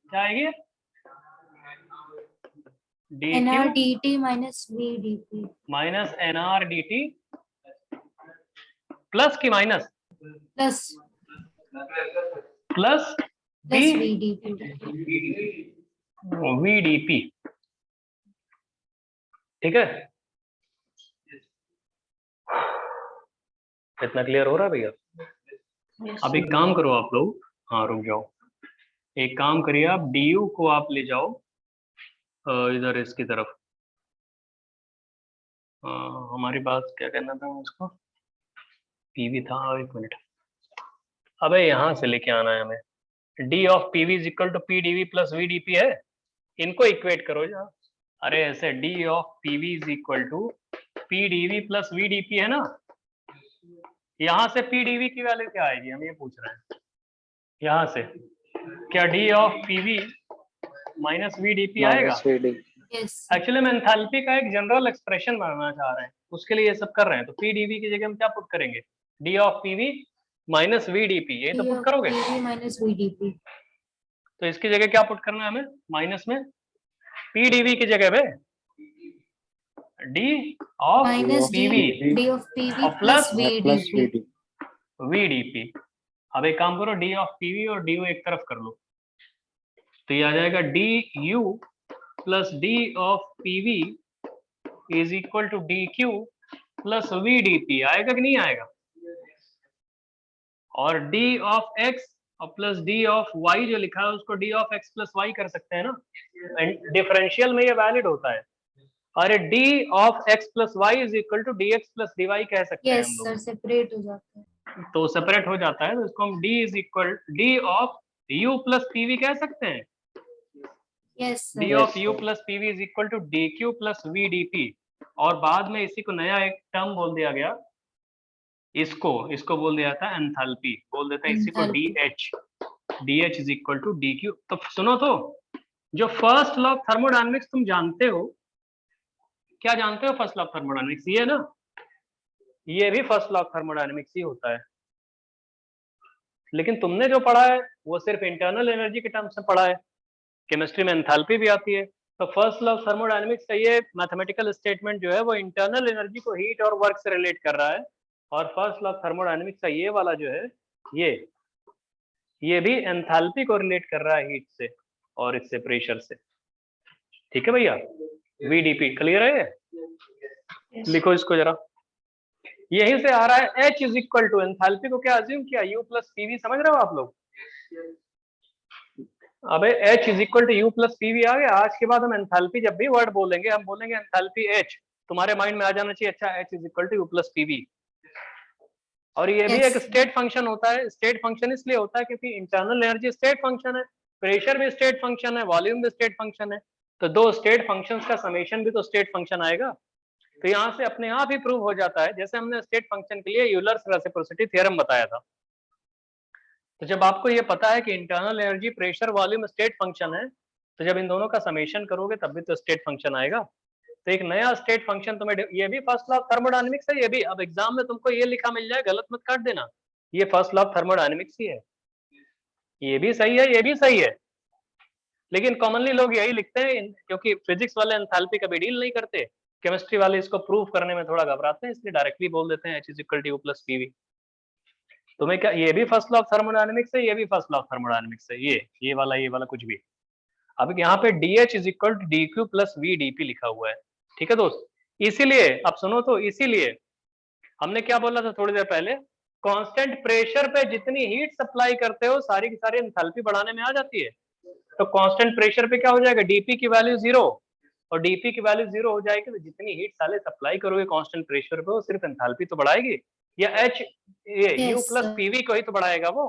क्या आएगी? NRDT minus VDP. Minus NRDT plus की minus Plus plus VDP. VDP, ठीक है। इतना क्लियर हो रहा है भैया? अब एक काम करो आप लोग, हाँ रुक जाओ, एक काम करिए आप, DU को आप ले जाओ इधर इसकी तरफ। हमारी बात क्या कहना था उसको, PV था, एक मिनट। अबे यहाँ से लेके आना है हमें, D of PV is equal to PDV plus VDP है, इनको इक्वेट करो जा। अरे ऐसे D of PV is equal to PDV plus VDP है ना, यहाँ से PDV की वैल्यू क्या आएगी, हम ये पूछ रहे हैं। यहाँ से क्या D of PV minus VDP आएगा? Yes. एक्चुअली हम एंथैल्पी का एक जनरल एक्सप्रेशन बनाना चाह रहे हैं, उसके लिए ये सब कर रहे हैं। तो PDV की जगह हम क्या पुट करेंगे, D of PV minus VDP, ये तो पुट करोगे। PV minus VDP. तो इसकी जगह क्या पुट करना है हमें, माइनस में PDV की जगह पे D of Minus PV D of PV और plus प्लस VDP. VDP। अब एक काम करो, D ऑफ PV और DU एक तरफ कर लो, तो ये आ जाएगा DU plus D of PV is equal to DQ plus VDP, आएगा कि नहीं आएगा? और D ऑफ X और प्लस D ऑफ Y जो लिखा है उसको D of X plus Y कर सकते हैं ना, डिफरेंशियल में ये वैलिड होता है। अरे D of X plus Y is equal to DX plus DY कह सकते हैं Yes, हम sir. लोग, Separate हो जाता है. तो सेपरेट हो जाता है, तो इसको हम D is equal D of U plus PV कह सकते हैं। Yes, sir. D of U plus PV is equal to DQ plus VDP, और बाद में इसी को नया एक टर्म बोल दिया गया, इसको बोल दिया था एंथैल्पी, बोल देते हैं इसी को DH is equal to DQ। तो सुनो तो, जो फर्स्ट लॉ ऑफ थर्मोडायनेमिक्स तुम जानते हो, क्या जानते हो फर्स्ट लॉ ऑफ थर्मोडायनेमिक्स, ये है ना, ये भी फर्स्ट लॉ ऑफ थर्मोडायनेमिक्स ही होता है। लेकिन तुमने जो पढ़ा है वो सिर्फ इंटरनल एनर्जी के टर्म्स में पढ़ा है, केमिस्ट्री में एंथैल्पी भी आती है। तो फर्स्ट लॉ ऑफ थर्मोडायनेमिक्स का ये मैथमेटिकल स्टेटमेंट जो है वो इंटरनल एनर्जी को हीट और वर्क से रिलेट कर रहा है, और फर्स्ट लॉ ऑफ थर्मोडायनेमिक्स का ये वाला जो है ये भी एंथैल्पी को रिलेट कर रहा है हीट से और इससे प्रेशर से, ठीक है भैया। VDP क्लियर है? लिखो इसको जरा, यहीं से आ रहा है H is equal to, enthalpy को क्या अज्यूम किया, U प्लस PV, समझ रहे हो आप लोग? अबे H is equal to U plus PV आ गया। आज के बाद हम एंथैल्पी जब भी वर्ड बोलेंगे हम बोलेंगे एंथैल्पी H, तुम्हारे माइंड में आ जाना चाहिए अच्छा H is equal to U plus PV। और ये भी एक स्टेट फंक्शन होता है। स्टेट फंक्शन इसलिए होता है क्योंकि इंटरनल एनर्जी स्टेट फंक्शन है, प्रेशर भी स्टेट फंक्शन है, वॉल्यूम भी स्टेट फंक्शन है, तो दो स्टेट फंक्शंस का समेशन भी तो स्टेट फंक्शन आएगा। तो यहाँ से अपने आप ही प्रूव हो जाता है, जैसे हमने स्टेट फंक्शन के लिए यूलर्स रेसिप्रोसिटी थ्योरम बताया था। तो जब आपको ये पता है कि internal energy, pressure, volume state function है, तो जब इन दोनों का समेशन करोगे तब भी तो स्टेट फंक्शन आएगा। तो एक नया स्टेट फंक्शन तुम्हें, ये भी फर्स्ट लॉ ऑफ थर्मोडायनेमिक्स है, ये भी। अब एग्जाम में तुमको ये लिखा मिल जाए, गलत मत काट देना, ये फर्स्ट लॉ ऑफ थर्मोडायनेमिक्स ही है। ये भी सही है, ये भी सही है, लेकिन कॉमनली लोग यही लिखते हैं क्योंकि फिजिक्स वाले एंथैल्पी कभी डील नहीं करते, केमिस्ट्री वाले इसको प्रूव करने में थोड़ा घबराते हैं, इसलिए डायरेक्टली बोल देते हैं H is equal to U plus PV। तुम्हें क्या, ये भी फर्स्ट लॉ ऑफ थर्मोडायनेमिक्स है, ये भी फर्स्ट लॉ ऑफ थर्मोडायनेमिक्स है, ये वाला कुछ भी। अब यहाँ पे DH is equal to DQ plus VDP लिखा हुआ है, ठीक है दोस्त। इसीलिए अब सुनो तो, इसीलिए हमने क्या बोला था थोड़ी देर पहले, कांस्टेंट प्रेशर पे जितनी हीट सप्लाई करते हो सारी की सारी एंथैल्पी बढ़ाने में आ जाती है। तो कांस्टेंट प्रेशर पे क्या हो जाएगा, DP की वैल्यू 0, और DP की वैल्यू 0 हो जाएगी तो जितनी हीट साले सप्लाई करोगे कांस्टेंट प्रेशर पे वो सिर्फ एंथैल्पी तो बढ़ाएगी, या H ये U Yes, plus sir. PV को ही तो बढ़ाएगा वो,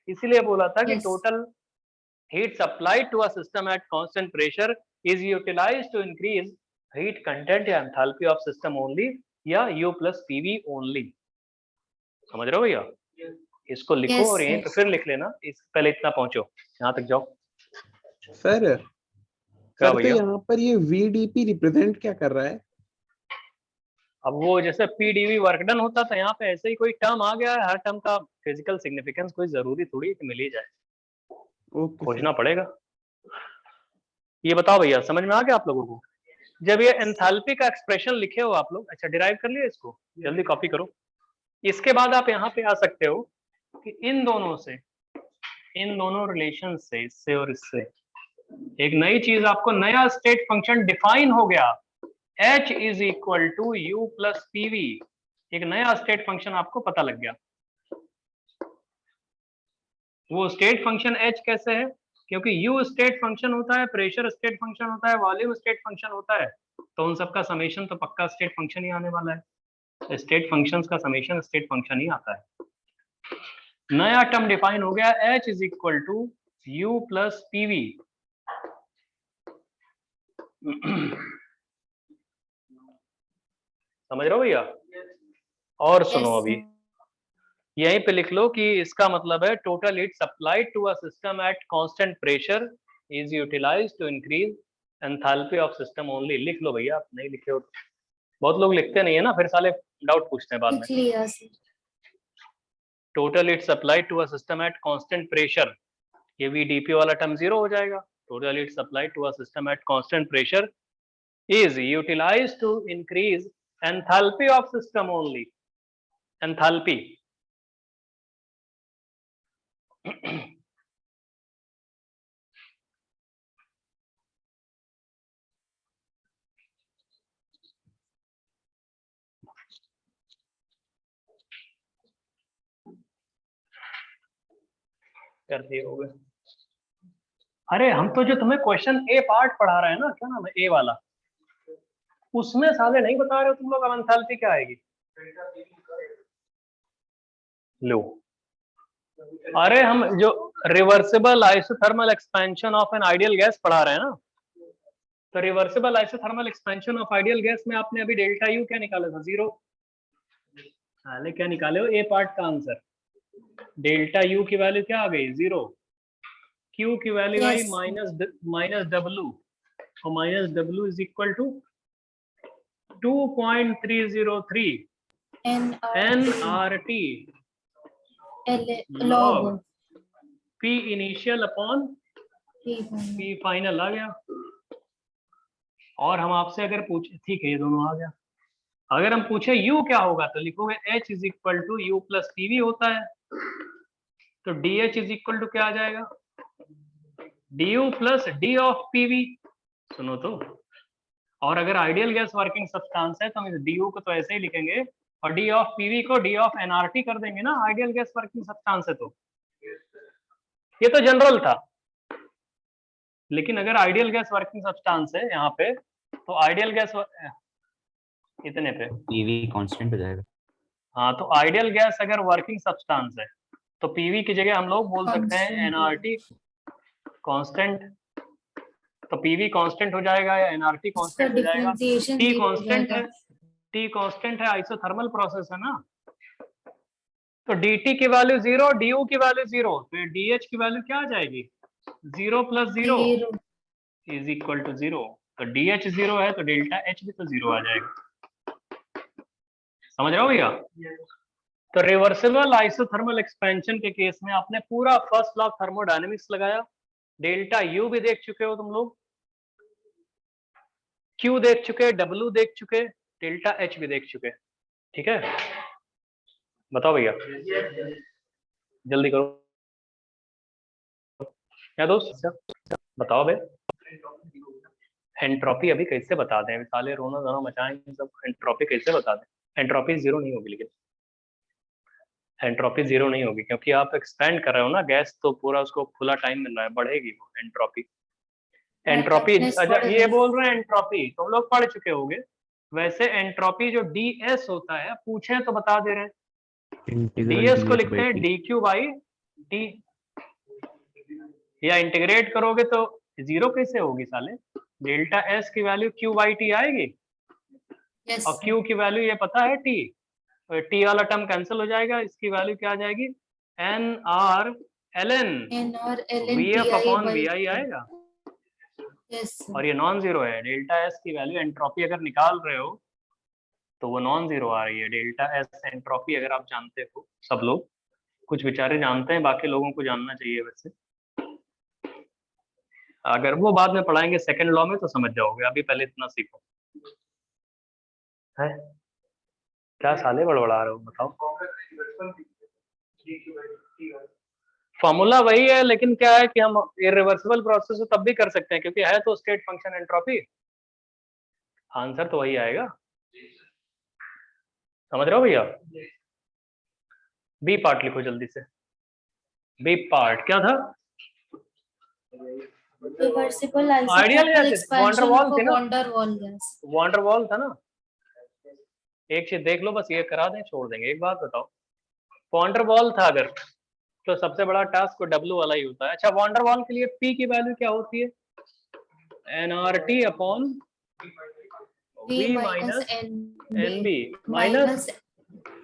इसीलिए बोला था कि Yes. Total heat supplied to a system at constant pressure is utilized to increase heat content या enthalpy of system only या U plus PV only. समझ रहे हो भैया? इसको लिखो Yes, और यहीं sir. पे फिर लिख लेना, इस पहले इतना पहुंचो, यहाँ तक जाओ। सर क्या सर तो भैया? यहाँ पर ये VDP रिप्रेजेंट क्या कर रहा है? अब वो जैसे PdV वर्क डन होता था, यहाँ पे ऐसे ही कोई टर्म आ गया है, हर टर्म का फिजिकल सिग्निफिकेंस कोई जरूरी थोड़ी है कि मिल ही जाए, ओके खोजना पड़ेगा। ये बताओ भैया, समझ में आ गया आप लोगों को? जब ये एंथैल्पी का एक्सप्रेशन लिखे हो आप लोग, अच्छा डिराइव कर लिया इसको, जल्दी कॉपी करो। इसके बाद आप यहाँ पे आ सकते हो कि इन दोनों से, इन दोनों रिलेशन से, इससे और इससे एक नई चीज, आपको नया स्टेट फंक्शन डिफाइन हो गया, H is equal to U plus PV। एक नया स्टेट फंक्शन आपको पता लग गया। वो स्टेट फंक्शन H कैसे है? क्योंकि U स्टेट फंक्शन होता है, प्रेशर स्टेट फंक्शन होता है, वॉल्यूम स्टेट फंक्शन होता है, तो उन सबका समेशन तो पक्का स्टेट फंक्शन ही आने वाला है। स्टेट फंक्शंस का समेशन स्टेट फंक्शन ही आता है। नया टर्म डिफाइन हो गया, H is equal to U plus PV। समझ रहे हो भैया? और सुनो Yes, अभी sir. यहीं पे लिख लो कि इसका मतलब है total heat supplied to a system at constant pressure is utilized to increase enthalpy of system only. लिख लो भैया, आप नहीं लिखे हो तो। बहुत लोग लिखते नहीं है ना, फिर साले डाउट पूछते हैं बाद में। लिख लिया sir. Total heat supplied to a system at constant pressure, ये VDP वाला टर्म जीरो हो जाएगा। Total heat supplied to a system at constant pressure is utilized to increase enthalpy of system only। enthalpy कर दिए हो गए। अरे हम तो जो तुम्हें क्वेश्चन ए पार्ट पढ़ा रहे हैं ना, क्या नाम है ए वाला, उसमें साले नहीं बता रहे हो तुम लोग अब एंथैल्पी क्या आएगी। लो, अरे हम जो reversible isothermal expansion of an ideal gas पढ़ा रहे हैं ना, तो reversible isothermal expansion of ideal gas में आपने अभी डेल्टा यू क्या निकाला था? जीरो। साले क्या निकाले हो? ए पार्ट का आंसर। डेल्टा यू की वैल्यू क्या आ गई? जीरो। क्यू की वैल्यू आई Yes. माइनस डब्ल्यू, और minus W is equal to 2.303 nRT log P initial upon P final आ गया। और हम आपसे अगर पूछे, ठीक है ये दोनों आ गया, अगर हम पूछे U क्या होगा तो लिखोगे H is equal to U plus PV होता है, तो DH इज इक्वल टू क्या आ जाएगा? DU plus D of PV। सुनो तो, और अगर आइडियल गैस वर्किंग सब्सटेंस है तो हम इस DU को तो ऐसे ही लिखेंगे और D ऑफ PV को D ऑफ nRT कर देंगे ना, आइडियल गैस वर्किंग सब्सटेंस है तो। ये तो जनरल था, लेकिन अगर आइडियल गैस वर्किंग सब्सटेंस है यहाँ पे, तो आइडियल गैस इतने पे PV कांस्टेंट हो जाएगा। हाँ, तो आइडियल गैस अगर वर्किंग सब्सटेंस है तो PV की जगह हम लोग बोल सकते हैं nRT कांस्टेंट, तो PV कांस्टेंट हो जाएगा या nRT कांस्टेंट हो जाएगा। T कांस्टेंट है, T कांस्टेंट है, आइसोथर्मल प्रोसेस है ना, तो DT की वैल्यू जीरो, DU की वैल्यू जीरो, तो DH की वैल्यू क्या आ जाएगी? Zero plus zero is equal to zero, तो DH जीरो है तो डेल्टा H भी तो जीरो आ जाएगा। समझ रहे हो भैया? तो रिवर्सिबल आइसोथर्मल एक्सपेंशन के केस में आपने पूरा फर्स्ट लॉ ऑफ थर्मोडायनेमिक्स लगाया, डेल्टा U भी देख चुके हो तुम लोग, Q देख चुके, W देख चुके, डेल्टा H भी देख चुके, ठीक है? बताओ भैया, जल्दी करो क्या दोस्त, बताओ भाई। एंट्रोपी अभी कैसे बता दें? साले रोना धोना मचाएंगे सब, एंट्रोपी कैसे बता दें? एंट्रोपी जीरो नहीं होगी, लेकिन एंट्रोपी जीरो नहीं होगी क्योंकि आप एक्सपेंड कर रहे हो ना गैस, तो पूरा उसको खुला टाइम मिल रहा है, बढ़ेगी वो एंट्रोपी। एंट्रोपी, अच्छा ये बोल रहे हैं एंट्रोपी तुम लोग पढ़ चुके होगे वैसे एंट्रोपी जो ds होता है, पूछे तो बता दे रहे हैं, इंटीग्रल ds को dh लिखते by हैं t. dq बाई टी, या इंटीग्रेट करोगे तो जीरो कैसे होगी साले, डेल्टा s की वैल्यू q बाई टी आएगी, Yes. और q की वैल्यू ये पता है t, तो t वाला टर्म कैंसिल हो जाएगा, इसकी वैल्यू क्या आ जाएगी, n r ln N और ln vf pi upon by vi T. आएगा, Yes. sir. और ये नॉन जीरो है, डेल्टा s की वैल्यू एंट्रोपी अगर निकाल रहे हो तो वो नॉन जीरो आ रही है। डेल्टा s एंट्रोपी अगर आप जानते हो, सब लोग कुछ बेचारे जानते हैं, बाकी लोगों को जानना चाहिए वैसे, अगर वो बाद में पढ़ाएंगे सेकंड लॉ में तो समझ जाओगे, अभी पहले इतना सीखो। है क्या साले बड़बड़ा रहे हो, बताओ। फॉर्मूला वही है, लेकिन क्या है कि हम इरिवर्सिबल प्रोसेस तब भी कर सकते हैं, क्योंकि है तो स्टेट फंक्शन एंट्रोपी, आंसर तो वही आएगा। समझ रहे हो भैया? बी पार्ट लिखो जल्दी से। बी पार्ट क्या था? Reversible Ideal isothermal gas, expansion Van der Waals of थी a ना? van der Waal gas. Van der Waals था ना? एक चीज देख लो, बस ये करा दें, छोड़ देंगे। एक बात बताओ, वॉन्डरवॉल था अगर, तो सबसे बड़ा टास्क डब्ल्यू वाला ही होता है। अच्छा, वॉन्डरवॉल के लिए पी की वैल्यू क्या होती है? nRT upon V v minus minus NB nb minus minus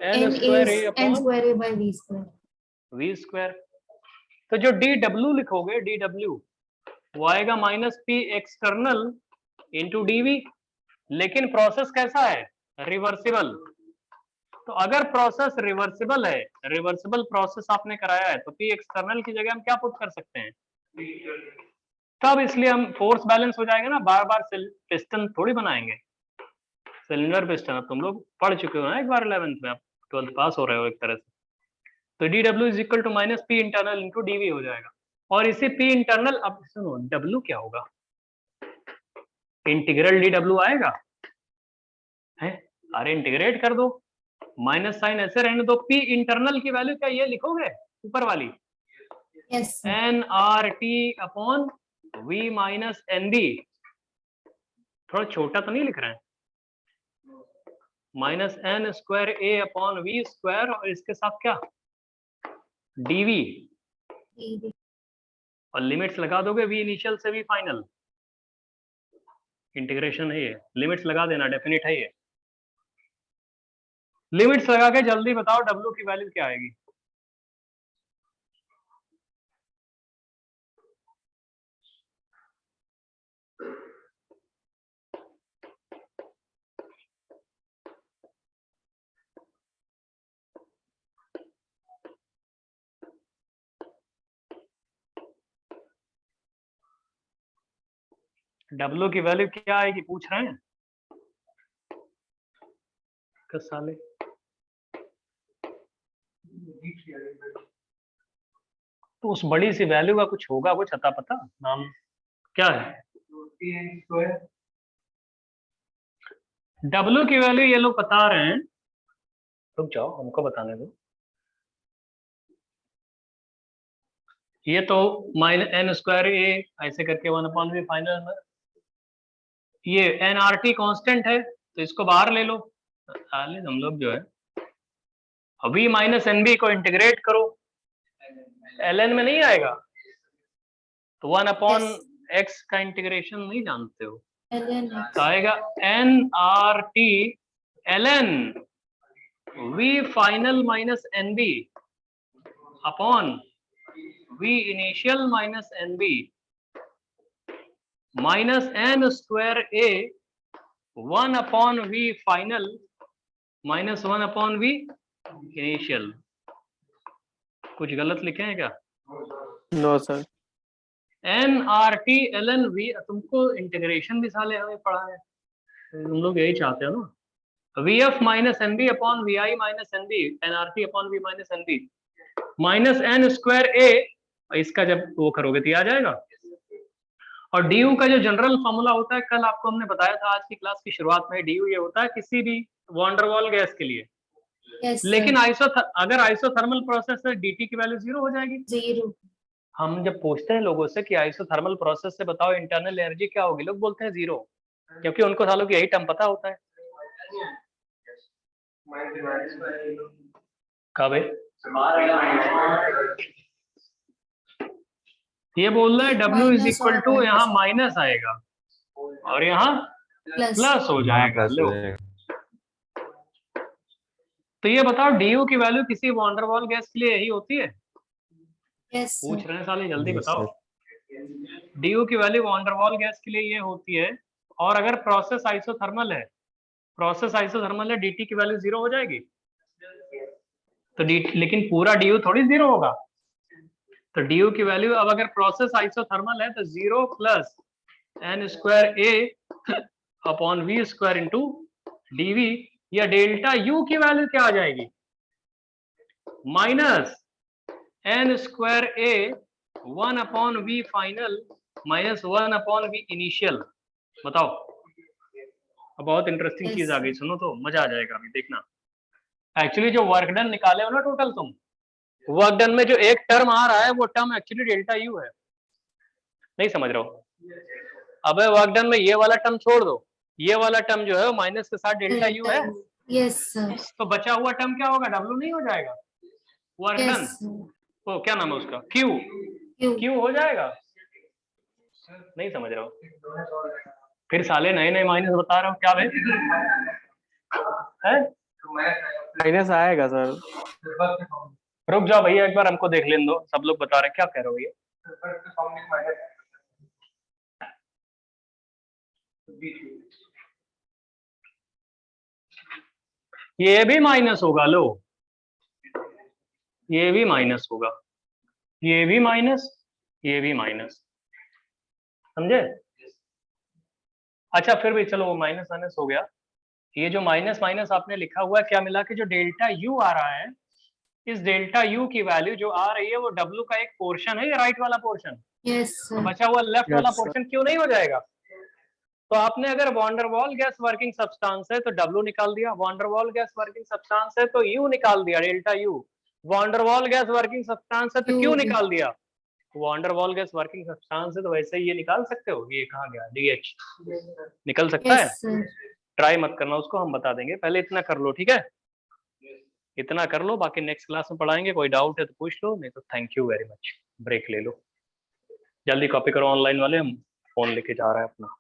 n N square is a N upon square A by V square. v square. तो जो dw लिखोगे, dw वो आएगा minus P external into DV, लेकिन process कैसा है? Reversible. तो अगर प्रोसेस रिवर्सिबल है, रिवर्सिबल प्रोसेस आपने कराया है, तो पी एक्सटर्नल की जगह हम क्या पुट कर सकते हैं? तब इसलिए हम फोर्स बैलेंस हो जाएगा ना, बार बार पिस्टन थोड़ी बनाएंगे, सिलेंडर पिस्टन। अब तुम लोग पढ़ चुके हो ना एक बार 11th में, आप 12th पास हो रहे हो एक तरह से। तो D W is equal to minus P internal into DV हो जाएगा। और इसे पी इंटरनल, अब सुनो, डब्ल्यू क्या होगा? इंटीग्रल डी डब्ल्यू आएगा है? अरे इंटीग्रेट कर दो, माइनस साइन ऐसे रहने दो, पी इंटरनल की वैल्यू क्या ये लिखोगे ऊपर वाली? Yes. sir. N R T upon V minus N B. थोड़ा छोटा तो नहीं लिख रहे हैं? Minus N square A upon V square, और इसके साथ क्या? DV, DV. और लिमिट्स लगा दोगे, वी इनिशियल से वी फाइनल, इंटीग्रेशन है ये, लिमिट्स लगा देना, डेफिनेट है ये। लिमिट्स लगा के जल्दी बताओ डब्ल्यू की वैल्यू क्या आएगी? डब्ल्यू की वैल्यू क्या आएगी पूछ रहे हैं? किस साले? तो उस बड़ी सी वैल्यू का कुछ होगा, कुछ अता पता नाम क्या है? डब्ल्यू की वैल्यू ये लोग बता रहे हैं, रुक जाओ हमको बताने दो। ये तो माइनस एन स्क्वायर ए ऐसे करके 1/v फाइनल में, ये एन आर टी कॉन्स्टेंट है तो इसको बाहर ले लो, हम लोग जो है v माइनस एन बी को इंटीग्रेट करो, ln में नहीं आएगा, तो 1/x का इंटीग्रेशन नहीं जानते हो, ln तो x. आएगा N R T ln v final minus N B upon v initial minus N B minus N square A 1/v final minus 1/v initial. कुछ गलत लिखे हैं क्या? No sir. N R T L N V, तुमको integration भी साले हमें पढ़ा है, तुम लोग यही चाहते हो ना। V F minus N B upon V I minus N B, N R T upon V minus N B minus N square A, इसका जब वो करोगे तो आ जाएगा। और डी यू का जो जनरल फॉर्मूला होता है, कल आपको हमने बताया था आज की क्लास की शुरुआत में, डी यू ये होता है किसी भी वॉन्डरवॉल गैस के लिए। Yes. sir. लेकिन अगर आइसोथर्मल प्रोसेस है, dt की वैल्यू 0 हो जाएगी। 0. हम जब पूछते हैं लोगों से कि आइसोथर्मल प्रोसेस से बताओ इंटरनल एनर्जी क्या होगी, लोग बोलते हैं 0, क्योंकि उनको सालों की यही टर्म पता होता है। कब है? ये बोल रहा है W इज Minus इक्वल और टू यहाँ minus। माइनस आएगा और यहाँ प्लस प्लस हो जाएगा। लो तो ये बताओ DU की वैल्यू किसी वॉन्डरवॉल गैस के लिए यही होती है? यस पूछ रहे हैं साले, जल्दी Yes, बताओ। sir. DU की वैल्यू वॉन्डरवॉल गैस के लिए ये होती है, और अगर प्रोसेस आइसोथर्मल है, DT की वैल्यू 0 हो जाएगी। तो लेकिन पूरा DU थोड़ी 0 होगा। तो DU की वैल्यू, अब अगर प्रोसेस आइसोथर्मल है तो 0 plus n² A upon V² into DV, या डेल्टा U की वैल्यू क्या आ जाएगी? Minus n² A 1 upon V final minus 1 upon V initial. बताओ, अब बहुत इंटरेस्टिंग Yes, चीज आ गई, sir. सुनो तो मजा आ जाएगा अभी देखना। एक्चुअली जो वर्क डन निकाले हो ना टोटल तुम, वर्क डन में जो एक टर्म आ रहा है वो टर्म एक्चुअली डेल्टा U है। नहीं समझ रहे हो? अब वर्क डन में ये वाला टर्म छोड़ दो, ये वाला टर्म जो है वो माइनस के साथ डेल्टा U है, यस सर। तो बचा हुआ टर्म क्या होगा? W नहीं हो जाएगा? वर्क डन, यस वो क्या नाम है उसका? Q हो जाएगा। नहीं समझ रहे हो? फिर साले नए नए माइनस बता रहे हो क्या भाई? माइनस आएगा सर। रुक जाओ भैया, एक बार हमको देख लेने दो, सब लोग बता रहे हैं, क्या कह रहे हो भैया? ये भी माइनस होगा। लो, ये भी माइनस होगा, ये भी माइनस, ये भी माइनस, समझे? अच्छा फिर भी चलो, वो माइनस माइनस हो गया। ये जो माइनस माइनस आपने लिखा हुआ है, क्या मिला कि जो डेल्टा U आ रहा है, इस डेल्टा U की वैल्यू जो आ रही है वो W का एक पोर्शन है, ये राइट वाला पोर्शन। यस तो सर। बचा हुआ लेफ्ट Yes, वाला sir. पोर्शन क्यों नहीं हो जाएगा? तो आपने अगर वॉन्डरवॉल गैस वर्किंग सब्सटेंस है तो W निकाल दिया, वॉन्डरवॉल गैस वर्किंग सब्सटेंस है तो U निकाल दिया, delta U। Van der Waals gas working substance है तो U क्यों भी। निकाल दिया? वॉन्डरवॉल गैस वर्किंग सब्सटेंस है तो वैसे ही ये निकाल सकते हो। ये कहाँ गया? DH निकल सकता है। Yes sir. ट्राई मत करना उसको, हम बता देंगे, पहले इतना कर लो, ठीक है? इतना कर लो, बाकी नेक्स्ट क्लास में पढ़ाएंगे। कोई डाउट है तो पूछ लो, नहीं तो thank you very much. Break ले लो, जल्दी कॉपी करो ऑनलाइन वाले, हम फोन लेके जा रहे हैं अपना।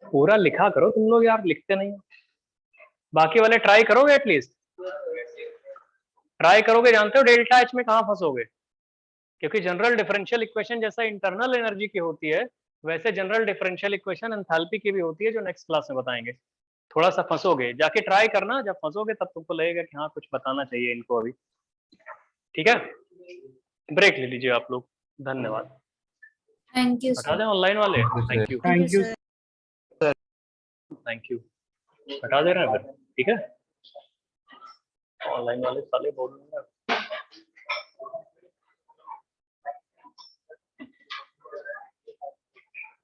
पूरा लिखा करो तुम लोग यार, लिखते नहीं हो। बाकी वाले ट्राई करोगे, एटलीस्ट ट्राई करोगे। जानते हो डेल्टा H में कहाँ फंसोगे? क्योंकि जनरल डिफरेंशियल इक्वेशन जैसा इंटरनल एनर्जी की होती है, वैसे जनरल डिफरेंशियल इक्वेशन एंथैल्पी की भी होती है, जो नेक्स्ट क्लास में बताएंगे। थोड़ा सा फंसोगे, जाके ट्राई करना, जब फंसोगे तब तुमको लगेगा कि हाँ कुछ बताना चाहिए इनको अभी। ठीक है, ब्रेक ले लीजिए आप लोग। धन्यवाद। थैंक यू हटा सर। दें ऑनलाइन वाले? Thank you, thank you. Thank you. हटा दे रहे हैं फिर, ठीक है? ऑनलाइन वाले साले बोल रहे हैं